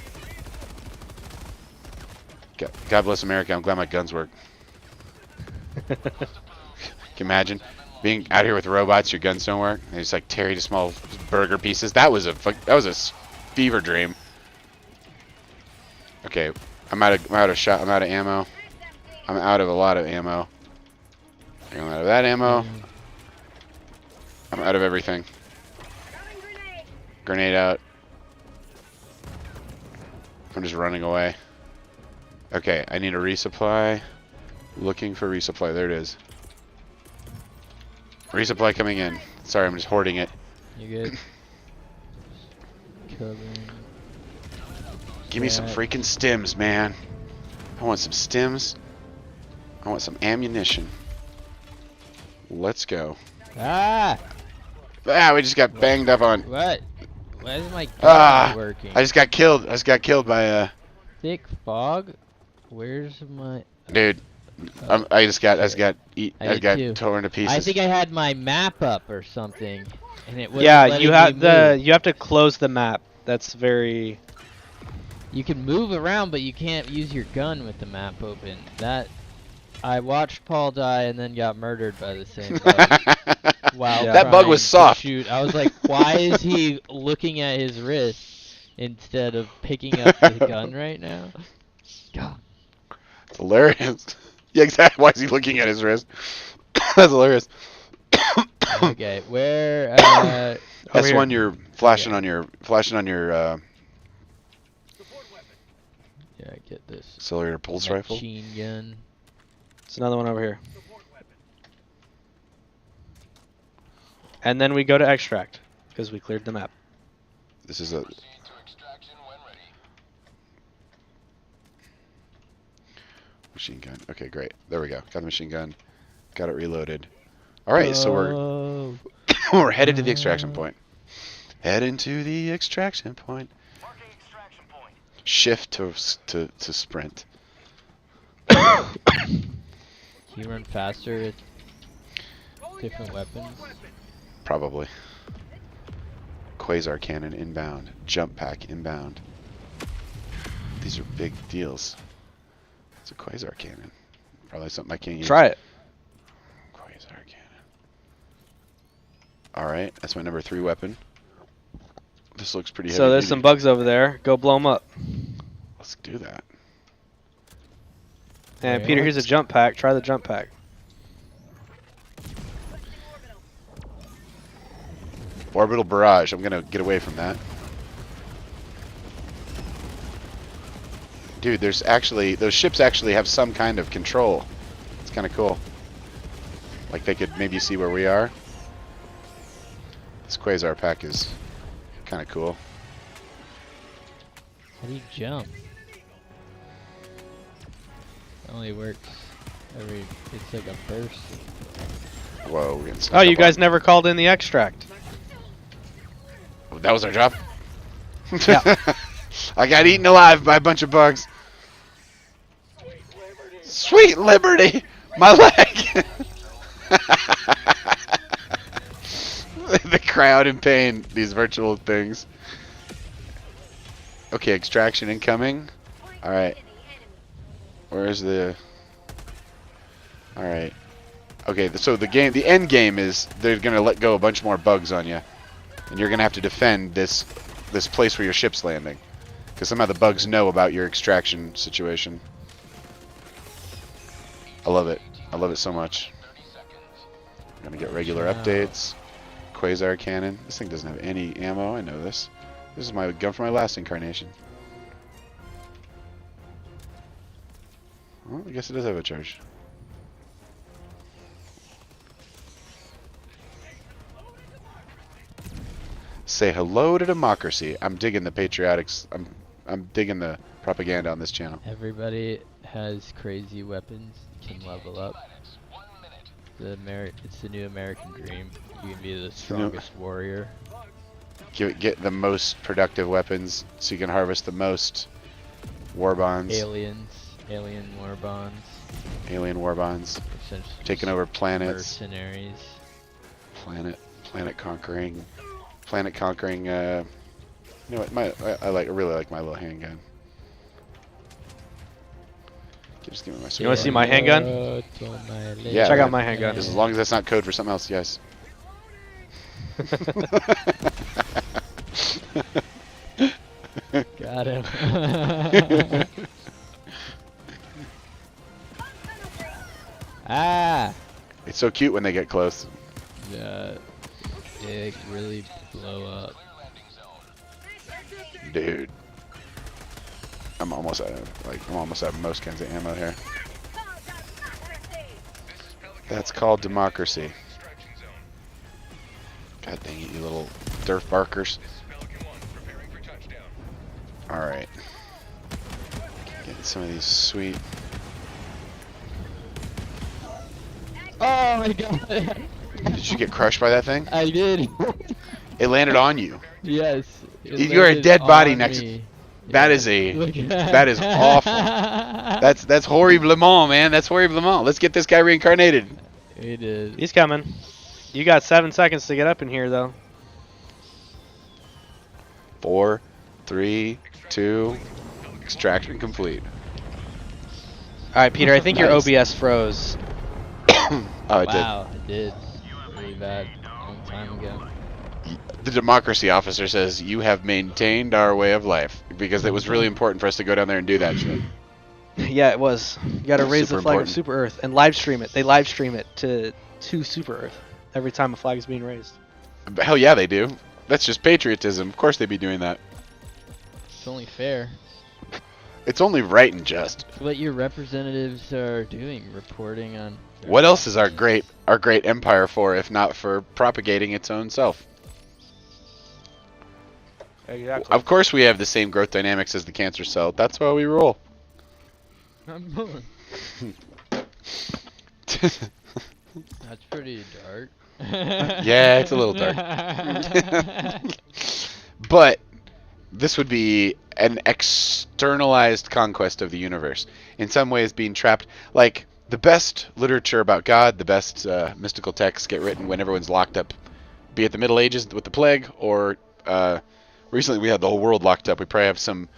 God bless America, I'm glad my guns work. Can you imagine being out here with robots, your guns don't work? They just like tear you to small burger pieces. That was a fever dream. Okay, I'm out of shot. I'm out of ammo. I'm out of a lot of ammo. I'm out of that ammo. I'm out of everything. Grenade out. I'm just running away. Okay, I need a resupply. Looking for resupply. There it is. Resupply coming in. Sorry, I'm just hoarding it. You good? Covering. Give me some freaking stims, man. I want some stims. I want some ammunition. Let's go. Ah! Ah, we just got banged up on. What? Why is my gun not working? I just got killed. I just got killed by Thick fog? Where's my... dude. I just got did torn to pieces. I think I had my map up or something, and it wasn't Yeah, letting you me have move. you have to close the map. That's very. You can move around, but you can't use your gun with the map open. That I watched Paul die and then got murdered by the same bug. Wow, that bug was soft. Shoot, I was like, why is he looking at his wrist instead of picking up the gun right now? God. It's hilarious. Yeah, exactly. Why is he looking at his wrist? That's hilarious. Okay, where? S1, you're flashing on your Yeah, I get this. cellular pulse rifle. Machine gun. It's another one over here. And then we go to extract because we cleared the map. This is a. Machine gun. Okay, great. There we go. Got the machine gun. Got it reloaded. All right, so we're headed to the extraction point. Heading to the extraction point. Shift to sprint. Can you run faster with different weapons? Probably. Quasar cannon inbound. Jump pack inbound. These are big deals. It's a quasar cannon. Probably something I can't use. Try it. Quasar cannon. Alright, that's my number 3 weapon. This looks pretty heavy. So there's some bugs over there. Go blow them up. Let's do that. And Peter, here's a jump pack. Try the jump pack. Orbital barrage. I'm gonna get away from that. Dude, there's actually, those ships actually have some kind of control. It's kind of cool. Like they could maybe see where we are. This quasar pack is kind of cool. How do you jump? It only works every. It's like a burst. Whoa, we're getting Oh, snuck you up guys on. never called in the extract. Oh, that was our job? Yeah. I got eaten alive by a bunch of bugs. Sweet Liberty! My leg! The crowd in pain, these virtual things. Okay, extraction incoming. Alright. Where's the... Alright. Okay, so the end game is they're gonna let go a bunch more bugs on you. And you're gonna have to defend this place where your ship's landing. Because somehow the bugs know about your extraction situation. I love it. I love it so much. I'm gonna get regular updates. quasar cannon. This thing doesn't have any ammo. I know this. This is my gun from my last incarnation. Well, I guess it does have a charge. Say hello to democracy. I'm digging the patriotics. I'm digging the propaganda on this channel. Everybody has crazy weapons, can level up. It's the new American dream. You can be the strongest warrior. Get the most productive weapons so you can harvest the most war bonds. Alien war bonds. Alien war bonds. Taking over planets. Mercenaries. Planet conquering. You know what? I really like my little handgun. Just give me my sword. You want to see my handgun? Yeah. Check out my handgun. As long as that's not code for something else, yes. Got him. Ah! It's so cute when they get close. Yeah. They really blow up. Dude. I'm almost out of most kinds of ammo here. That's called democracy. God dang it, you little derf barkers. Alright. Getting some of these sweet. Oh my god! Did you get crushed by that thing? I did. It landed on you. Yes. You're a dead body next. That is that is awful. That's horriblement, man. That's horriblement. Let's get this guy reincarnated. He did. He's coming. You got 7 seconds to get up in here, though. 4, 3, 2. Extraction complete. All right, Peter. I think your OBS froze. Oh, it did. Wow, it did. Really bad. A long time ago. The democracy officer says you have maintained our way of life because it was really important for us to go down there and do that shit. Yeah, it was. You got to raise the flag important. of Super Earth and live stream it. They live stream it to Super Earth every time a flag is being raised. Hell yeah, they do. That's just patriotism. Of course they'd be doing that. It's only fair. It's only right and just. It's what your representatives are doing, reporting on. What else is our great empire for if not for propagating its own self? Exactly. Of course we have the same growth dynamics as the cancer cell. That's why we roll. I'm moving. That's pretty dark. Yeah, it's a little dark. But this would be an externalized conquest of the universe. In some ways being trapped. Like, the best literature about God, the best mystical texts get written when everyone's locked up. Be it the Middle Ages with the plague, or recently we had the whole world locked up. We probably have some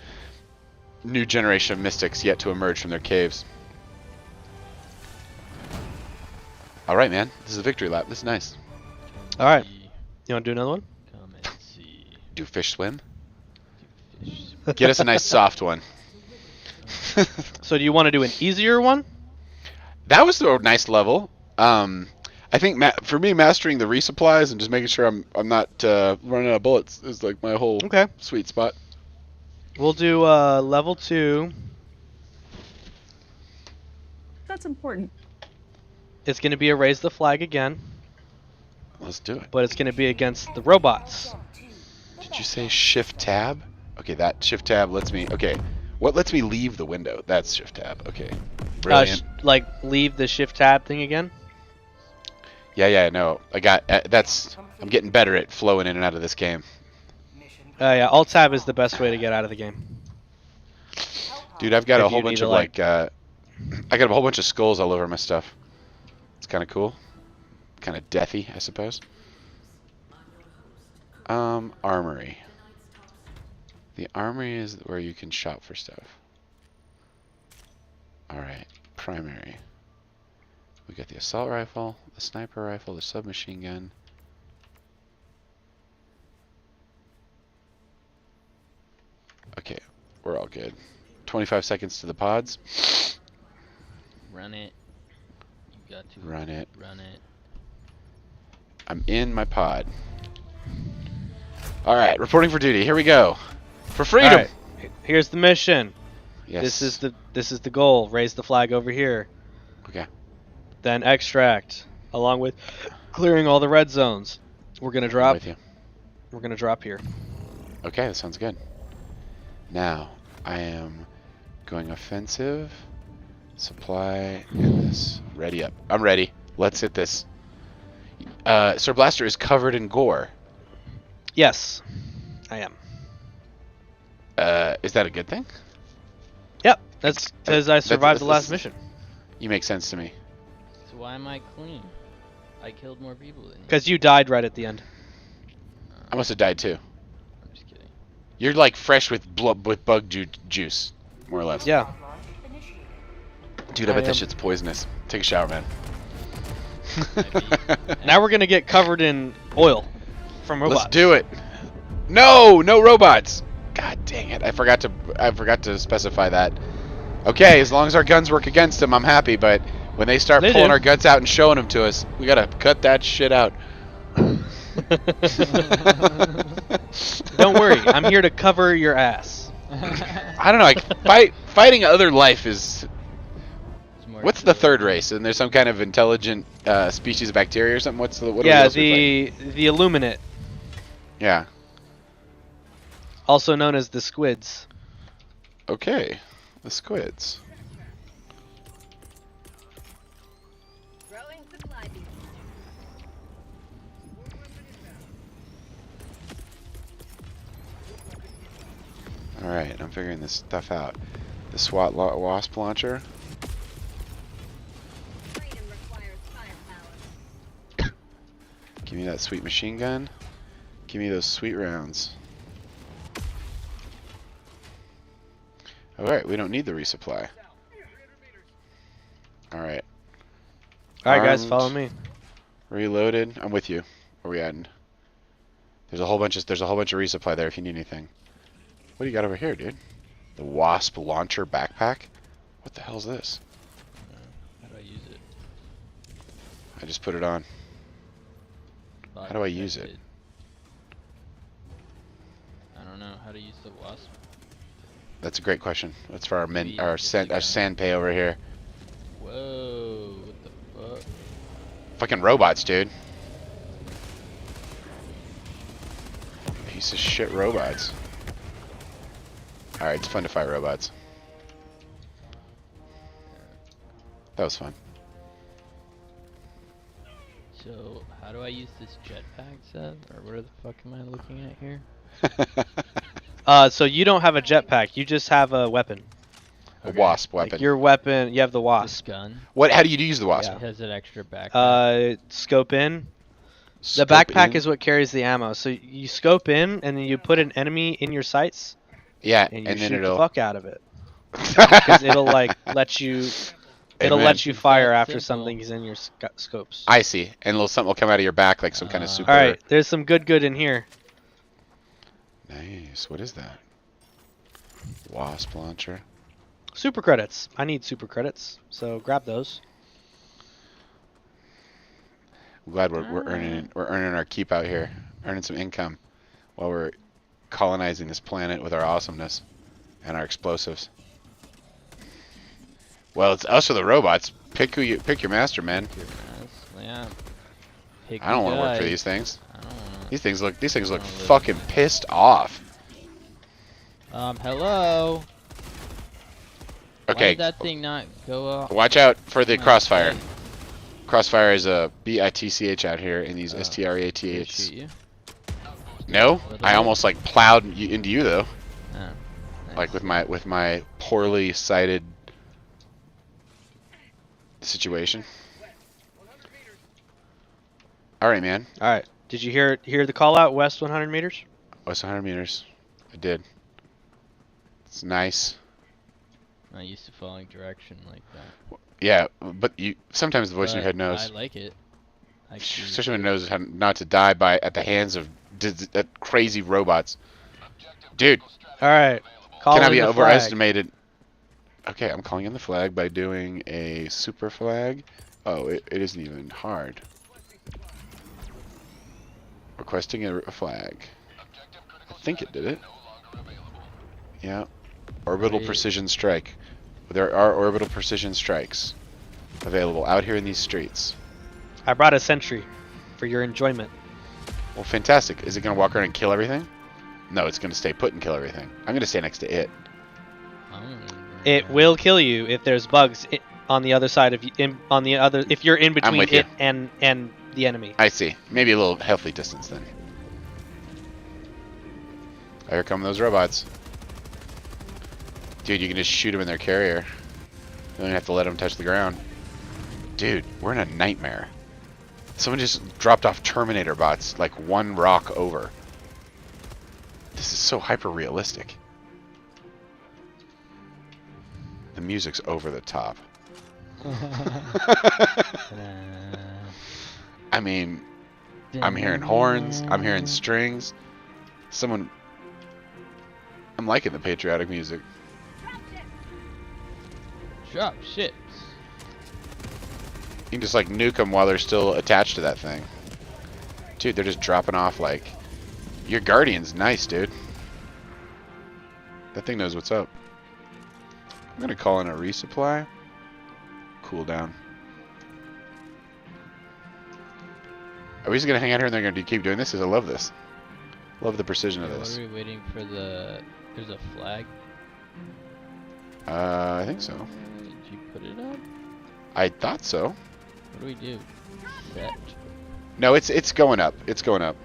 new generation of mystics yet to emerge from their caves. Alright, man. This is a victory lap. This is nice. Alright. You want to do another one? Come and see. Do fish swim? Get us a nice soft one. So do you want to do an easier one? That was a nice level. I think for me, mastering the resupplies and just making sure I'm not running out of bullets is like my whole sweet spot. We'll do level 2. That's important. It's going to be a raise the flag again. Let's do it. But it's going to be against the robots. Did you say shift tab? Okay, that shift tab lets me. Okay, what lets me leave the window? That's shift tab. Okay, brilliant. Like leave the shift tab thing again. Yeah, no. I got I'm getting better at flowing in and out of this game. Yeah, alt tab is the best way to get out of the game. Dude, I've got a whole bunch of I got a whole bunch of skulls all over my stuff. It's kind of cool. Kind of deathy, I suppose. Armory. The armory is where you can shop for stuff. Alright, primary. We got the assault rifle, the sniper rifle, the submachine gun. Okay, we're all good. 25 seconds to the pods. Run it. You got to run it. Run it. I'm in my pod. All right, reporting for duty. Here we go. For freedom. All right. Here's the mission. Yes. This is the goal. Raise the flag over here. Okay. Then extract, along with clearing all the red zones. We're gonna drop. I'm with you. We're gonna drop here. Okay, that sounds good. Now I am going offensive. Supply and this. Ready up. I'm ready. Let's hit this. Sir Blaster is covered in gore. Yes, I am. Is that a good thing? Yep, that's because I survived the last mission. You make sense to me. So why am I clean? I killed more people than you. Because you died right at the end. I must have died too. I'm just kidding. You're like fresh with bug juice, more or less. Yeah. Dude, I bet that shit's poisonous. Take a shower, man. Now we're gonna get covered in oil from robots. Let's do it. No robots. God dang it! I forgot to specify that. Okay, as long as our guns work against them, I'm happy. But when they start pulling our guns out and showing them to us, we gotta cut that shit out. Don't worry, I'm here to cover your ass. I don't know. Like fighting other life is. What's the third race? And there's some kind of intelligent species of bacteria or something. What are the Illuminate. Yeah. Also known as the squids. Okay, the squids. All right, I'm figuring this stuff out. The SWAT wasp launcher. Give me that sweet machine gun. Give me those sweet rounds. Alright, we don't need the resupply. Alright. Alright guys, follow me. Reloaded. I'm with you. Where are we at? There's a whole bunch of resupply there if you need anything. What do you got over here, dude? The wasp launcher backpack? What the hell's this? How do I use it? I just put it on. How do I use it? I don't know how to use the wasp. That's a great question. That's for our sand pay over here. Whoa! What the fuck? Fucking robots, dude. Piece of shit robots. All right, it's fun to fight robots. That was fun. So, how do I use this jetpack, Seth? Or where the fuck am I looking at here? So you don't have a jetpack, you just have a weapon. A wasp weapon. Like your weapon, you have the wasp. This gun. What? How do you use the wasp? Yeah. Has an extra backpack. Scope in. The backpack is what carries the ammo. So you scope in, and then you put an enemy in your sights. Yeah, and then shoot it'll the fuck out of it. Because it'll like let you. It'll let you fire after something's in your scopes. I see. And something will come out of your back like some kind of super. Alright, there's some good in here. Nice. What is that? Wasp launcher. Super credits. I need super credits, so grab those. I'm glad we're earning our keep out here, earning some income while we're colonizing this planet with our awesomeness and our explosives. Well, it's us or the robots. Pick your master, man. Yeah. I don't want to work for these things. These things look fucking pissed off. Hello. Okay. Why did that thing not go off? Watch out for the crossfire. Crossfire is a BITCH out here in these STRATHs. No, I almost like plowed into you though. Oh, nice. Like with my poorly sighted situation. All right, man. All right. Did you hear the call out west 100 meters? West 100 meters. I did. It's nice. Not used to following direction like that. Yeah, but sometimes the voice in your head knows. I like it. Especially when it knows how not to die at the hands of crazy robots. Dude. All right. Cannot be overestimated. Okay, I'm calling in the flag by doing a super flag. Oh, it isn't even hard. Requesting a flag. I think it did it. Yeah. Orbital precision strike. There are orbital precision strikes available out here in these streets. I brought a sentry for your enjoyment. Well, fantastic. Is it going to walk around and kill everything? No, it's going to stay put and kill everything. I'm going to stay next to it. It will kill you if there's bugs on the other side of you. If you're in between it and the enemy. I see. Maybe a little healthy distance then. Here come those robots. Dude, you can just shoot them in their carrier. You don't have to let them touch the ground. Dude, we're in a nightmare. Someone just dropped off Terminator bots like one rock over. This is so hyper realistic. The music's over the top. I mean, I'm hearing horns, I'm hearing strings. I'm liking the patriotic music. Drop ships. You can just like nuke them while they're still attached to that thing. Dude, they're just dropping off like... Your Guardian's nice, dude. That thing knows what's up. I'm gonna call in a resupply. Cool down. Are we just gonna hang out here and they're gonna keep doing this? Because I love this. Love the precision of this. Are we waiting for the... There's a flag? I think so. Did you put it up? I thought so. What do we do? Set. No, it's going up. It's going up.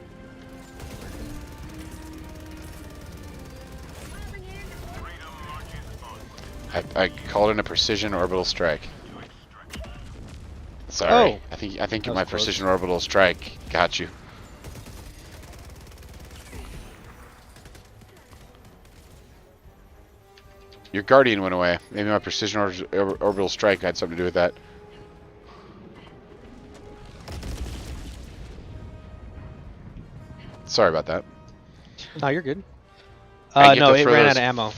I called in a precision orbital strike. Sorry. Oh. I think my close. precision orbital strike got you. Your Guardian went away. Maybe my precision orbital strike had something to do with that. Sorry about that. No, you're good. And you have No, to it throw ran those- out of ammo.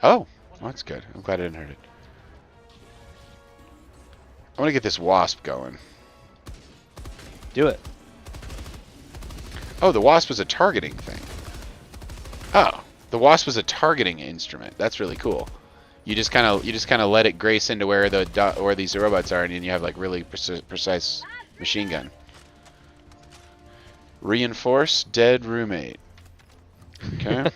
Oh, well, that's good. I'm glad I didn't hurt it. I want to get this wasp going. Do it. Oh, the wasp was a targeting thing. Oh, the wasp was a targeting instrument. That's really cool. You just kind of let it grace into where where these robots are, and then you have like really precise machine gun. Reinforce dead roommate. Okay.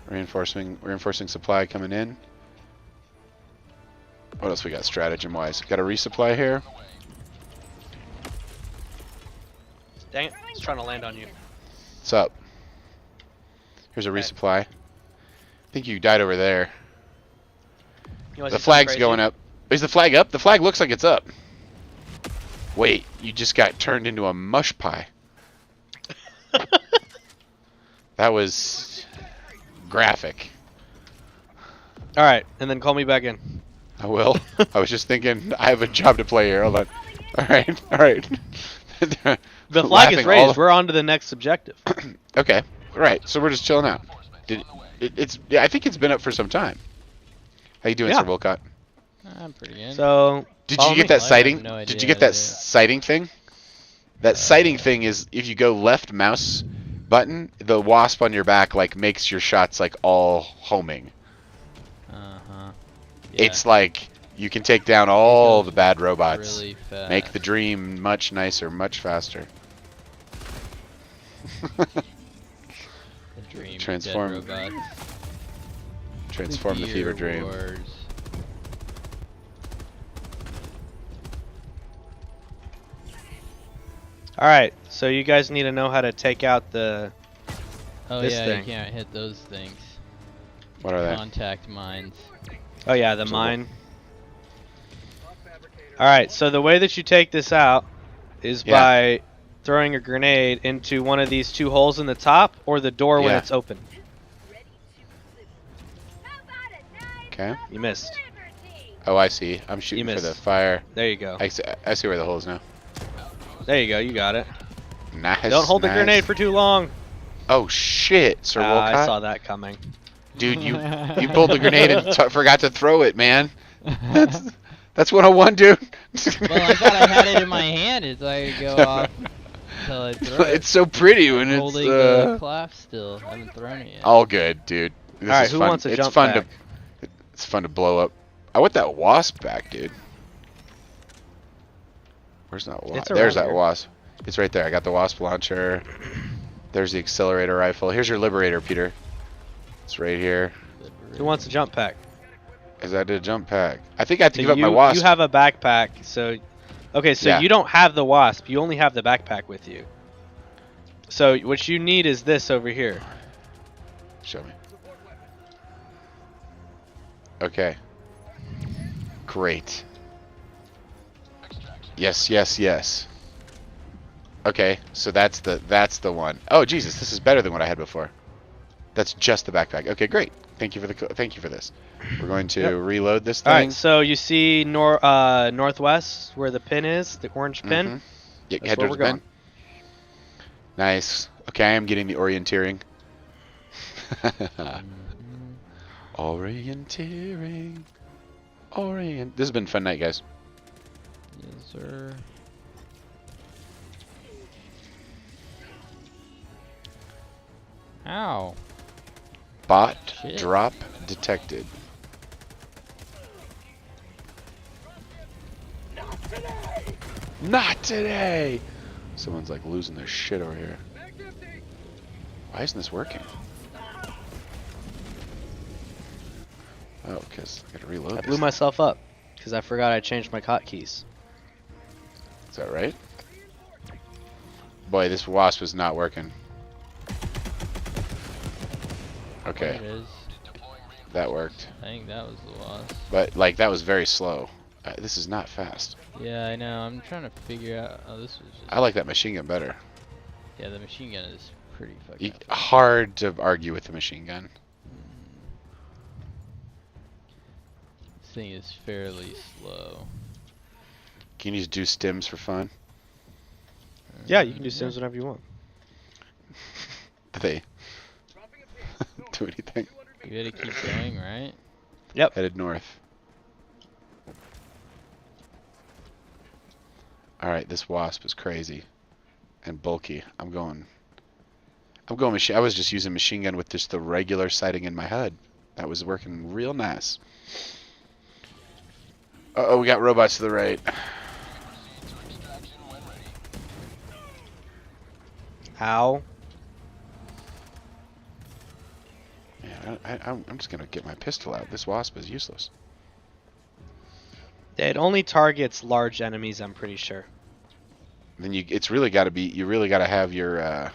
Reinforcing supply coming in. What else we got stratagem wise? Got a resupply here. Dang it. It's trying to land on you. What's up? Here's a resupply. I think you died over there. You wanna The see something flag's crazy? going up. Is the flag up? The flag looks like it's up. Wait, you just got turned into a mush pie. That was graphic. Alright, and then call me back in. I will. I was just thinking, I have a job to play here. Hold on. Alright, alright. The flag is raised. We're on to the next objective. Okay, right. So we're just chilling out. Yeah, I think it's been up for some time. How you doing, Yeah. Sir Wolcott? I'm pretty good. So, Did follow you get me. that I have sighting? no Did idea you get how that to do it. sighting thing? That sighting thing is if you go left mouse button, the wasp on your back like makes your shots like all homing. Uh-huh. It's like you can take down all the bad robots. Really fast. Make the dream much nicer, much faster. The dream. Transform- Dead robots. Transform the fever Gear dream. Wars. Alright, so you guys need to know how to take out the... Oh This yeah, thing. you can't hit those things. What are they? Contact mines. Oh yeah, the So mine. Alright, so the way that you take this out is Yeah. by throwing a grenade into one of these two holes in the top or the door when Yeah. it's open. Okay. You missed. Oh, I see. I'm shooting for missed. the fire. There you go. I see where the hole is now. There you go, you got it. Nice. Don't hold the nice. grenade for too long. Oh shit, Sir Wolcott. I saw that coming. Dude, you pulled the grenade and forgot to throw it, man. That's 101, dude. Well, I thought I had it in my hand. It's like go off until I throw it. It's so pretty when it's holding the clasp still. I haven't thrown it yet. all good, dude. This All right, is who fun. wants a It's jump fun pack? It's fun to blow up. I want that wasp back, dude. Where's that wasp? It's There's around that here. wasp. It's right there. I got the wasp launcher. There's the accelerator rifle. Here's your liberator, Peter. It's right here. Who wants a jump pack? Is that a jump pack? I think I have to So give up my wasp. You have a backpack, so okay, so Yeah. you don't have the wasp. You only have the backpack with you. So what you need is this over here. Show me. Okay. Great. Yes, yes, yes. Okay, so that's the one. Oh Jesus, this is better than what I had before. That's just the backpack. Okay, great. Thank you for this. We're going to reload this thing. All right, so you see northwest where the pin is, the orange pin. Mm-hmm. Yeah, That's head where towards we're the pin. Nice. Okay, I am getting the orienteering. Orienteering. This has been a fun night, guys. Yes, sir. Ow. Bot Shit. drop detected. Not today! Someone's like losing their shit over here. Why isn't this working? Oh, because I gotta reload I this. blew myself up because I forgot I changed my hotkeys. Is that right? Boy, this wasp is not working. Okay, There it is. that worked. I think that was the wasp. But, like, that was very slow. This is not fast. Yeah, I know. I'm trying to figure out. Oh, this was just. I like that machine gun better. Yeah, the machine gun is pretty fucking. Hard to argue with the machine gun. This thing is fairly slow. Can you just do stims for fun? Yeah, you can do sims whenever you want. Do they do anything? You gotta keep going, right? Yep. Headed north. Alright, this wasp is crazy and bulky. I'm going machine. I was just using machine gun with just the regular sighting in my HUD. That was working real nice. Uh-oh, we got robots to the right. Ow. Man, I'm just gonna get my pistol out. This wasp is useless. It only targets large enemies, I'm pretty sure. Then it's really got to be. You really got to have your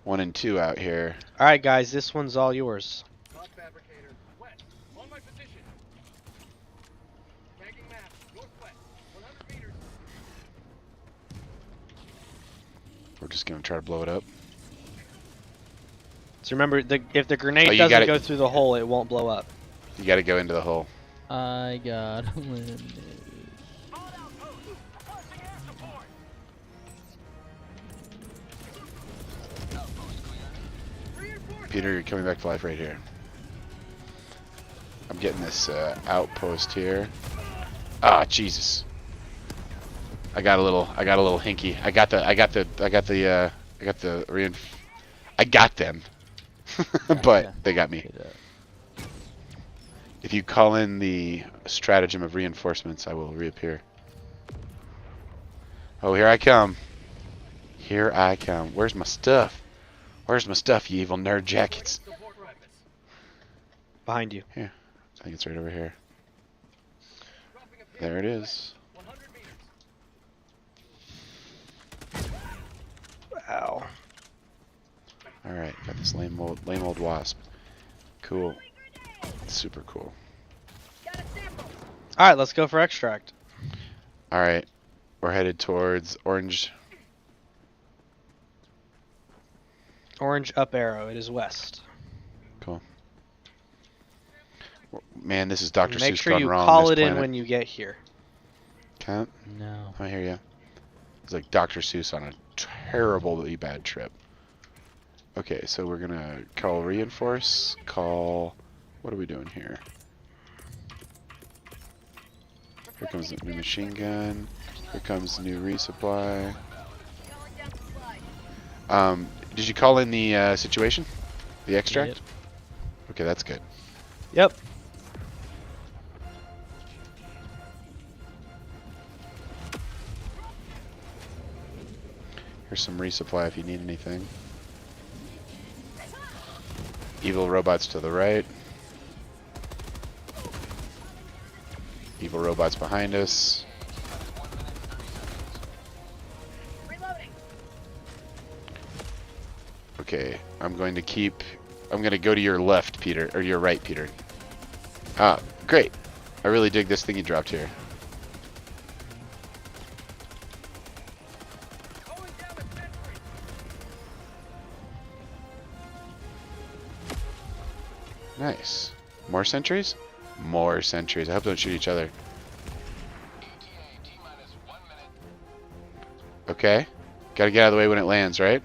1 and 2 out here. All right, guys, this one's all yours. We're just gonna try to blow it up. So remember, if the grenade you doesn't gotta- go through the hole, it won't blow up. You got to go into the hole. I got eliminated. Peter, you're coming back to life right here. I'm getting this outpost here. Ah, Jesus. I got a little hinky. I got them. But they got me. If you call in the stratagem of reinforcements, I will reappear. Oh, here I come. Here I come. Where's my stuff? Where's my stuff, you evil nerd jackets? Behind you. Here. I think it's right over here. There it is. Ow. Alright, got this lame old wasp. Cool. Super cool. All right, let's go for extract. Alright. We're headed towards orange. Orange up arrow. It is west. Cool. Man, this is Dr. Make Seuss sure gone you wrong. call this it in planet. when you get here. Can't? No. I hear ya. It's like Dr. Seuss on a terribly bad trip. Okay, so we're gonna call reinforce, call... What are we doing here? Here comes the new machine gun. Here comes the new resupply. Did you call in the situation? The extract? Yep. Okay, that's good. Yep. Here's some resupply if you need anything. Evil robots to the right. Evil robots behind us. Okay, I'm going to go to your left, Peter, or your right, Peter. Ah, great. I really dig this thing you dropped here. Nice. More sentries? More sentries. I hope they don't shoot each other. Okay. Gotta get out of the way when it lands, right?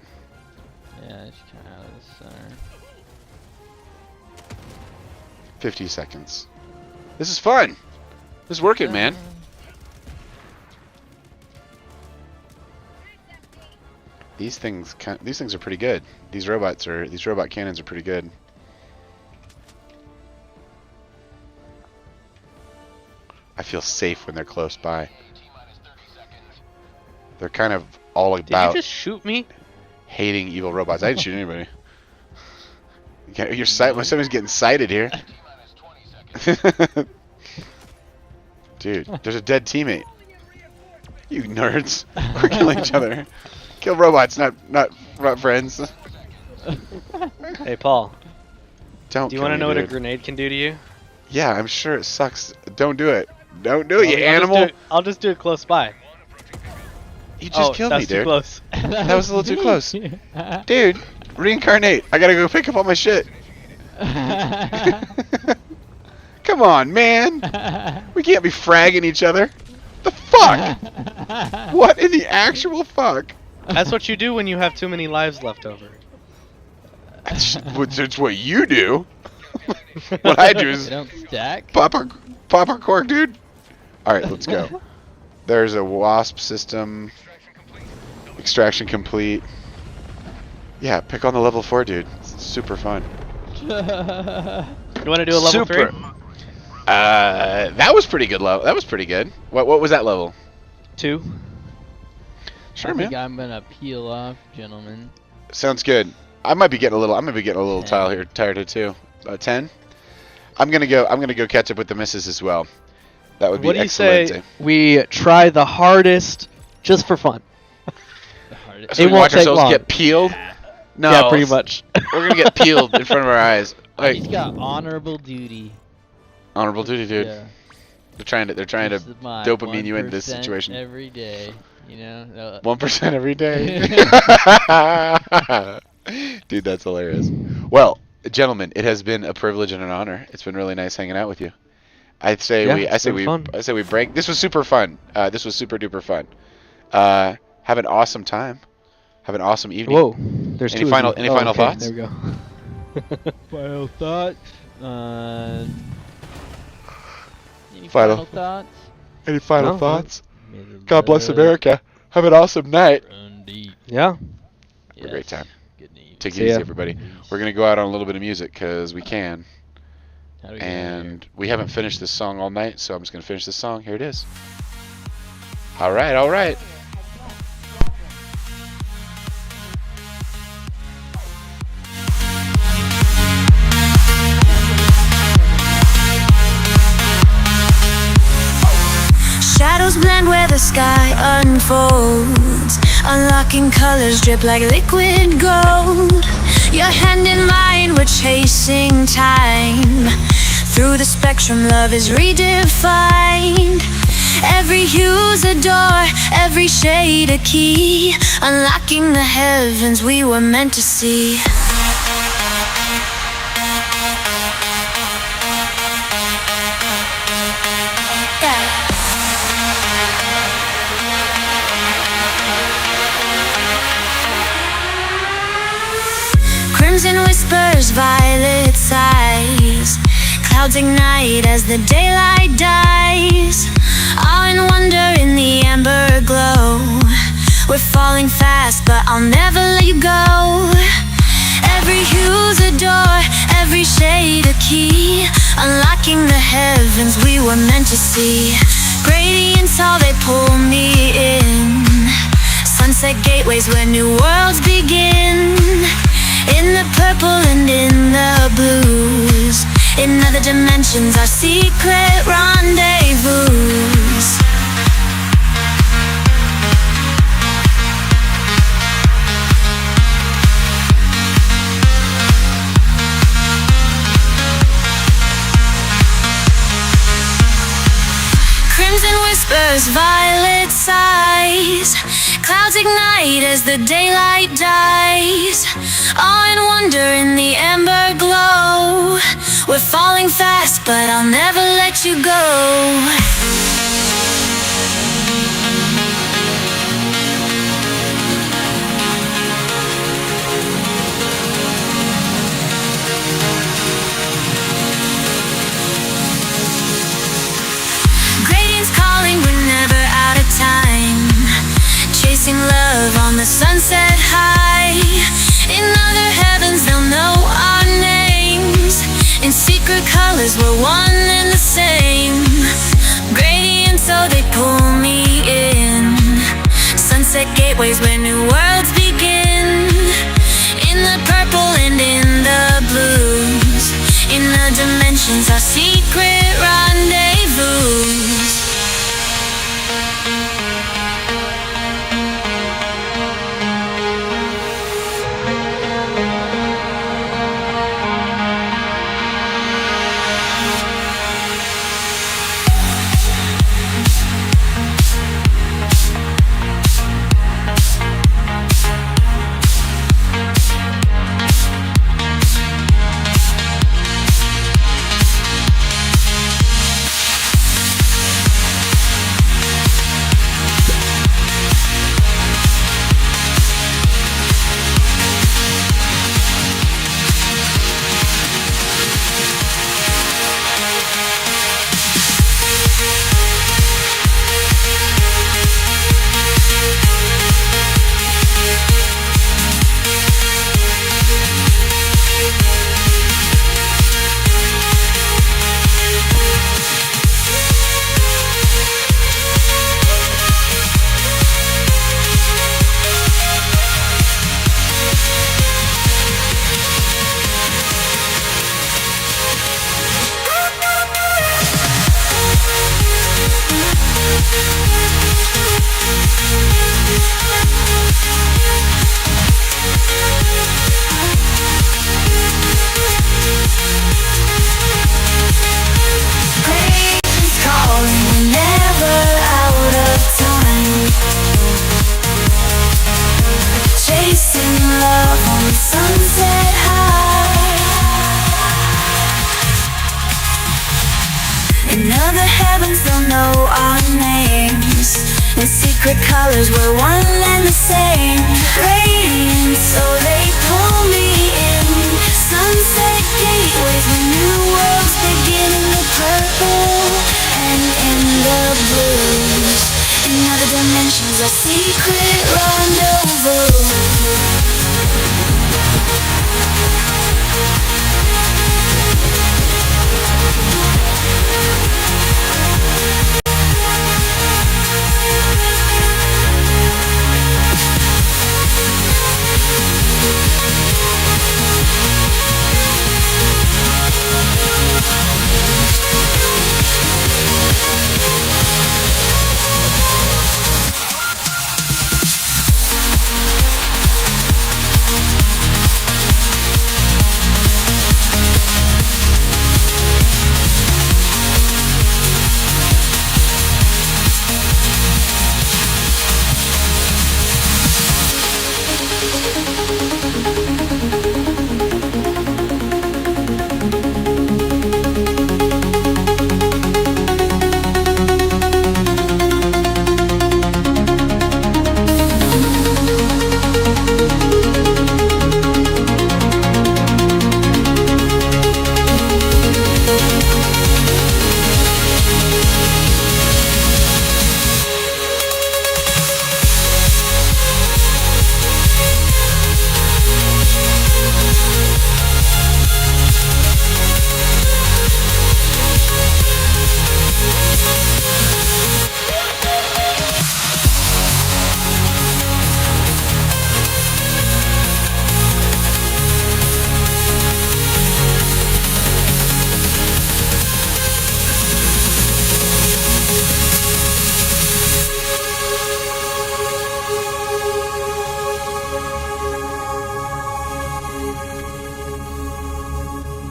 Yeah, it's kind of out of the center. 50 seconds. This is fun. This is working, man. These things are pretty good. These robot cannons are pretty good. I feel safe when they're close by. They're kind of all about Did you just shoot me? hating evil robots. I didn't shoot anybody. Your sight, somebody's getting sighted here. Dude, there's a dead teammate. You nerds. We're killing each other. Kill robots, not friends. Hey, Paul. Do you want to know what a grenade can do to you? Yeah, I'm sure it sucks. Don't do it. Don't do it, you animal. I'll just do it close by. You just killed me, Too dude. close. That was a little too close. Dude, reincarnate. I gotta go pick up all my shit. Come on, man. We can't be fragging each other. The fuck? What in the actual fuck? That's what you do when you have too many lives left over. It's what you do. What I do is They don't stack. pop a cork, dude. All right, let's go. There's a wasp system. Extraction complete. Yeah, pick on the level 4, dude. It's super fun. You want to do a level 3? That was pretty good level. That was pretty good. What was that level? 2. Sure, I think man. I'm gonna peel off, gentlemen. Sounds good. I might be getting a little tired too. 10. I'm gonna go catch up with the missus as well. That would be What do you excellent. say we try the hardest just for fun? The hardest. So It we won't watch take ourselves long. get peeled. No, Yeah, pretty much. We're gonna get peeled in front of our eyes. Like, He's got honorable duty. honorable duty, dude. Yeah. They're trying to This is my dopamine you into this 1% situation. every day. You know. 1% every day. Dude, that's hilarious. Well, gentlemen, it has been a privilege and an honor. It's been really nice hanging out with you. I say we break. This was super fun. This was super duper fun. Have an awesome time. Have an awesome evening. Whoa, there's Any two. final of you. final Okay, thoughts? There we go. Final thoughts. Any Final- final thoughts? Any final No. thoughts? May the God bless love America. Have an awesome night. run deep. Yeah. Have a great time. Good news. Take See it easy, ya. everybody. We're gonna go out on a little bit of music because we can, How do we get and we haven't finished this song all night, so I'm just gonna finish this song. Here it is. All right, all right. Shadows blend where the sky unfolds. Unlocking colors drip like liquid gold. Your hand in mine, we're chasing time. Through the spectrum, love is redefined. Every hue's a door, every shade a key. Unlocking the heavens we were meant to see. Crimson whispers, violet sighs. Clouds ignite as the daylight dies. and wonder in the amber glow. We're falling fast, but I'll never let you go. Every hue's a door, every shade a key, unlocking the heavens we were meant to see. Gradients, all they pull me in. Sunset gateways where new worlds begin. In the purple and in the blues, in other dimensions, our secret rendezvous. Crimson whispers, violet sighs, clouds ignite as the daylight dies. Awe and wonder in the amber glow. We're falling fast, but I'll never let you go. Chasing love on the sunset high. In other heavens they'll know our names. In secret colors we're one and the same. Gradients, so they pull me in. Sunset gateways where new worlds begin. In the purple and in the blues, in the dimensions, our secret rendezvous. In secret colors we're one and the same. Radiant, so they pull me in. Sunset gateways when new worlds begin.